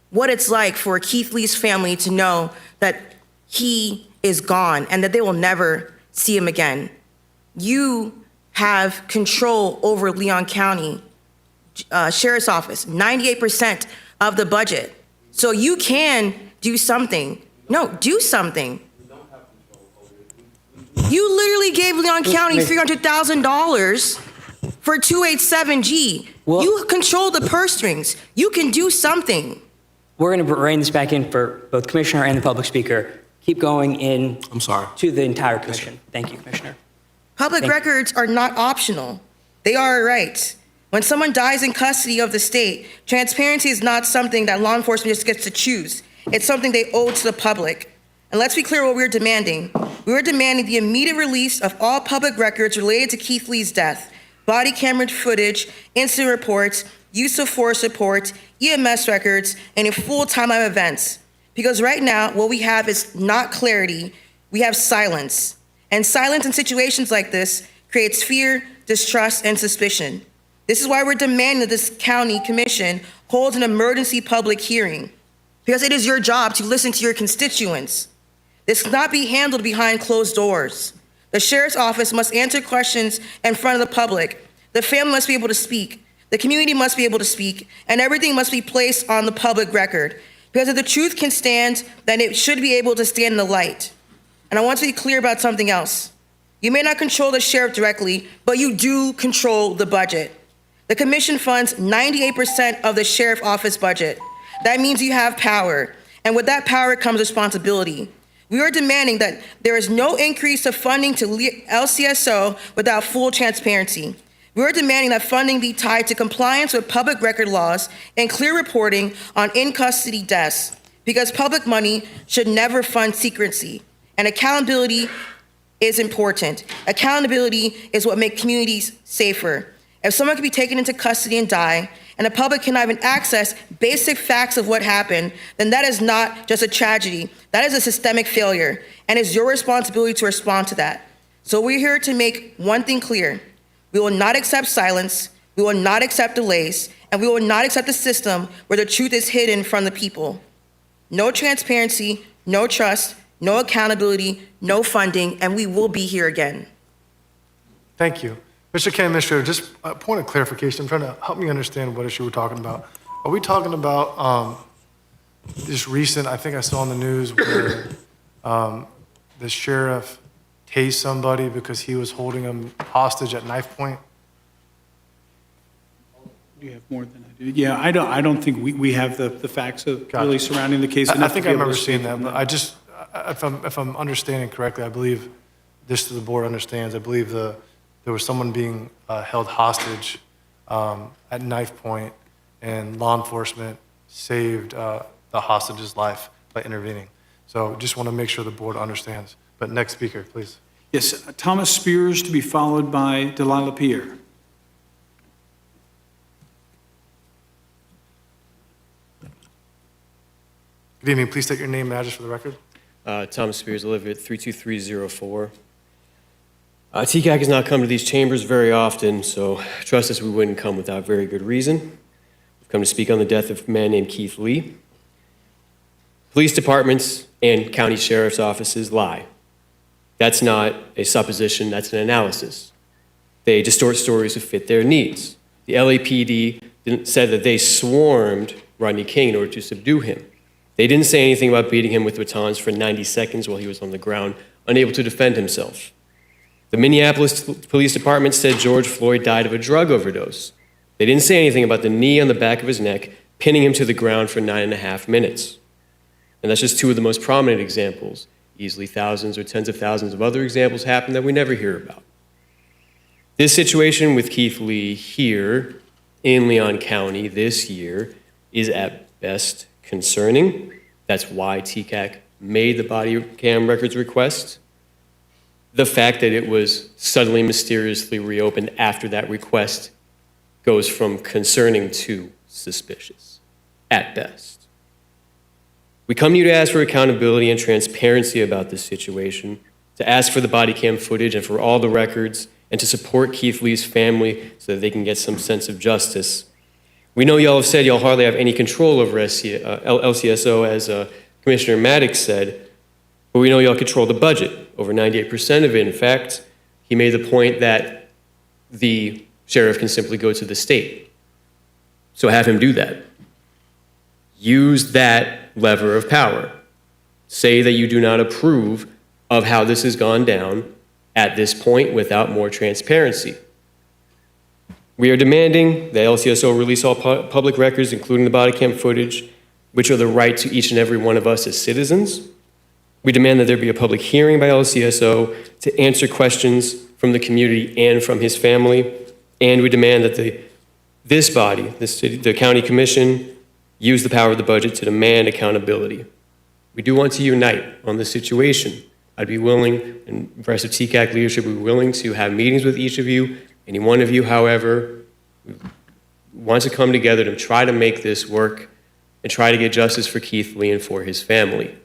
what it's like for Keith Lee's family to know that he is gone and that they will never see him again. You have control over Leon County Sheriff's Office, 98% of the budget. So you can do something. No, do something. You literally gave Leon County $300,000 for 287G. You control the purse strings. You can do something. We're going to rein this back in for both Commissioner and the public speaker. Keep going in. I'm sorry. To the entire commission. Thank you, Commissioner. Public records are not optional. They are a right. When someone dies in custody of the state, transparency is not something that law enforcement just gets to choose. It's something they owe to the public. And let's be clear what we're demanding. We're demanding the immediate release of all public records related to Keith Lee's death, body camera footage, incident reports, use of force reports, EMS records, and a full timeline of events. Because right now, what we have is not clarity, we have silence. And silence in situations like this creates fear, distrust, and suspicion. This is why we're demanding that this county commission holds an emergency public hearing, because it is your job to listen to your constituents. This cannot be handled behind closed doors. The sheriff's office must answer questions in front of the public. The family must be able to speak. The community must be able to speak, and everything must be placed on the public record. Because if the truth can stand, then it should be able to stand in the light. And I want to be clear about something else. You may not control the sheriff directly, but you do control the budget. The commission funds 98% of the sheriff office budget. That means you have power, and with that power comes responsibility. We are demanding that there is no increase of funding to LCSO without full transparency. We are demanding that funding be tied to compliance with public record laws and clear reporting on in-custody deaths, because public money should never fund secrecy. And accountability is important. Accountability is what makes communities safer. If someone can be taken into custody and die, and the public cannot even access basic facts of what happened, then that is not just a tragedy. That is a systemic failure, and it's your responsibility to respond to that. So we're here to make one thing clear. We will not accept silence, we will not accept delays, and we will not accept a system where the truth is hidden from the people. No transparency, no trust, no accountability, no funding, and we will be here again. Thank you. Mr. County Administrator, just a point of clarification. I'm trying to help me understand what issue we're talking about. Are we talking about this recent, I think I saw on the news where the sheriff tased somebody because he was holding him hostage at knife point? You have more than I do. Yeah, I don't think we have the facts of really surrounding the case. I think I remember seeing that, but I just, if I'm understanding correctly, I believe this to the board understands, I believe there was someone being held hostage at knife point, and law enforcement saved the hostage's life by intervening. So just want to make sure the board understands. But next speaker, please. Yes, Thomas Spears to be followed by Delilah Pierre. Good evening. Please state your name and address for the record. Thomas Spears, I live at 32304. TCAC has not come to these chambers very often, so trust us, we wouldn't come without very good reason. We've come to speak on the death of a man named Keith Lee. Police departments and county sheriff's offices lie. That's not a supposition, that's an analysis. They distort stories to fit their needs. The LAPD said that they swarmed Rodney King in order to subdue him. They didn't say anything about beating him with batons for 90 seconds while he was on the ground, unable to defend himself. The Minneapolis Police Department said George Floyd died of a drug overdose. They didn't say anything about the knee on the back of his neck, pinning him to the ground for 9.5 minutes. And that's just two of the most prominent examples. Easily thousands or tens of thousands of other examples happen that we never hear about. This situation with Keith Lee here in Leon County this year is at best concerning. That's why TCAC made the body cam records request. The fact that it was suddenly mysteriously reopened after that request goes from concerning to suspicious, at best. We come to you to ask for accountability and transparency about this situation, to ask for the body cam footage and for all the records, and to support Keith Lee's family so that they can get some sense of justice. We know y'all have said y'all hardly have any control over LCSO, as Commissioner Maddox said, but we know y'all control the budget, over 98% of it. In fact, he made the point that the sheriff can simply go to the state. So have him do that. Use that lever of power. Say that you do not approve of how this has gone down at this point without more transparency. We are demanding that LCSO release all public records, including the body cam footage, which are the right to each and every one of us as citizens. We demand that there be a public hearing by LCSO to answer questions from the community and from his family. And we demand that this body, the county commission, use the power of the budget to demand accountability. We do want to unite on this situation. I'd be willing, and the rest of TCAC leadership would be willing to have meetings with each of you. Any one of you, however, wants to come together to try to make this work and try to get justice for Keith Lee and for his family.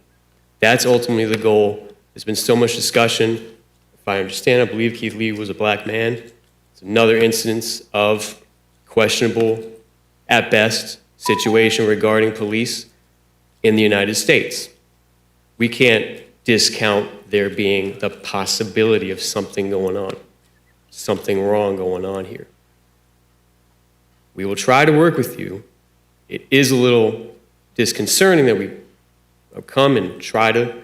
That's ultimately the goal. There's been so much discussion. If I understand, I believe Keith Lee was a black man. It's another instance of questionable, at best, situation regarding police in the United States. We can't discount there being the possibility of something going on, something wrong going on here. We will try to work with you. It is a little disconcerting that we come and try to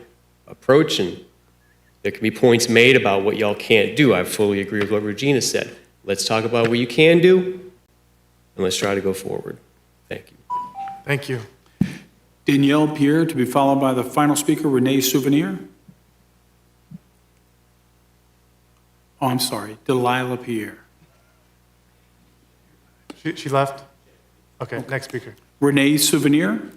approach, and there can be points made about what y'all can't do. I fully agree with what Regina said. Let's talk about what you can do, and let's try to go forward. Thank you. Thank you. Danielle Pierre to be followed by the final speaker, Renee Souvenir. Oh, I'm sorry, Delilah Pierre. She left? Okay, next speaker. Renee Souvenir.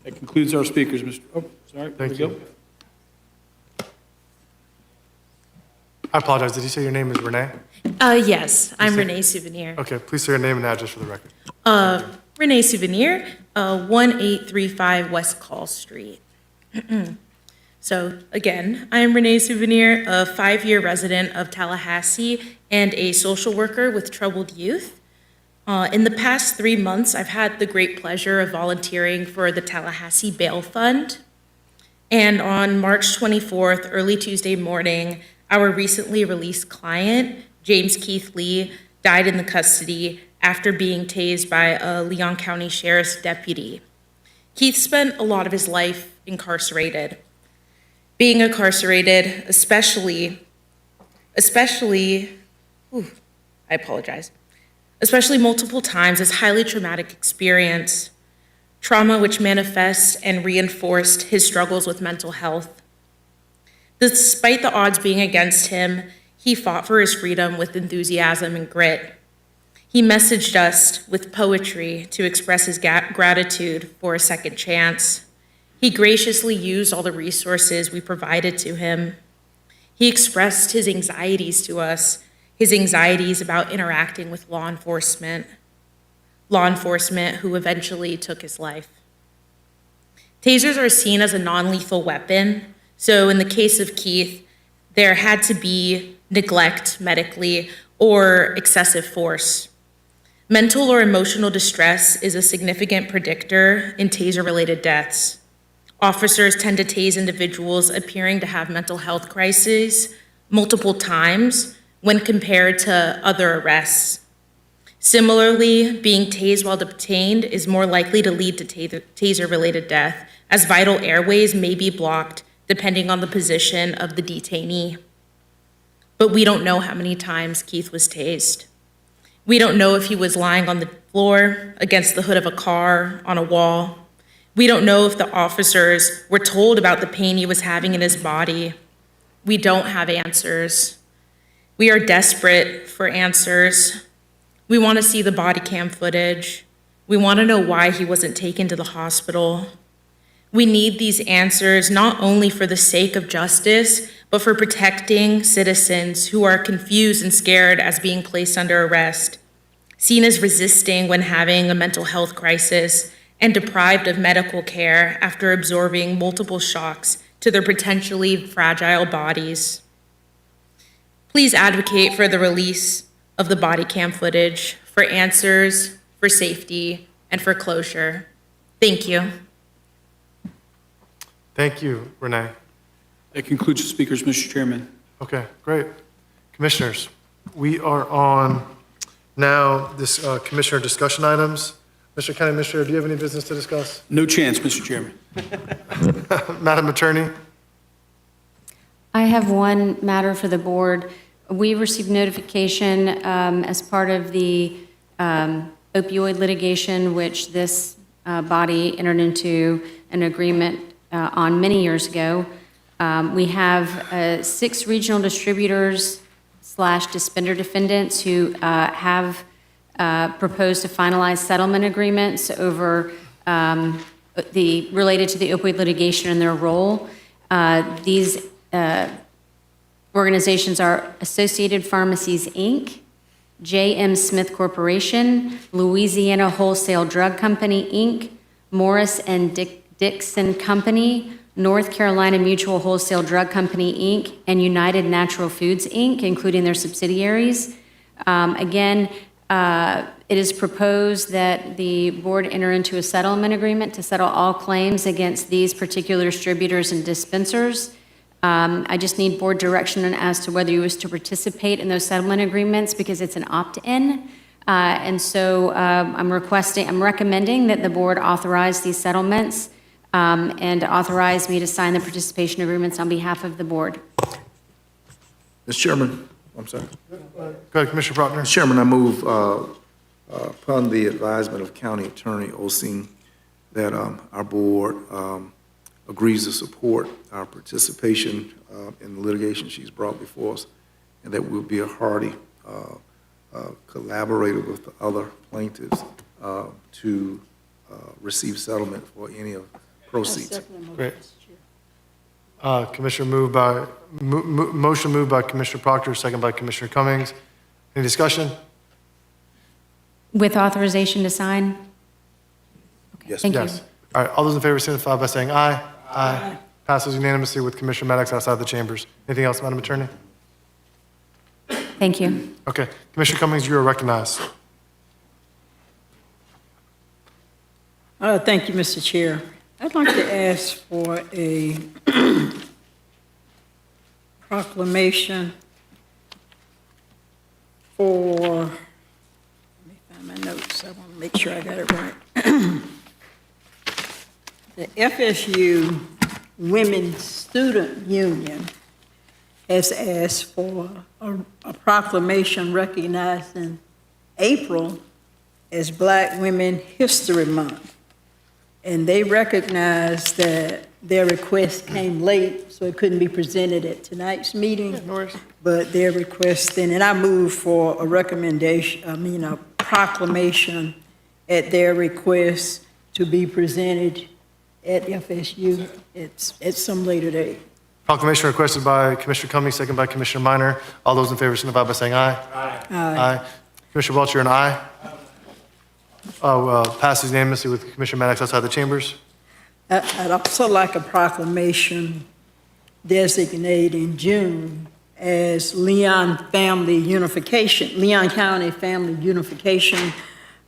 That concludes our speakers, Mr. Oh, sorry. Thank you. I apologize. Did you say your name is Renee? Yes, I'm Renee Souvenir. Okay, please say your name and address for the record. Renee Souvenir, 1835 West Call Street. So again, I am Renee Souvenir, a 5-year resident of Tallahassee and a social worker with troubled youth. In the past 3 months, I've had the great pleasure of volunteering for the Tallahassee Bail Fund. And on March 24th, early Tuesday morning, our recently released client, James Keith Lee, died in the custody after being tased by a Leon County Sheriff's deputy. Keith spent a lot of his life incarcerated. Being incarcerated, especially multiple times, is highly traumatic experience, trauma which manifests and reinforced his struggles with mental health. Despite the odds being against him, He fought for his freedom with enthusiasm and grit. He messaged us with poetry to express his gratitude for a second chance. He graciously used all the resources we provided to him. He expressed his anxieties to us, his anxieties about interacting with law enforcement who eventually took his life. Tasers are seen as a non-lethal weapon, so in the case of Keith, there had to be neglect medically or excessive force. Mental or emotional distress is a significant predictor in taser-related deaths. Officers tend to tase individuals appearing to have mental health crises multiple times when compared to other arrests. Similarly, being tased while detained is more likely to lead to taser-related death, as vital airways may be blocked depending on the position of the detainee. But we don't know how many times Keith was tased. We don't know if he was lying on the floor, against the hood of a car, on a wall. We don't know if the officers were told about the pain he was having in his body. We don't have answers. We are desperate for answers. We want to see the body cam footage. We want to know why he wasn't taken to the hospital. We need these answers not only for the sake of justice, but for protecting citizens who are confused and scared as being placed under arrest, seen as resisting when having a mental health crisis, and deprived of medical care after absorbing multiple shocks to their potentially fragile bodies. Please advocate for the release of the body cam footage, for answers, for safety, and for closure. Thank you. Thank you, Renee. That concludes the speakers, Mr. Chairman. Okay, great. Commissioners, we are on now this commissioner discussion items. Mr. County Administrator, do you have any business to discuss? No chance, Mr. Chairman. Madam Attorney? I have one matter for the board. We received notification as part of the opioid litigation, which this body entered into an agreement on many years ago. We have 6 regional distributors / dispender defendants who have proposed to finalize settlement agreements over related to the opioid litigation and their role. These organizations are Associated Pharmacies, Inc., J.M. Smith Corporation, Louisiana Wholesale Drug Company, Inc., Morris and Dixon Company, North Carolina Mutual Wholesale Drug Company, Inc., and United Natural Foods, Inc., including their subsidiaries. Again, it is proposed that the board enter into a settlement agreement to settle all claims against these particular distributors and dispensers. I just need board direction as to whether you wish to participate in those settlement agreements because it's an opt-in. And so I'm recommending that the board authorize these settlements and authorize me to sign the participation agreements on behalf of the board. Mr. Chairman, I'm sorry. Go ahead, Commissioner Proctor. Mr. Chairman, I move upon the advisement of County Attorney Osing that our board agrees to support our participation in the litigation she's brought before us, and that we'll be a hearty collaborator with the other plaintiffs to receive settlement for any of proceeds. Great. Motion moved by Commissioner Proctor, second by Commissioner Cummings. Any discussion? With authorization to sign? Okay, Yes. thank you. Yes. All right, all those in favor signify by saying aye. Aye. Passes unanimously with Commissioner Maddox outside the chambers. Anything else, Madam Attorney? Thank you. Okay, Commissioner Cummings, you are recognized. Thank you, Mr. Chair. I'd like to ask for a proclamation for, let me find my notes, I want to make sure I got it right. The FSU Women's Student Union has asked for a proclamation recognizing April as Black Women History Month. and they recognized that their request came late, so it couldn't be presented at tonight's meeting. But their request, and I moved for a recommendation, a proclamation at their request to be presented at FSU at some later date. Proclamation requested by Commissioner Cummings, second by Commissioner Minor. All those in favor signify by saying aye. Aye. Commissioner Welch, you're an aye? Passes unanimously with Commissioner Maddox outside the chambers. I'd also like a proclamation designating June as Leon County Family Unification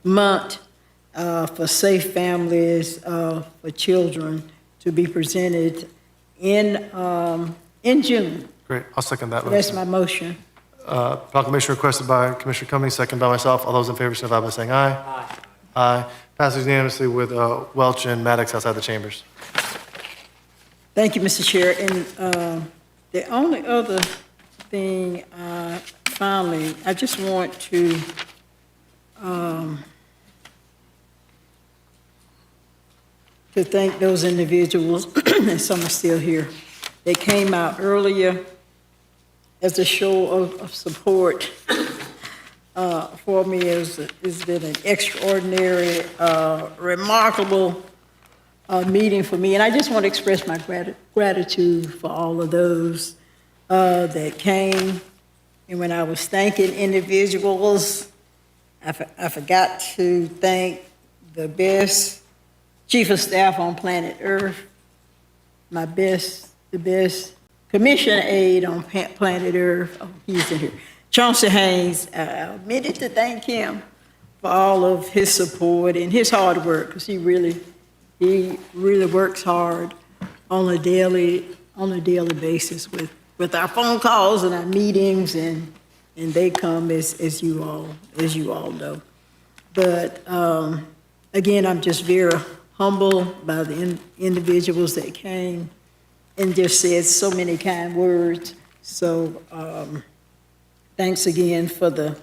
Month for safe families for children to be presented in June. Great, I'll second that. That's my motion. Proclamation requested by Commissioner Cummings, second by myself. All those in favor signify by saying aye. Aye. Aye. Passes unanimously with Welch and Maddox outside the chambers. Thank you, Mr. Chair. And the only other thing, finally, I just want to thank those individuals, and some are still here, they came out earlier as a show of support for me. It's been an extraordinary, remarkable meeting for me. And I just want to express my gratitude for all of those that came. And when I was thanking individuals, I forgot to thank the best chief of staff on planet Earth, the best commission aide on planet Earth. Oh, he's in here. Chauncey Haynes. I omitted to thank him for all of his support and his hard work, because he really works hard on a daily basis with our phone calls and our meetings, and they come as you all know. But again, I'm just very humbled by the individuals that came and just said so many kind words. So thanks again for the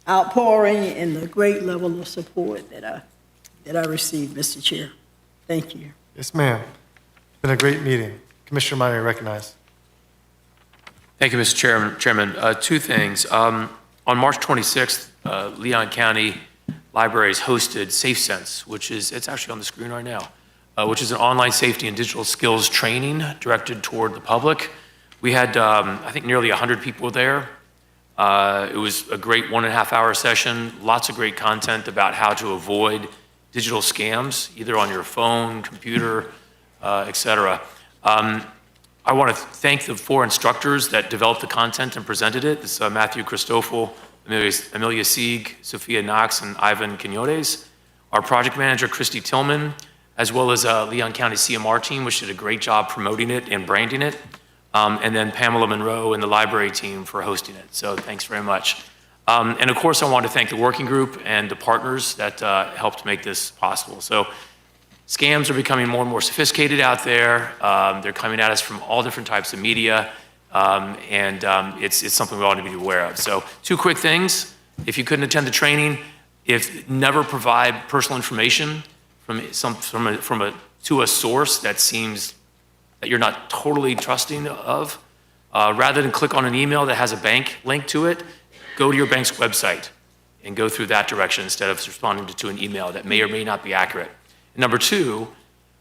outpouring and the great level of support that I received, Mr. Chair. Thank you. Yes, ma'am. It's been a great meeting. Commissioner Minor, you're recognized. Thank you, Mr. Chairman. Two things. On March 26th, Leon County Libraries hosted SafeSense, it's actually on the screen right now, which is an online safety and digital skills training directed toward the public. We had, I think, nearly 100 people there. It was a great 1.5 hour session, lots of great content about how to avoid digital scams, either on your phone, computer, et cetera. I want to thank the 4 instructors that developed the content and presented it. This is Matthew Christoffel, Amelia Sieg, Sophia Knox, and Ivan Quinones. Our project manager, Christy Tillman, as well as Leon County CMR team, which did a great job promoting it and branding it. And then Pamela Monroe and the library team for hosting it. So thanks very much. And of course, I want to thank the working group and the partners that helped make this possible. So scams are becoming more and more sophisticated out there. They're coming at us from all different types of media. It's something we all need to be aware of. So 2 quick things. If you couldn't attend the training, never provide personal information to a source that seems that you're not totally trusting of. Rather than click on an email that has a bank link to it, go to your bank's website and go through that direction instead of responding to an email that may or may not be accurate. And number 2,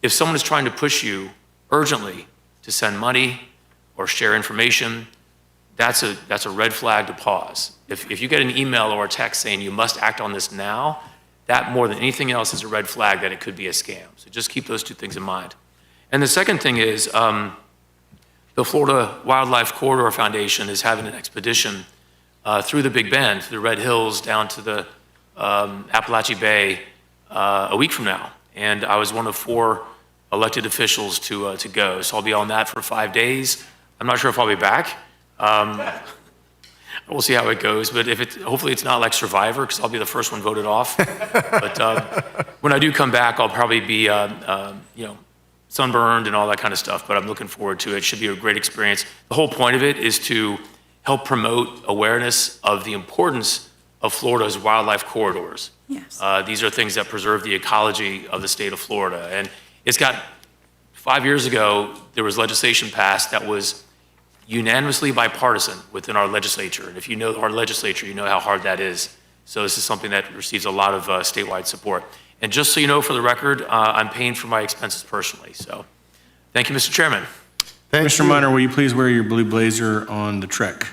if someone is trying to push you urgently to send money or share information, that's a red flag to pause. If you get an email or a text saying you must act on this now, that more than anything else is a red flag that it could be a scam. So just keep those 2 things in mind. And the second thing is the Florida Wildlife Corridor Foundation is having an expedition through the Big Bend, through the Red Hills, down to the Appalachia Bay a week from now. And I was one of 4 elected officials to go. So I'll be on that for 5 days. I'm not sure if I'll be back. We'll see how it goes. But hopefully it's not like Survivor, because I'll be the first one voted off. But when I do come back, I'll probably be sunburned and all that kind of stuff. But I'm looking forward to it. It should be a great experience. The whole point of it is to help promote awareness of the importance of Florida's wildlife corridors. Yes. These are things that preserve the ecology of the state of Florida. And it's got, 5 years ago, there was legislation passed that was unanimously bipartisan within our legislature. And if you know our legislature, you know how hard that is. So this is something that receives a lot of statewide support. And just so you know, for the record, I'm paying for my expenses personally. So thank you, Mr. Chairman. Commissioner Minor, will you please wear your blue blazer on the trek?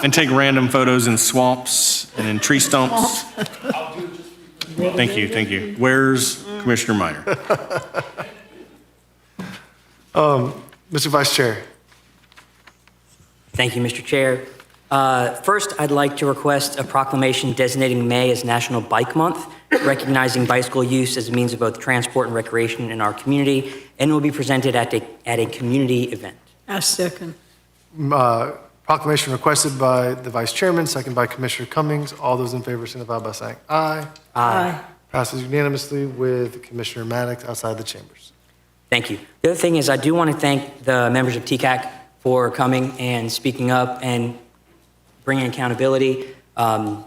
And take random photos in swamps and in tree stumps? Thank you, thank you. Where's Commissioner Minor? Mr. Vice Chair. Thank you, Mr. Chair. First, I'd like to request a proclamation designating May as National Bike Month, recognizing bicycle use as a means of both transport and recreation in our community, and will be presented at a community event. I second. Proclamation requested by the Vice Chairman, second by Commissioner Cummings. All those in favor signify by saying aye. Aye. Passes unanimously with Commissioner Maddox outside the chambers. Thank you. The other thing is I do want to thank the members of TCAC for coming and speaking up and bringing accountability. I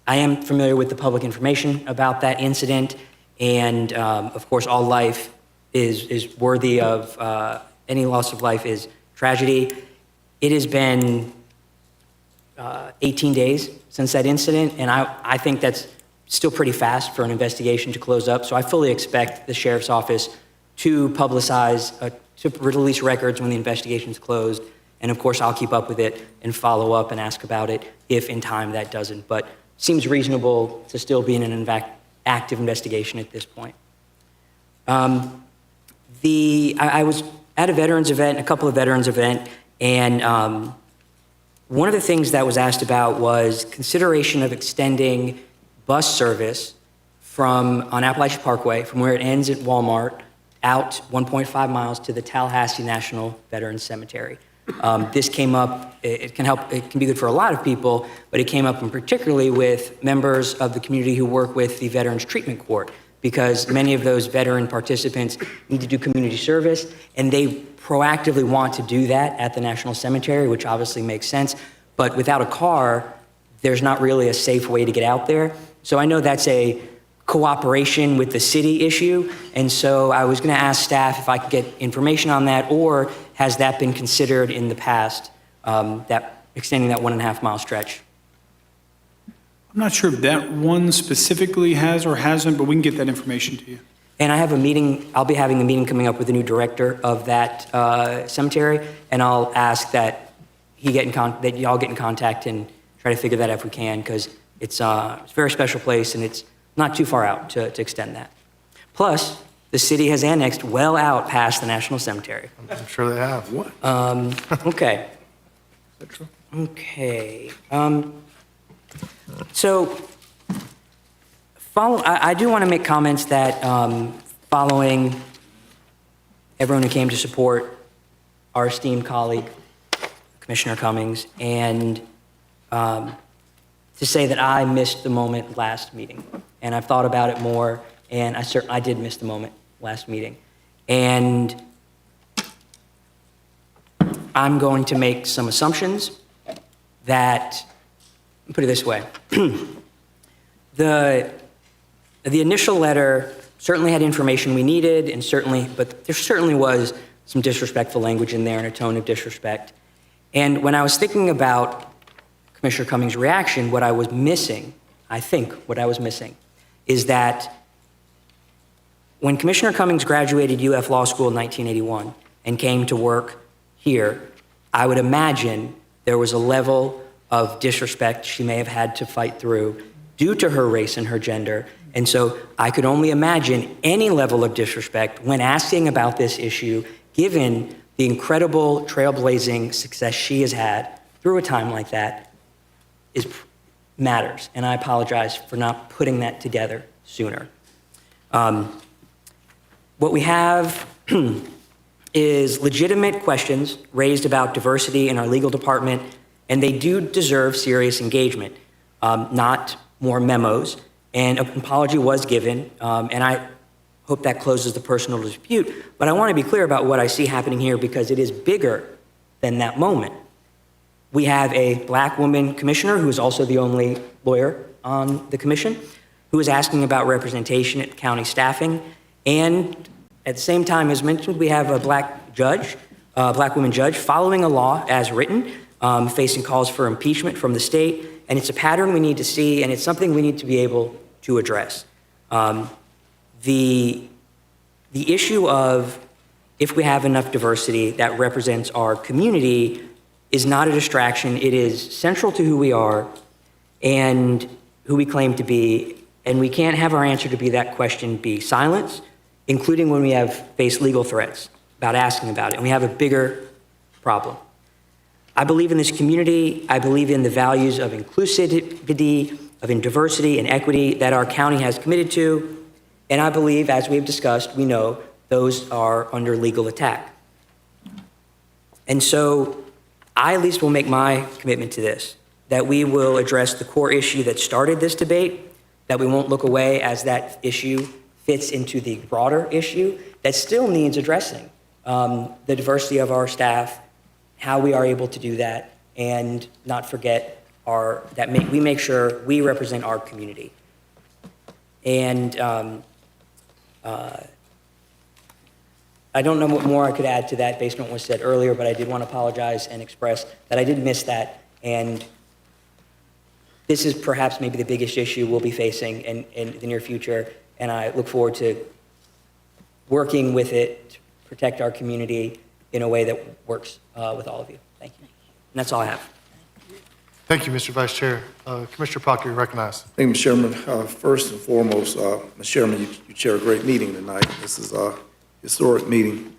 am familiar with the public information about that incident, and of course, all life is worthy of, any loss of life is tragedy. It has been 18 days since that incident, and I think that's still pretty fast for an investigation to close up, so I fully expect the Sheriff's Office to publicize, to release records when the investigation's closed. And of course, I'll keep up with it and follow up and ask about it if in time that doesn't. But seems reasonable to still be in an active investigation at this point. I was at a veterans event, a couple of veterans event, and one of the things that was asked about was consideration of extending bus service on Appalachia Parkway, from where it ends at Walmart, out 1.5 miles to the Tallahassee National Veterans Cemetery. This came up, it can be good for a lot of people, but it came up particularly with members of the community who work with the Veterans Treatment Court, because many of those veteran participants need to do community service, and they proactively want to do that at the National Cemetery, which obviously makes sense, but without a car, there's not really a safe way to get out there. So I know that's a cooperation with the city issue, and so I was going to ask staff if I could get information on that, or has that been considered in the past, that extending that 1.5 mile stretch? I'm not sure if that one specifically has or hasn't, but we can get that information to you. And I have a meeting, I'll be having a meeting coming up with the new director of that cemetery, and I'll ask that that y'all get in contact and try to figure that out if we can, because it's a very special place and it's not too far out to extend that. Plus, the city has annexed well out past the National Cemetery. I'm sure they have. What? Okay. Okay. So, I do want to make comments that following everyone who came to support our esteemed colleague, Commissioner Cummings, and to say that I missed the moment last meeting. And I've thought about it more, and I did miss the moment last meeting. And I'm going to make some assumptions that, put it this way, the initial letter certainly had information we needed, but there certainly was some disrespectful language in there and a tone of disrespect. And when I was thinking about Commissioner Cummings' reaction, what I was missing, I think what I was missing, is that when Commissioner Cummings graduated UF Law School in 1981 and came to work here, I would imagine there was a level of disrespect she may have had to fight through due to her race and her gender. And so I could only imagine any level of disrespect when asking about this issue, given the incredible trailblazing success she has had through a time like that, matters. And I apologize for not putting that together sooner. What we have is legitimate questions raised about diversity in our legal department, and they do deserve serious engagement, not more memos. And an apology was given, and I hope that closes the personal dispute. But I want to be clear about what I see happening here, because it is bigger than that moment. We have a black woman commissioner who is also the only lawyer on the commission, who is asking about representation at county staffing. And at the same time, as mentioned, we have a black judge, black woman judge, following a law as written, facing calls for impeachment from the state. And it's a pattern we need to see, and it's something we need to be able to address. The issue of if we have enough diversity that represents our community is not a distraction. It is central to who we are and who we claim to be. And we can't have our answer to that question be silence, including when we have faced legal threats about asking about it. And we have a bigger problem. I believe in this community. I believe in the values of inclusivity, of diversity and equity that our county has committed to. And I believe, as we've discussed, we know those are under legal attack. And so I at least will make my commitment to this, that we will address the core issue that started this debate, that we won't look away as that issue fits into the broader issue that still needs addressing. The diversity of our staff, how we are able to do that, and not forget we make sure we represent our community. And I don't know what more I could add to that based on what was said earlier, but I did want to apologize and express that I did miss that. And this is perhaps maybe the biggest issue we'll be facing in the near future. And I look forward to working with it to protect our community in a way that works with all of you. Thank you. And that's all I have. Thank you, Mr. Vice Chair. Commissioner Proctor, you're recognized. Thank you, Mr. Chairman. First and foremost, Mr. Chairman, you chair a great meeting tonight. This is a historic meeting.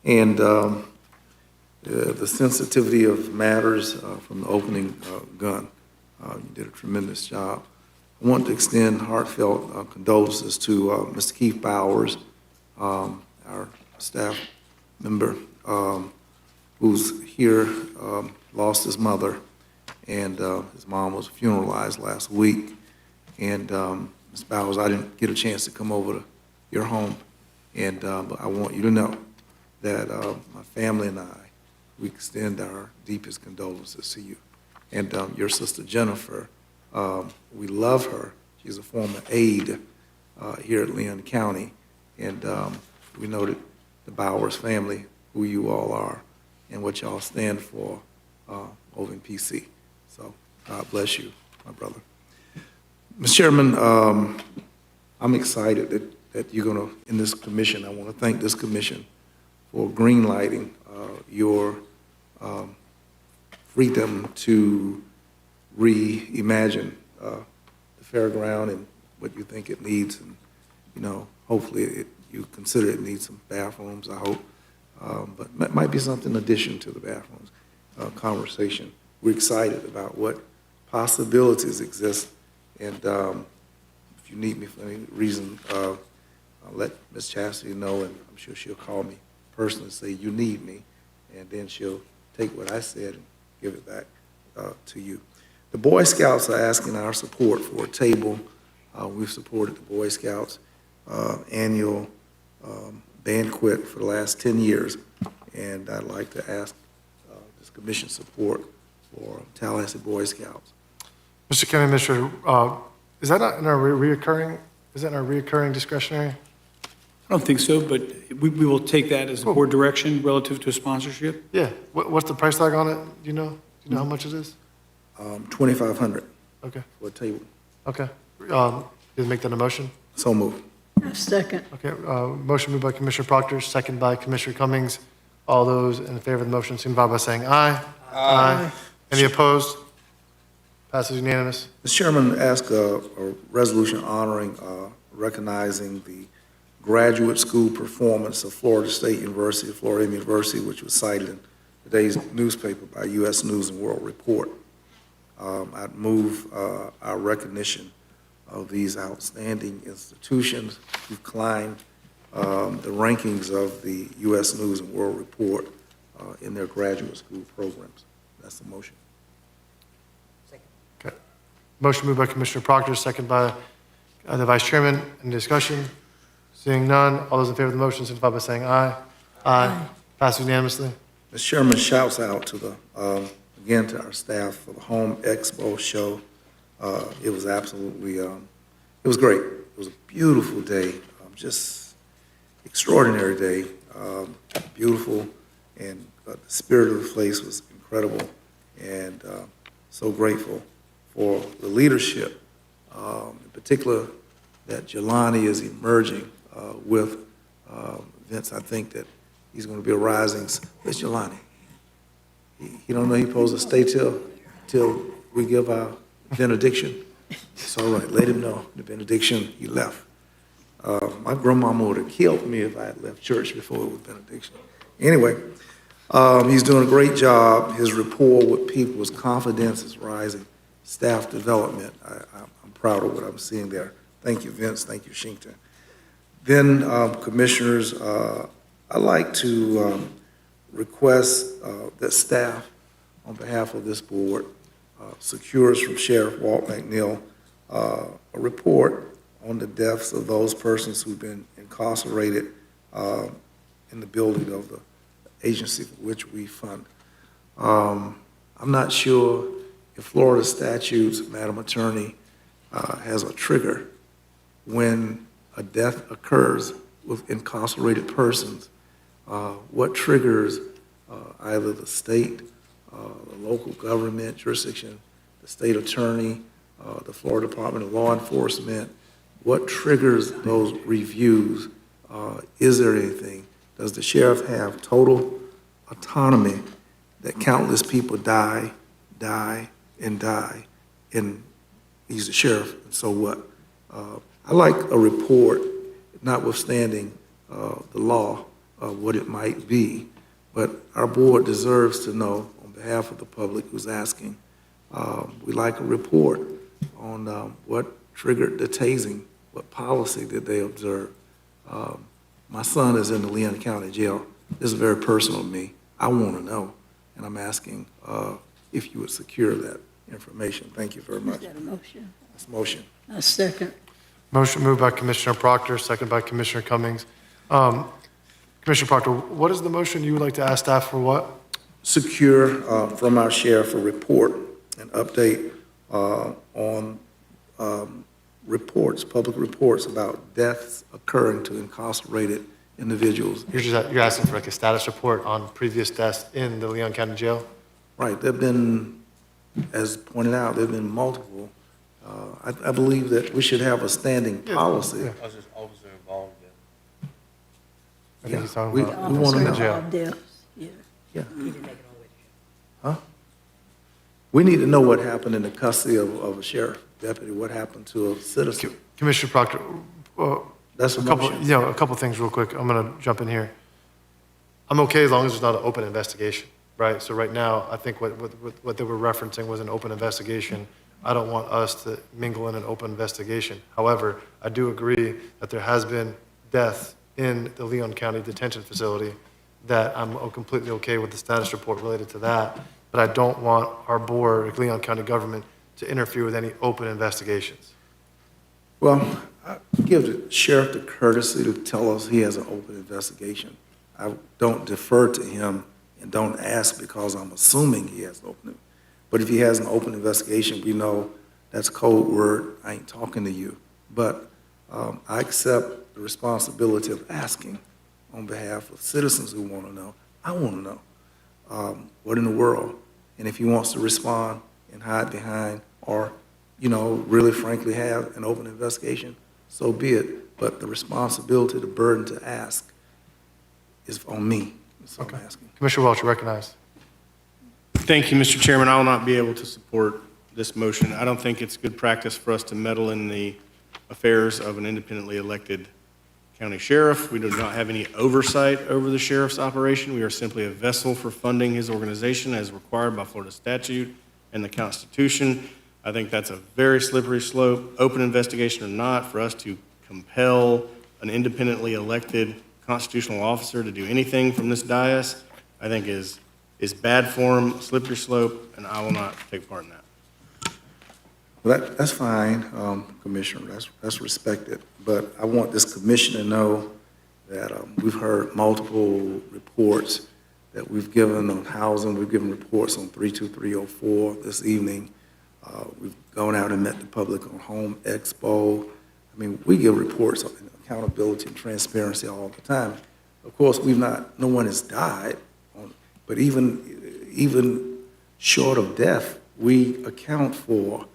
And the sensitivity of matters from the opening gun, you did a tremendous job. I want to extend heartfelt condolences to Mr. Keith Bowers, our staff member, who's here, lost his mother, and his mom was funeralized last week. And Ms. Bowers, I didn't get a chance to come over to your home, and but I want you to know that my family and I, we extend our deepest condolences to you. And your sister Jennifer, we love her. She's a former aide here at Leon County, and we know that the Bowers family, who you all are, and what y'all stand for over in PC. So God bless you, my brother. Mr. Chairman, I'm excited that you're going to, in this commission, I want to thank this commission for greenlighting your freedom to reimagine the fairground and what you think it needs. And, you know, hopefully you consider it needs some bathrooms, I hope. But that might be something in addition to the bathrooms conversation. We're excited about what possibilities exist. And if you need me for any reason, I'll let Ms. Chastity know, and I'm sure she'll call me personally and say, you need me. And then she'll take what I said and give it back to you. The Boy Scouts are asking our support for a table. We've supported the Boy Scouts annual banquet for the last 10 years. And I'd like to ask this commission support for Tallahassee Boy Scouts. Mr. County Administrator, is that not in our reoccurring discretionary? I don't think so, but we will take that as board direction relative to sponsorship. Yeah. What's the price tag on it? Do you know? Do you know how much it is? $2,500 Okay. for a table. Okay. Did make that a motion? So moved. Second. Okay. Motion moved by Commissioner Proctor, second by Commissioner Cummings. All those in favor of the motion signify by saying aye. Aye. Any opposed? Passes unanimous. Mr. Chairman, ask a resolution honoring, recognizing the graduate school performance of Florida State University, Florida University, which was cited in today's newspaper by U.S. News and World Report. I'd move our recognition of these outstanding institutions. We've climbed the rankings of the U.S. News and World Report in their graduate school programs. That's the motion. Okay. Motion moved by Commissioner Proctor, second by the Vice Chairman. Any discussion? Seeing none, all those in favor of the motion signify by saying aye. Aye. Passes unanimously. Mr. Chairman, shouts out to the again to our staff for the Home Expo show. It was absolutely, it was great. It was a beautiful day, just extraordinary day, beautiful, and the spirit of the place was incredible, and so grateful for the leadership, in particular that Jelani is emerging with. Vince, I think that he's going to be a rising. Where's Jelani? He don't know he's supposed to stay till we give our benediction. It's all right. Let him know the benediction. He left. My grandmama would have killed me if I had left church before it was benediction. Anyway, he's doing a great job. His rapport with people, his confidence is rising. Staff development, I'm proud of what I'm seeing there. Thank you, Vince. Thank you, Shinkton. Then, Commissioners, I'd like to request that staff, on behalf of this board, secures from Sheriff Walt McNeil a report on the deaths of those persons who've been incarcerated in the building of the agency for which we fund. I'm not sure if Florida statutes, Madam Attorney, has a trigger when a death occurs with incarcerated persons. What triggers either the state, the local government jurisdiction, the state attorney, the Florida Department of Law Enforcement? What triggers those reviews? Is there anything? Does the sheriff have total autonomy that countless people die, and he's the sheriff, and so what? I like a report, notwithstanding the law of what it might be, but our board deserves to know, on behalf of the public who's asking, we like a report on what triggered the tasing, what policy did they observe. My son is in the Leon County Jail. This is very personal to me. I want to know, and I'm asking if you would secure that information. Thank you very much. Is that a motion? That's a motion. A second. Motion moved by Commissioner Proctor, second by Commissioner Cummings. Commissioner Proctor, what is the motion you would like to ask staff for what? Secure from our sheriff a report, an update on reports, public reports about deaths occurring to incarcerated individuals. You're asking for like a status report on previous deaths in the Leon County Jail? Right. There have been, as pointed out, there have been multiple. I believe that we should have a standing policy. Yeah. Was this officer involved in? I think he's talking We about want to know. jail. Deaths, yeah. Yeah. Huh? We need to know what happened in the custody of a sheriff deputy, what happened to a citizen. Commissioner Proctor, That's a couple, motion. a couple things real quick. I'm going to jump in here. I'm okay as long as there's not an open investigation, right? So right now, I think what they were referencing was an open investigation. I don't want us to mingle in an open investigation. However, I do agree that there has been death in the Leon County Detention Facility, that I'm completely okay with the status report related to that, but I don't want our board, Leon County government, to interfere with any open investigations. Well, I give the sheriff the courtesy to tell us he has an open investigation. I don't defer to him and don't ask because I'm assuming he has an open. But if he has an open investigation, we know that's code word. I ain't talking to you. But I accept the responsibility of asking on behalf of citizens who want to know. I want to know what in the world. And if he wants to respond and hide behind or, really frankly have an open investigation, so be it. But the responsibility, the burden to ask is on me. So I'm asking. Commissioner Welch, you recognized. Thank you, Mr. Chairman. I will not be able to support this motion. I don't think it's good practice for us to meddle in the affairs of an independently elected county sheriff. We do not have any oversight over the sheriff's operation. We are simply a vessel for funding his organization as required by Florida statute and the Constitution. I think that's a very slippery slope, open investigation or not, for us to compel an independently elected constitutional officer to do anything from this dais, I think is bad form, slippery slope, and I will not take part in that. Well, that's fine, Commissioner. That's respected. But I want this commission to know that we've heard multiple reports that we've given on housing. We've given reports on 32304 this evening. We've gone out and met the public on Home Expo. I mean, we give reports on accountability and transparency all the time. Of course, no one has died, but even short of death, we account for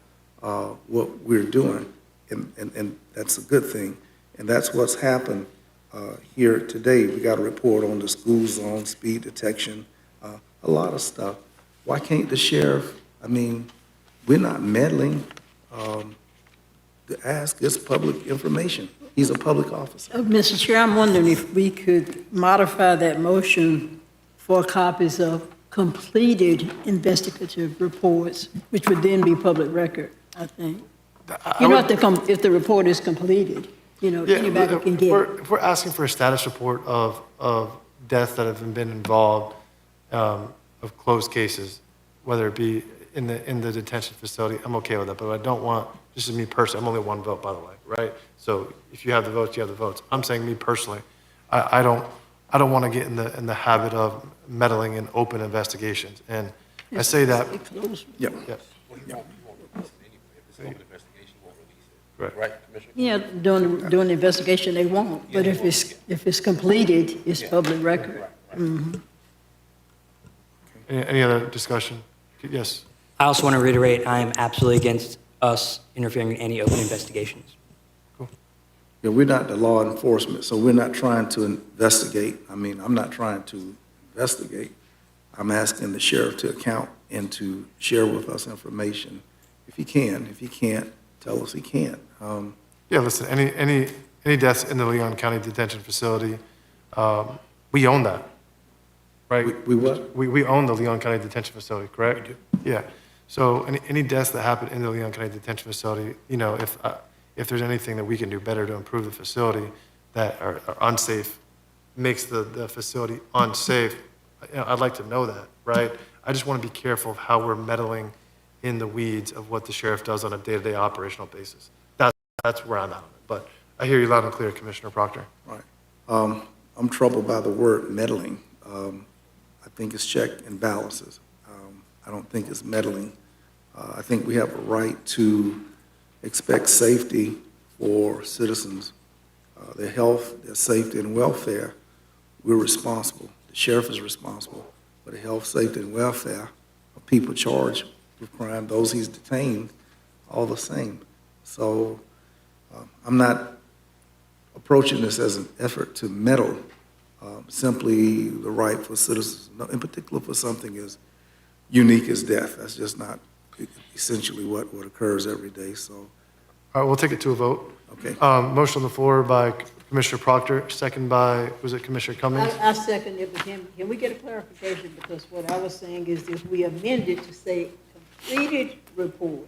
what we're doing, and that's a good thing. And that's what's happened here today. We got a report on the school zone, speed detection, a lot of stuff. Why can't the sheriff, I mean, we're not meddling. The ask is public information. He's a public officer. Mr. Chair, I'm wondering if we could modify that motion for copies of completed investigative reports, which would then be public record, I think. You know, if the report is completed, you know, anybody can get it. If we're asking for a status report of deaths that have been involved, of closed cases, whether it be in the detention facility, I'm okay with that, but I don't want, this is me personally, I'm only one vote, by the way, right? So if you have the votes, you have the votes. I'm saying me personally, I don't want to get in the habit of meddling in open investigations. And I say that. Yep. Yep. Right, Commissioner? Yeah, during the investigation, they won't, but if it's completed, it's public record. Mhm. Any other discussion? Yes. I also want to reiterate, I am absolutely against us interfering in any open investigations. Yeah, we're not the law enforcement, so we're not trying to investigate. I mean, I'm not trying to investigate. I'm asking the sheriff to account and to share with us information if he can. If he can't, tell us he can't. Yeah, listen, any deaths in the Leon County Detention Facility, we own that, right? We what? We own the Leon County Detention Facility, correct? We do. Yeah. So any deaths that happen in the Leon County Detention Facility, you know, if there's anything that we can do better to improve the facility that are unsafe, makes the facility unsafe, you know, I'd like to know that, right? I just want to be careful of how we're meddling in the weeds of what the sheriff does on a day-to-day operational basis. That's where I'm at on it. But I hear you loud and clear, Commissioner Proctor. Right. I'm troubled by the word meddling. I think it's check and balances. I don't think it's meddling. I think we have a right to expect safety for citizens. Their health, their safety, and welfare, we're responsible. The sheriff is responsible for the health, safety, and welfare of people charged with crime, those he's detained, all the same. So I'm not approaching this as an effort to meddle, simply the right for citizens, in particular for something as unique as death. That's just not essentially what occurs every day, so. All right, we'll take it to a vote. Okay. Motion on the floor by Commissioner Proctor, second by, was it Commissioner Cummings? I second it, but can we get a clarification? Because what I was saying is if we amend it to say completed report,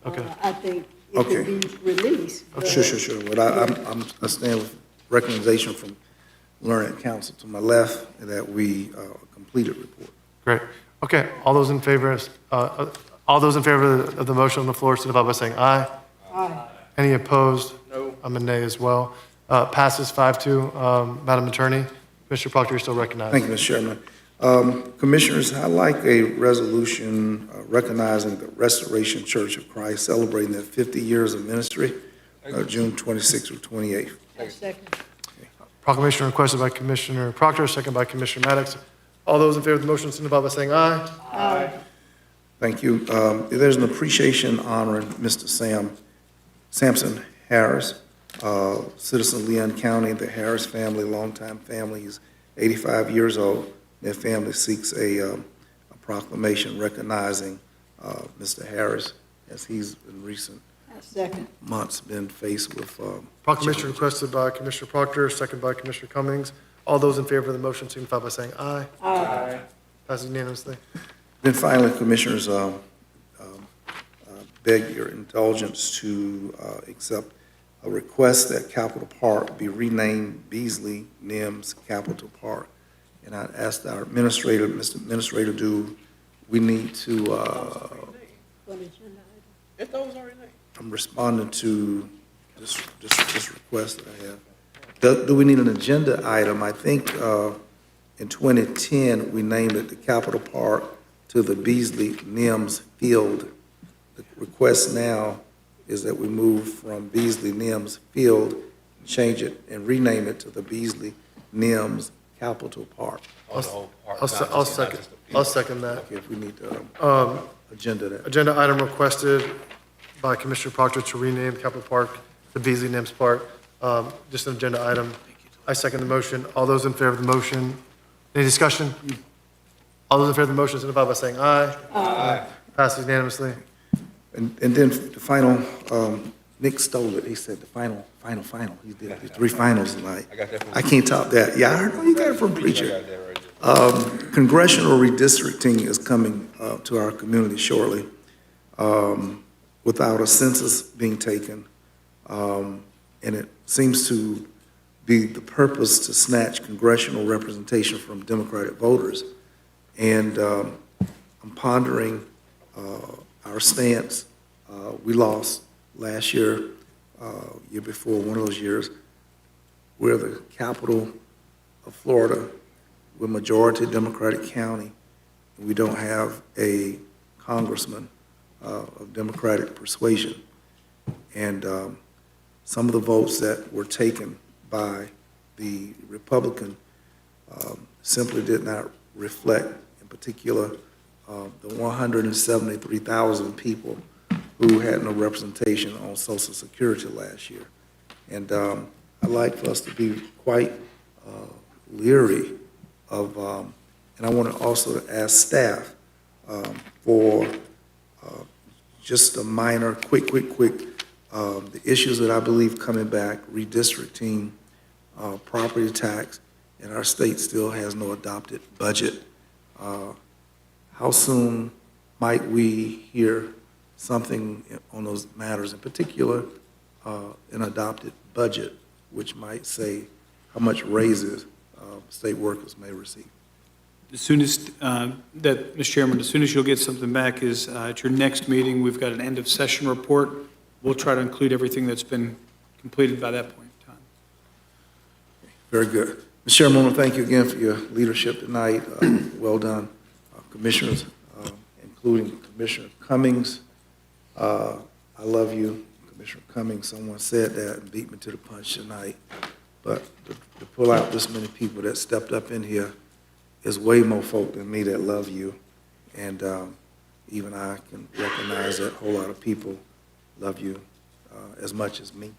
Okay. I think it could be released. but- Sure. But I stand with recommendation from learned counsel to my left that we complete a report. Great. Okay, all those in favor of the motion on the floor, signify by saying aye. Aye. Any opposed? No. I'm a nay as well. Passes 5-2. Madam Attorney, Commissioner Proctor, you're still recognized. Thank you, Mr. Chairman. Commissioners, I'd like a resolution recognizing the Restoration Church of Christ celebrating their 50 years of ministry, June 26th through 28th. Second. Proclamation requested by Commissioner Proctor, second by Commissioner Maddox. All those in favor of the motion, signify by saying aye. Aye. Thank you. There's an appreciation honoring Mr. Sampson Harris, citizen of Leon County, the Harris family, longtime family. He's 85 years old. Their family seeks a proclamation recognizing Mr. Harris as he's in recent Second. months been faced with. Proclamation requested by Commissioner Proctor, second by Commissioner Cummings. All those in favor of the motion, signify by saying aye. Aye. Passes unanimously. Then finally, Commissioners, beg your indulgence to accept a request that Capitol Park be renamed Beasley Nims Capitol Park. And I asked our administrator, Mr. Administrator, do we need to, I'm responding to this request that I have. Do we need an agenda item? I think In 2010, we named it the Capitol Park to the Beasley Nims Field. The request now is that we move from Beasley Nims Field, change it and rename it to the Beasley Nims Capitol Park. I'll second that. Okay, if we need to agenda that. Agenda item requested by Commissioner Proctor to rename Capitol Park to Beasley Nims Park. Just an agenda item. I second the motion. All those in favor of the motion? Any discussion? All those in favor of the motion signify by saying aye. Aye. Passes unanimously. And then the final, Nick stole it. He said the final. He did the 3 finals tonight. I can't top that. Yeah, I heard you got it from Preacher. Congressional redistricting is coming to our community shortly without a census being taken. And it seems to be the purpose to snatch congressional representation from Democratic voters. And I'm pondering our stance. We lost last year, year before, one of those years. We're the capital of Florida. We're majority Democratic county. And we don't have a congressman of Democratic persuasion. And some of the votes that were taken by the Republican simply did not reflect, in particular, the 173,000 people who had no representation on Social Security last year. And I'd like for us to be quite leery of, and I want to also ask staff for just a minor, quick, the issues that I believe coming back, redistricting, property tax, and our state still has no adopted budget. How soon might we hear something on those matters, in particular, an adopted budget, which might say how much raises state workers may receive? As soon as, Mr. Chairman, as soon as you'll get something back is at your next meeting, we've got an end of session report. We'll try to include everything that's been completed by that point in time. Very good. Mr. Chairman, I want to thank you again for your leadership tonight. Well done, commissioners, including Commissioner Cummings. I love you, Commissioner Cummings. Someone said that and beat me to the punch tonight. But to pull out this many people that stepped up in here is way more folk than me that love you. And even I can recognize that a whole lot of people love you as much as me.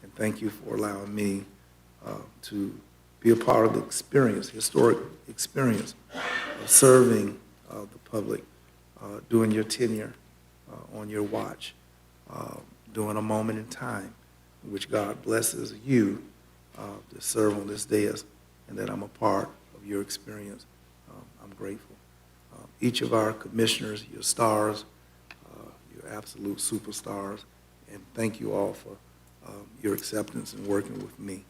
And thank you for allowing me to be a part of the experience, historic experience of serving the public during your tenure, on your watch, during a moment in time in which God blesses you to serve on this dais, and that I'm a part of your experience. I'm grateful. Each of our commissioners, your stars, your absolute superstars, and thank you all for your acceptance and working with me.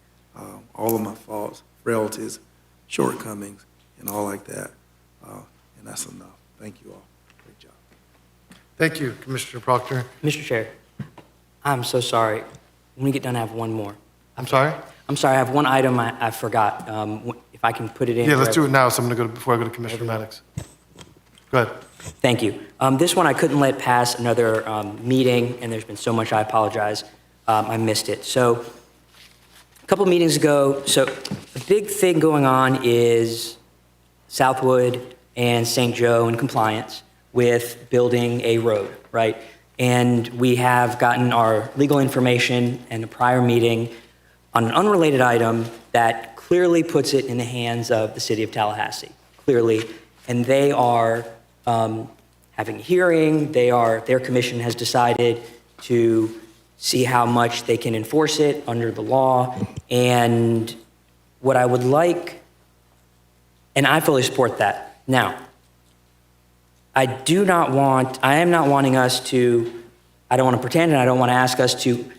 All of my faults, frailties, shortcomings, and all like that, and that's enough. Thank you all. Great job. Thank you, Commissioner Proctor. Mr. Chair, I'm so sorry. When we get done, I have one more. I'm sorry? I'm sorry, I have one item I forgot. If I can put it in. Yeah, let's do it now, so I'm going to go before I go to Commissioner Maddox. Go ahead. Thank you. This one I couldn't let pass another meeting, and there's been so much, I apologize. I missed it. So a couple meetings ago, so the big thing going on is Southwood and St. Joe in compliance with building a road, right? And we have gotten our legal information in a prior meeting on an unrelated item that clearly puts it in the hands of the city of Tallahassee, clearly. And they are having a hearing. Their commission has decided to see how much they can enforce it under the law. And what I would like, and I fully support that. Now, I am not wanting us to, I don't want to pretend and I don't want to ask us to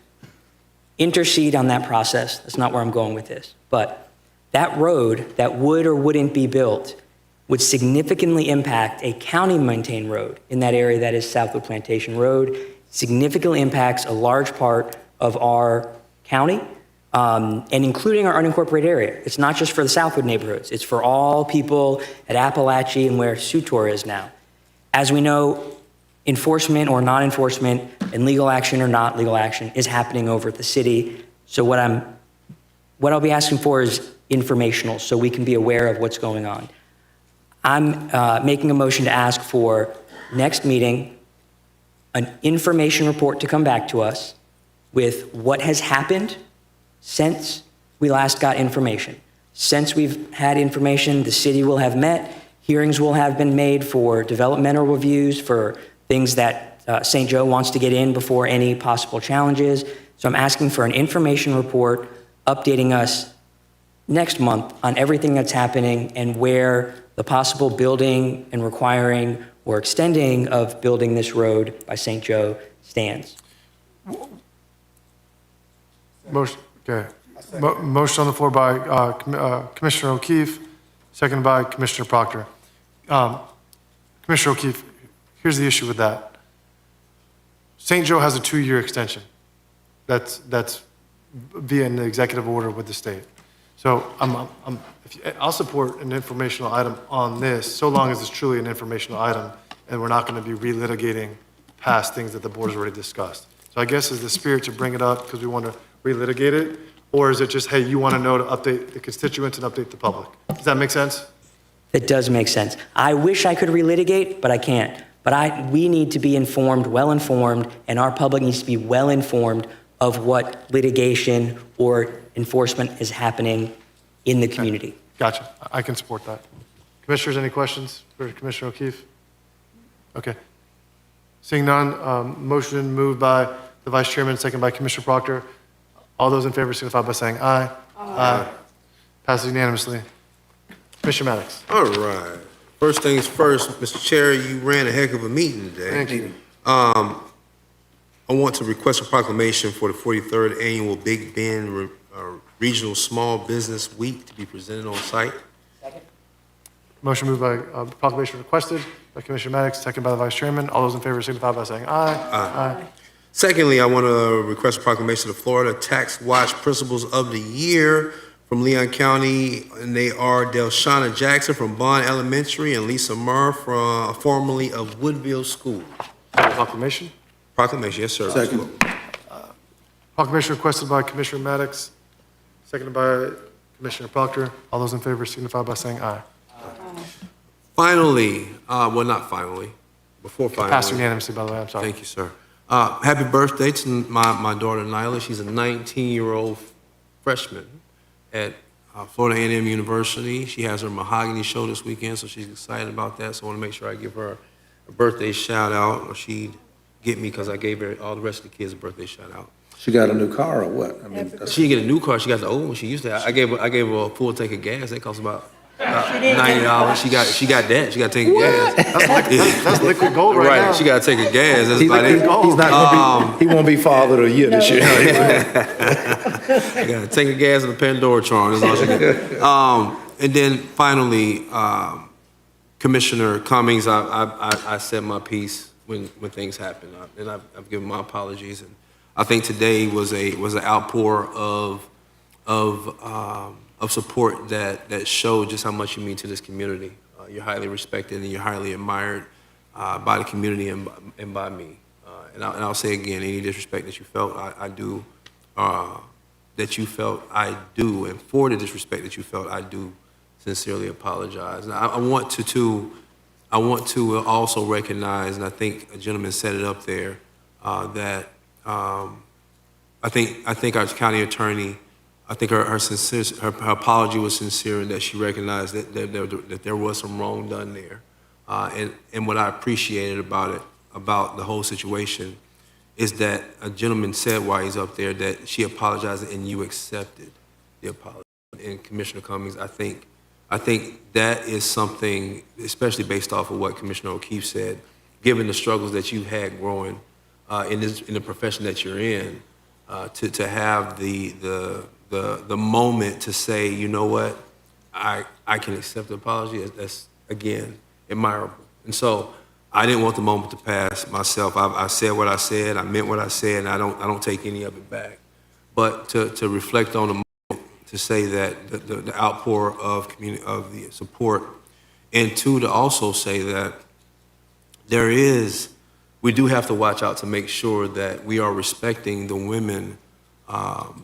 intercede on that process. That's not where I'm going with this. But that road that would or wouldn't be built would significantly impact a county-maintained road in that area that is Southwood Plantation Road, significantly impacts a large part of our county, and including our unincorporated area. It's not just for the Southwood neighborhoods. It's for all people at Appalachia and where Sutor is now. As we know, enforcement or non-enforcement and legal action or not legal action is happening over at the city. So what I'll be asking for is informational so we can be aware of what's going on. I'm making a motion to ask for next meeting, an information report to come back to us with what has happened since we last got information. Since we've had information, the city will have met, hearings will have been made for developmental reviews, for things that St. Joe wants to get in before any possible challenges. So I'm asking for an information report updating us next month on everything that's happening and where the possible building and requiring or extending of building this road by St. Joe stands. Motion, okay. Motion on the floor by Commissioner O'Keefe, seconded by Commissioner Proctor. Commissioner O'Keefe, here's the issue with that. St. Joe has a 2-year extension. That's via an executive order with the state. So I'll support an informational item on this, so long as it's truly an informational item, and we're not going to be relitigating past things that the board has already discussed. So I guess is the spirit to bring it up because we want to relitigate it, or is it just, hey, you want to know to update the constituents and update the public? Does that make sense? It does make sense. I wish I could relitigate, but I can't. But we need to be informed, well-informed, and our public needs to be well-informed of what litigation or enforcement is happening in the community. Gotcha. I can support that. Commissioners, any questions for Commissioner O'Keefe? Okay. Seeing none, motion moved by the Vice Chairman, second by Commissioner Proctor. All those in favor signify by saying aye. Aye. Passes unanimously. Commissioner Maddox. All right. First things first, Mr. Chair, you ran a heck of a meeting today. Thank you. I want to request a proclamation for the 43rd Annual Big Bend Regional Small Business Week to be presented on site. Motion moved by proclamation requested by Commissioner Maddox, second by the Vice Chairman. All those in favor signify by saying aye. Aye. Secondly, I want to request a proclamation of Florida Tax Watch Principals of the Year from Leon County, and they are Delshana Jackson from Bond Elementary and Lisa Murr, formerly of Woodville School. Proclamation? Proclamation, yes, sir. Second. Proclamation requested by Commissioner Maddox, seconded by Commissioner Proctor. All those in favor signify by saying aye. Finally, well, not finally, before finally. Passed unanimously, by the way, I'm sorry. Thank you, sir. Happy birthday to my daughter Nyla. She's a 19-year-old freshman at Florida A&M University. She has her mahogany show this weekend, so she's excited about that. So I want to make sure I give her a birthday shout out, or she'd get me because I gave her all the rest of the kids a birthday shout out. She got a new car or what? I mean, She didn't get a new car. She got the old one. She used to. I gave her a full tank of gas. That cost about $90. She got that. She got a tank of gas. That's liquid gold right now. She got a tank of gas. That's he's about it. not gonna be, he won't be father of the year this year. I got a tank of gas and a Pandora charm. That's all she got. And then finally, Commissioner Cummings, I said my piece when things happen, and I've given my apologies. And I think today was an outpour of support that showed just how much you mean to this community. You're highly respected and you're highly admired by the community and by me. And I'll say again, any disrespect that you felt, I do. That you felt, I do, and for the disrespect that you felt, I do sincerely apologize. And I want to also recognize, and I think a gentleman set it up there, that I think our county attorney, I think her apology was sincere, and that she recognized that there was some wrong done there. And what I appreciated about the whole situation is that a gentleman said while he's up there that she apologized and you accepted the apology. And Commissioner Cummings, I think that is something, especially based off of what Commissioner O'Keefe said, given the struggles that you've had growing in the profession that you're in, to have the moment to say, you know what, I can accept the apology. That's again admirable. And so I didn't want the moment to pass myself. I said what I said. I meant what I said, and I don't take any of it back. but to reflect on the moment, to say that the outpour of community, of the support, and two, to also say that we do have to watch out to make sure that we are respecting the women,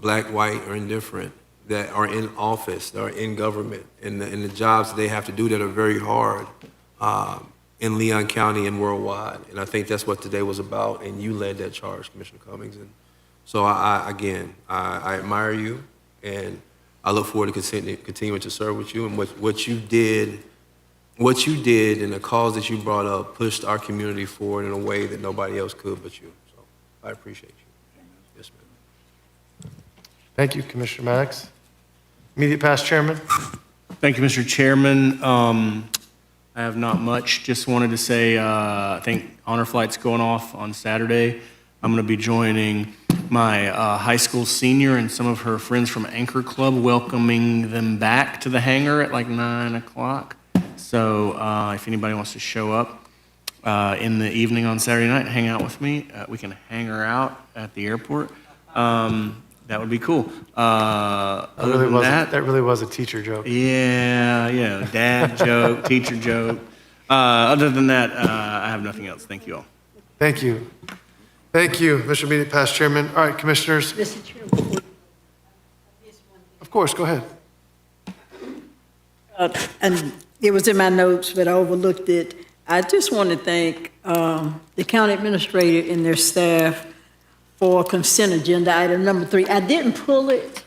black, white, or indifferent, that are in office, that are in government, and the jobs they have to do that are very hard in Leon County and worldwide. And I think that's what today was about, and you led that charge, Commissioner Cummings. And so I admire you, and I look forward to continuing to serve with you. And what you did and the cause that you brought up pushed our community forward in a way that nobody else could but you. So I appreciate you. Yes, ma'am. Thank you, Commissioner Maddox. Immediate past chairman. Thank you, Mr. Chairman. I have not much. Just wanted to say, I think Honor Flight's going off on Saturday. I'm going to be joining my high school senior and some of her friends from Anchor Club, welcoming them back to the hangar at like 9 o'clock. So if anybody wants to show up in the evening on Saturday night and hang out with me, we can hang her out at the airport. That would be cool. Other than that, that really was a teacher joke. yeah, dad joke, teacher joke. Other than that, I have nothing else. Thank you all. Thank you. Thank you, Mr. Immediate past chairman. All right, commissioners. Mr. Chairman. Of course, go ahead. And it was in my notes, but I overlooked it. I just want to thank the county administrator and their staff for consent agenda item number 3. I didn't pull it.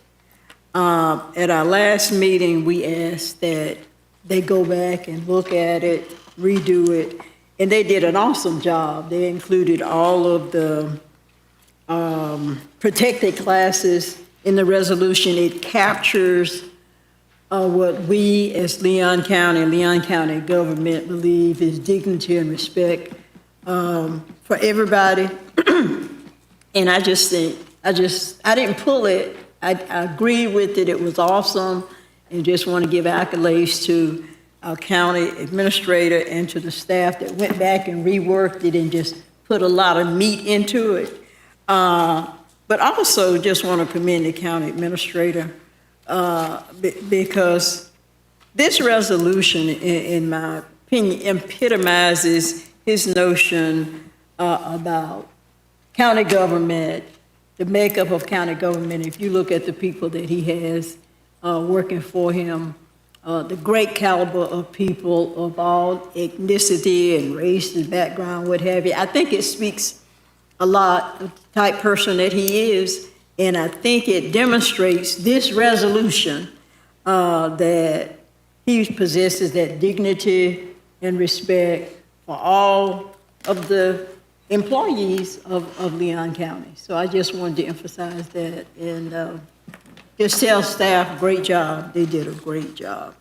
At our last meeting, we asked that they go back and look at it, redo it, and they did an awesome job. They included all of the protected classes in the resolution. It captures what we as Leon County government believe is dignity and respect for everybody. And I just think, I didn't pull it. I agree with it. It was awesome. And just want to give accolades to our county administrator and to the staff that went back and reworked it and just put a lot of meat into it. But also just want to commend the county administrator because this resolution, in my opinion, epitomizes his notion about county government, the makeup of county government. If you look at the people that he has working for him, the great caliber of people of all ethnicity and race and background, what have you, I think it speaks a lot of the type person that he is. And I think it demonstrates this resolution that he possesses that dignity and respect for all of the employees of Leon County. So I just wanted to emphasize that and just tell staff, great job. They did a great job.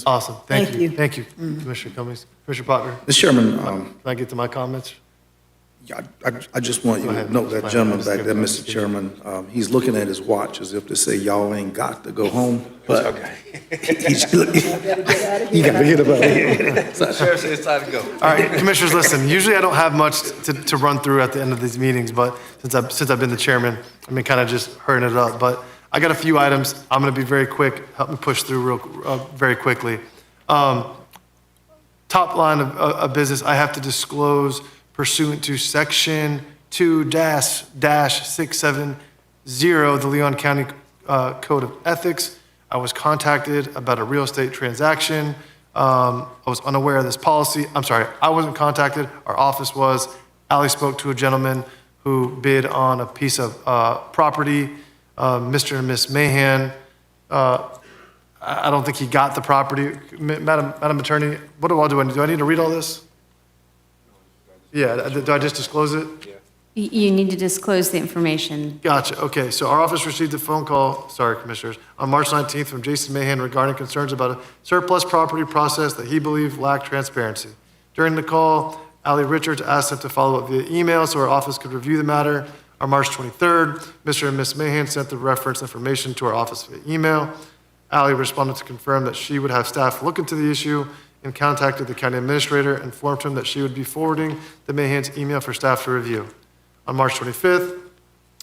Awesome. Thank you. Thank Thank you, Commissioner Cummings. Commissioner Proctor. Mr. Chairman, Can I get to my comments? yeah, I just want you Go to ahead. note that gentleman back there, Mr. Chairman, he's looking at his watch as if to say, y'all ain't got to go home, but he's, you gotta get up out of here. Sheriff said it's time to go. All right, commissioners, listen, usually I don't have much to run through at the end of these meetings, but since I've been the chairman, I've been kind of just hurrying it up. But I got a few items. I'm going to be very quick. Help me push through very quickly. Top line of business, I have to disclose pursuant to Section 2-670 of the Leon County Code of Ethics. I was contacted about a real estate transaction. I was unaware of this policy. I'm sorry, I wasn't contacted. Our office was. Ally spoke to a gentleman who bid on a piece of property. Mr. and Miss Mahan, I don't think he got the property. Madam Attorney, what do I do? Do I need to read all this? Yeah, do I just disclose it? You need to disclose the information. Gotcha, okay. So our office received a phone call, sorry, Commissioners, on March 19th from Jason Mahan regarding concerns about a surplus property process that he believed lacked transparency. During the call, Ally Richards asked him to follow up via email so our office could review the matter. On March 23rd, Mr. and Ms. Mahan sent the reference information to our office via email. Ally responded to confirm that she would have staff look into the issue and contacted the county administrator, informed him that she would be forwarding the Mahan's email for staff to review. On March 25th,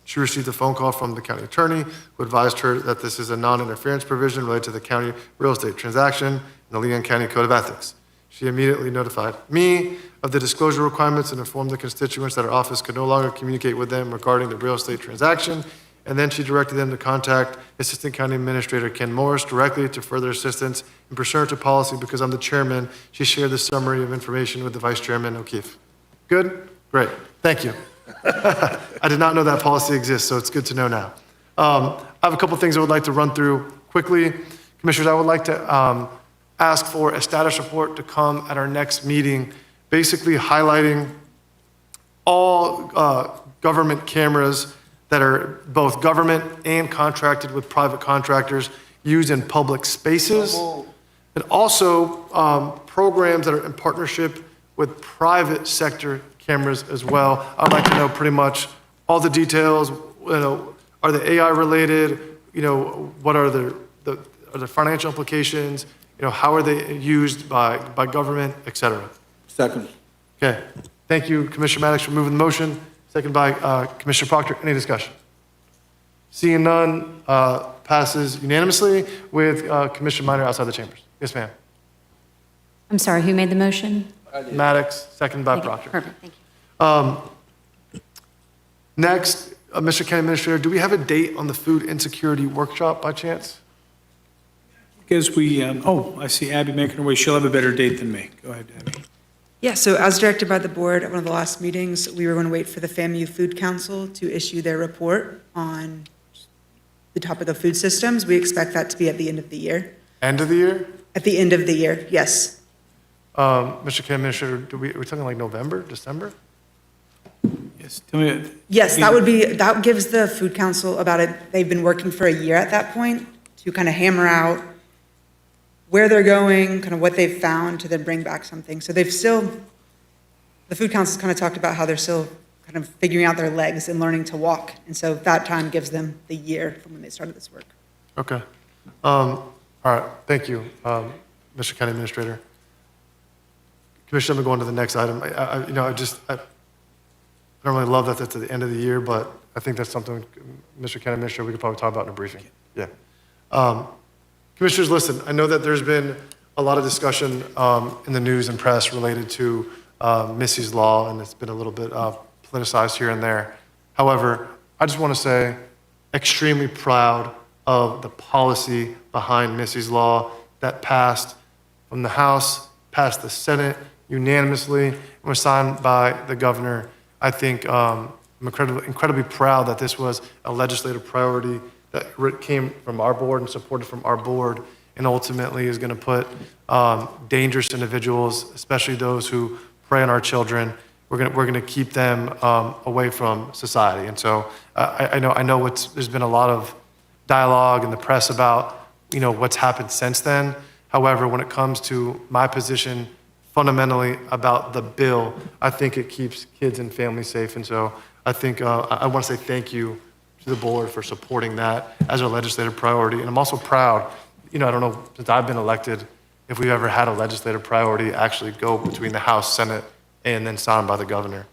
She received a phone call from the county attorney who advised her that this is a non-interference provision related to the county real estate transaction in the Leon County Code of Ethics. She immediately notified me of the disclosure requirements and informed the constituents that her office could no longer communicate with them regarding the real estate transaction. And then she directed them to contact Assistant County Administrator Ken Morris directly to further assistance in pursuant to policy. Because I'm the chairman, she shared the summary of information with the Vice Chairman O'Keefe. Good? Great. Thank you. I did not know that policy exists, so it's good to know now. I have a couple things I would like to run through quickly. Commissioners, I would like to ask for a status report to come at our next meeting, basically highlighting all government cameras that are both government and contracted with private contractors used in public spaces, and also programs that are in partnership with private sector cameras as well. I'd like to know pretty much all the details. Are they AI related? What are the financial implications? How are they used by government, et cetera? Second. Okay. Thank you, Commissioner Maddox, for moving the motion. Second by Commissioner Proctor. Any discussion? Seeing none, passes unanimously with Commissioner Minor outside the chambers. Yes, ma'am. I'm sorry, who made the motion? Maddox, second by Proctor. Perfect, thank you. Next, Mr. County Administrator, do we have a date on the food insecurity workshop by chance? Because I see Abby making her way. She'll have a better date than me. Go ahead, Abby. Yeah, so as directed by the board at one of the last meetings, we were going to wait for the FAMU Food Council to issue their report on the topic of food systems. We expect that to be at the end of the year. End of the year? At the end of the year, yes. Mr. County Administrator, are we talking like November, December? Yes, tell me. Yes, that gives the Food Council they've been working for a year at that point to kind of hammer out where they're going, kind of what they've found to then bring back something. So the Food Council's kind of talked about how they're still kind of figuring out their legs and learning to walk. And so that time gives them the year from when they started this work. Okay. All right, thank you, Mr. County Administrator. Commissioner, I'm going to the next item. I don't really love that that's at the end of the year, but I think that's something, Mr. County Administrator, we could probably talk about in a briefing. Yeah. Commissioners, listen, I know that there's been a lot of discussion in the news and press related to Missy's Law, and it's been a little bit politicized here and there. However, I just want to say, extremely proud of the policy behind Missy's Law that passed from the House, passed the Senate unanimously, and was signed by the governor. I think I'm incredibly proud that this was a legislative priority that came from our board and supported from our board, and ultimately is going to put dangerous individuals, especially those who prey on our children, we're going to keep them away from society. And so I know there's been a lot of dialogue in the press about what's happened since then. However, when it comes to my position fundamentally about the bill, I think it keeps kids and families safe. And so I think I want to say thank you to the board for supporting that as a legislative priority. And I'm also proud, I don't know, since I've been elected, if we've ever had a legislative priority actually go between the House, Senate, and then signed by the governor.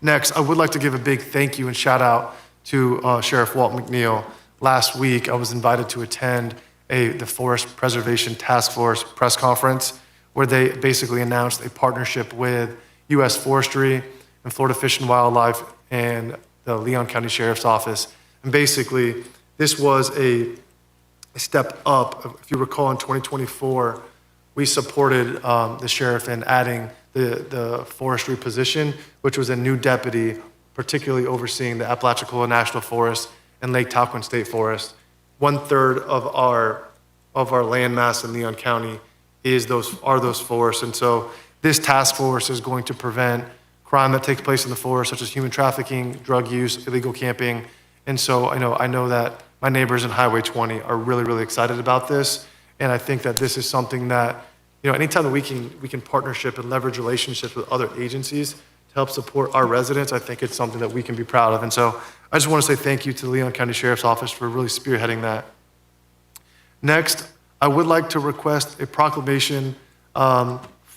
Next, I would like to give a big thank you and shout out to Sheriff Walt McNeil. Last week, I was invited to attend the Forest Preservation Task Force press conference, where they basically announced a partnership with U.S. Forestry and Florida Fish and Wildlife and the Leon County Sheriff's Office. And basically, this was a step up. If you recall, in 2024, we supported the sheriff in adding the forestry position, which was a new deputy, particularly overseeing the Apalachicola National Forest and Lake Talquin State Forest. 1/3 of our land mass in Leon County are those forests. And so this task force is going to prevent crime that takes place in the forest, such as human trafficking, drug use, illegal camping. And so I know that my neighbors in Highway 20 are really, really excited about this. And I think that this is something that, anytime that we can partnership and leverage relationships with other agencies to help support our residents, I think it's something that we can be proud of. And so I just want to say thank you to the Leon County Sheriff's Office for really spearheading that. Next, I would like to request a proclamation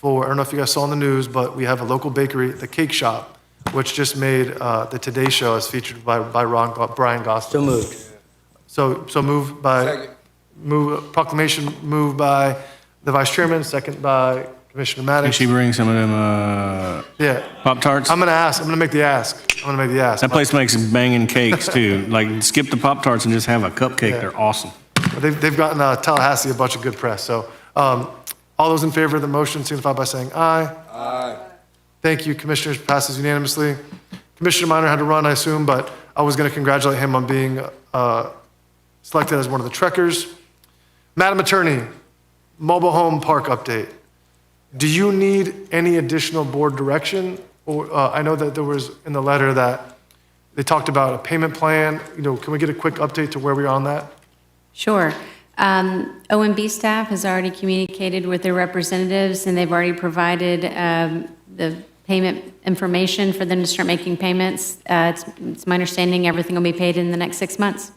I don't know if you guys saw in the news, but we have a local bakery, The Cake Shop, which just made the Today Show as featured by Brian Gosling. So moved. So moved by, proclamation moved by the Vice Chairman, second by Commissioner Can Maddox. she bring some of them Yeah. Pop-Tarts? I'm gonna make the ask. That place makes banging cakes too. Like, skip the Pop-Tarts and just have a cupcake. Yeah. They're awesome. They've gotten Tallahassee a bunch of good press. So all those in favor of the motion signify by saying aye. Aye. Thank you, Commissioners. Passes unanimously. Commissioner Minor had to run, I assume, but I was going to congratulate him on being selected as one of the trekkers. Madam Attorney, mobile home park update. Do you need any additional board direction? Or I know that there was in the letter that they talked about a payment plan. Can we get a quick update to where we are on that? Sure. OMB staff has already communicated with their representatives, and they've already provided the payment information for them to start making payments. It's my understanding everything will be paid in the next 6 months.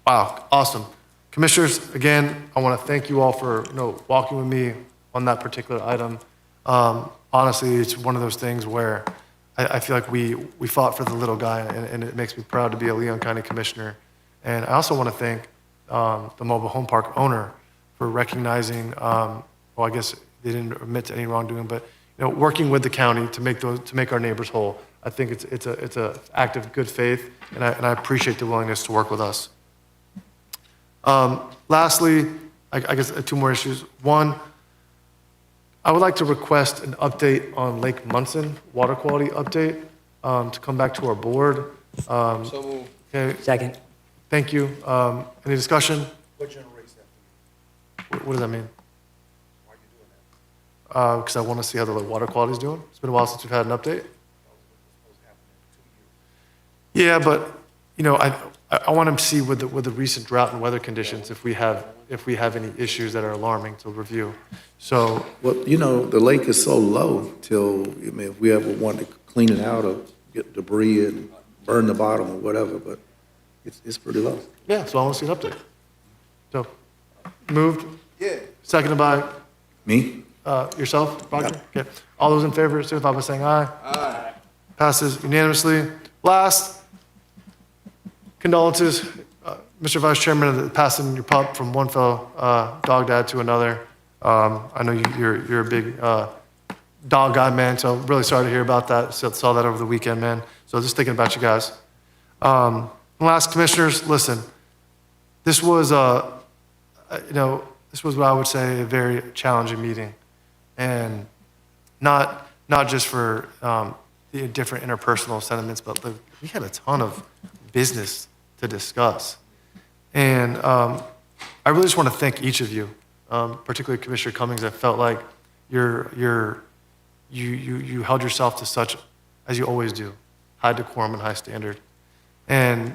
Wow, awesome. Commissioners, again, I want to thank you all for walking with me on that particular item. Honestly, it's one of those things where I feel like we fought for the little guy, and it makes me proud to be a Leon County Commissioner. And I also want to thank the mobile home park owner for recognizing, well, I guess they didn't admit to any wrongdoing, but working with the county to make our neighbors whole. I think it's a act of good faith, and I appreciate the willingness to work with us. Lastly, I guess two more issues. One, I would like to request an update on Lake Munson water quality update to come back to our board. So Okay. Second. Thank you. Any discussion? What generates that? What does that mean? Why are you doing that? Because I want to see how the water quality is doing. It's been a while since we've had an update. Yeah, but I want to see with the recent drought and weather conditions if we have any issues that are alarming to review. So, Well, the lake is so low till, if we ever want to clean it out or get debris and burn the bottom or whatever, but it's pretty low. yeah, so I want to see an update. So, moved? Yeah. Seconded by Me? yourself, Roger? Okay. All those in favor, signify by saying aye. Aye. Passes unanimously. Last, condolences, Mr. Vice Chairman, passing your pup from one fellow dog dad to another. I know you're a big dog guy, man, so really sorry to hear about that. Saw that over the weekend, man. So just thinking about you guys. Last, commissioners, listen, this was this was what I would say a very challenging meeting, and not just for the different interpersonal sentiments, but we had a ton of business to discuss. And I really just want to thank each of you, particularly Commissioner Cummings. I felt like you held yourself to such, as you always do, high decorum and high standard. And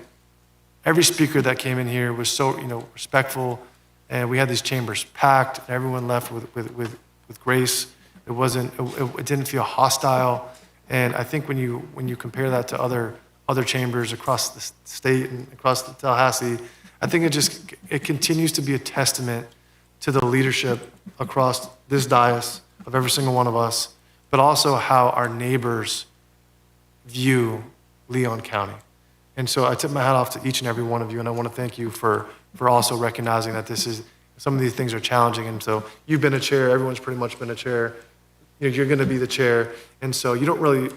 every speaker that came in here was so respectful, and we had these chambers packed, and everyone left with grace. It didn't feel hostile. And I think when you compare that to other chambers across the state and across the Tallahassee, I think it continues to be a testament to the leadership across this dais of every single one of us, but also how our neighbors view Leon County. And so I tip my hat off to each and every one of you, and I want to thank you for also recognizing that some of these things are challenging. And so you've been a chair, everyone's pretty much been a chair. You're going to be the chair, and so you don't really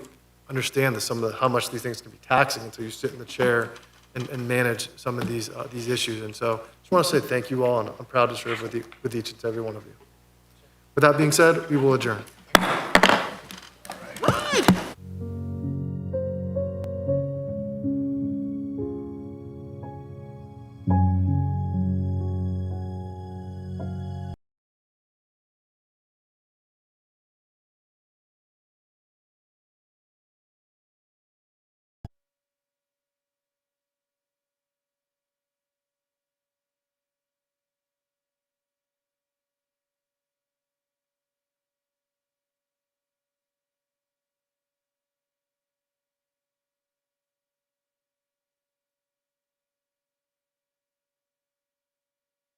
understand how much these things can be taxing until you sit in the chair and manage some of these issues. And so I just want to say thank you all, and I'm proud to serve with each and every one of you. With that being said, we will adjourn.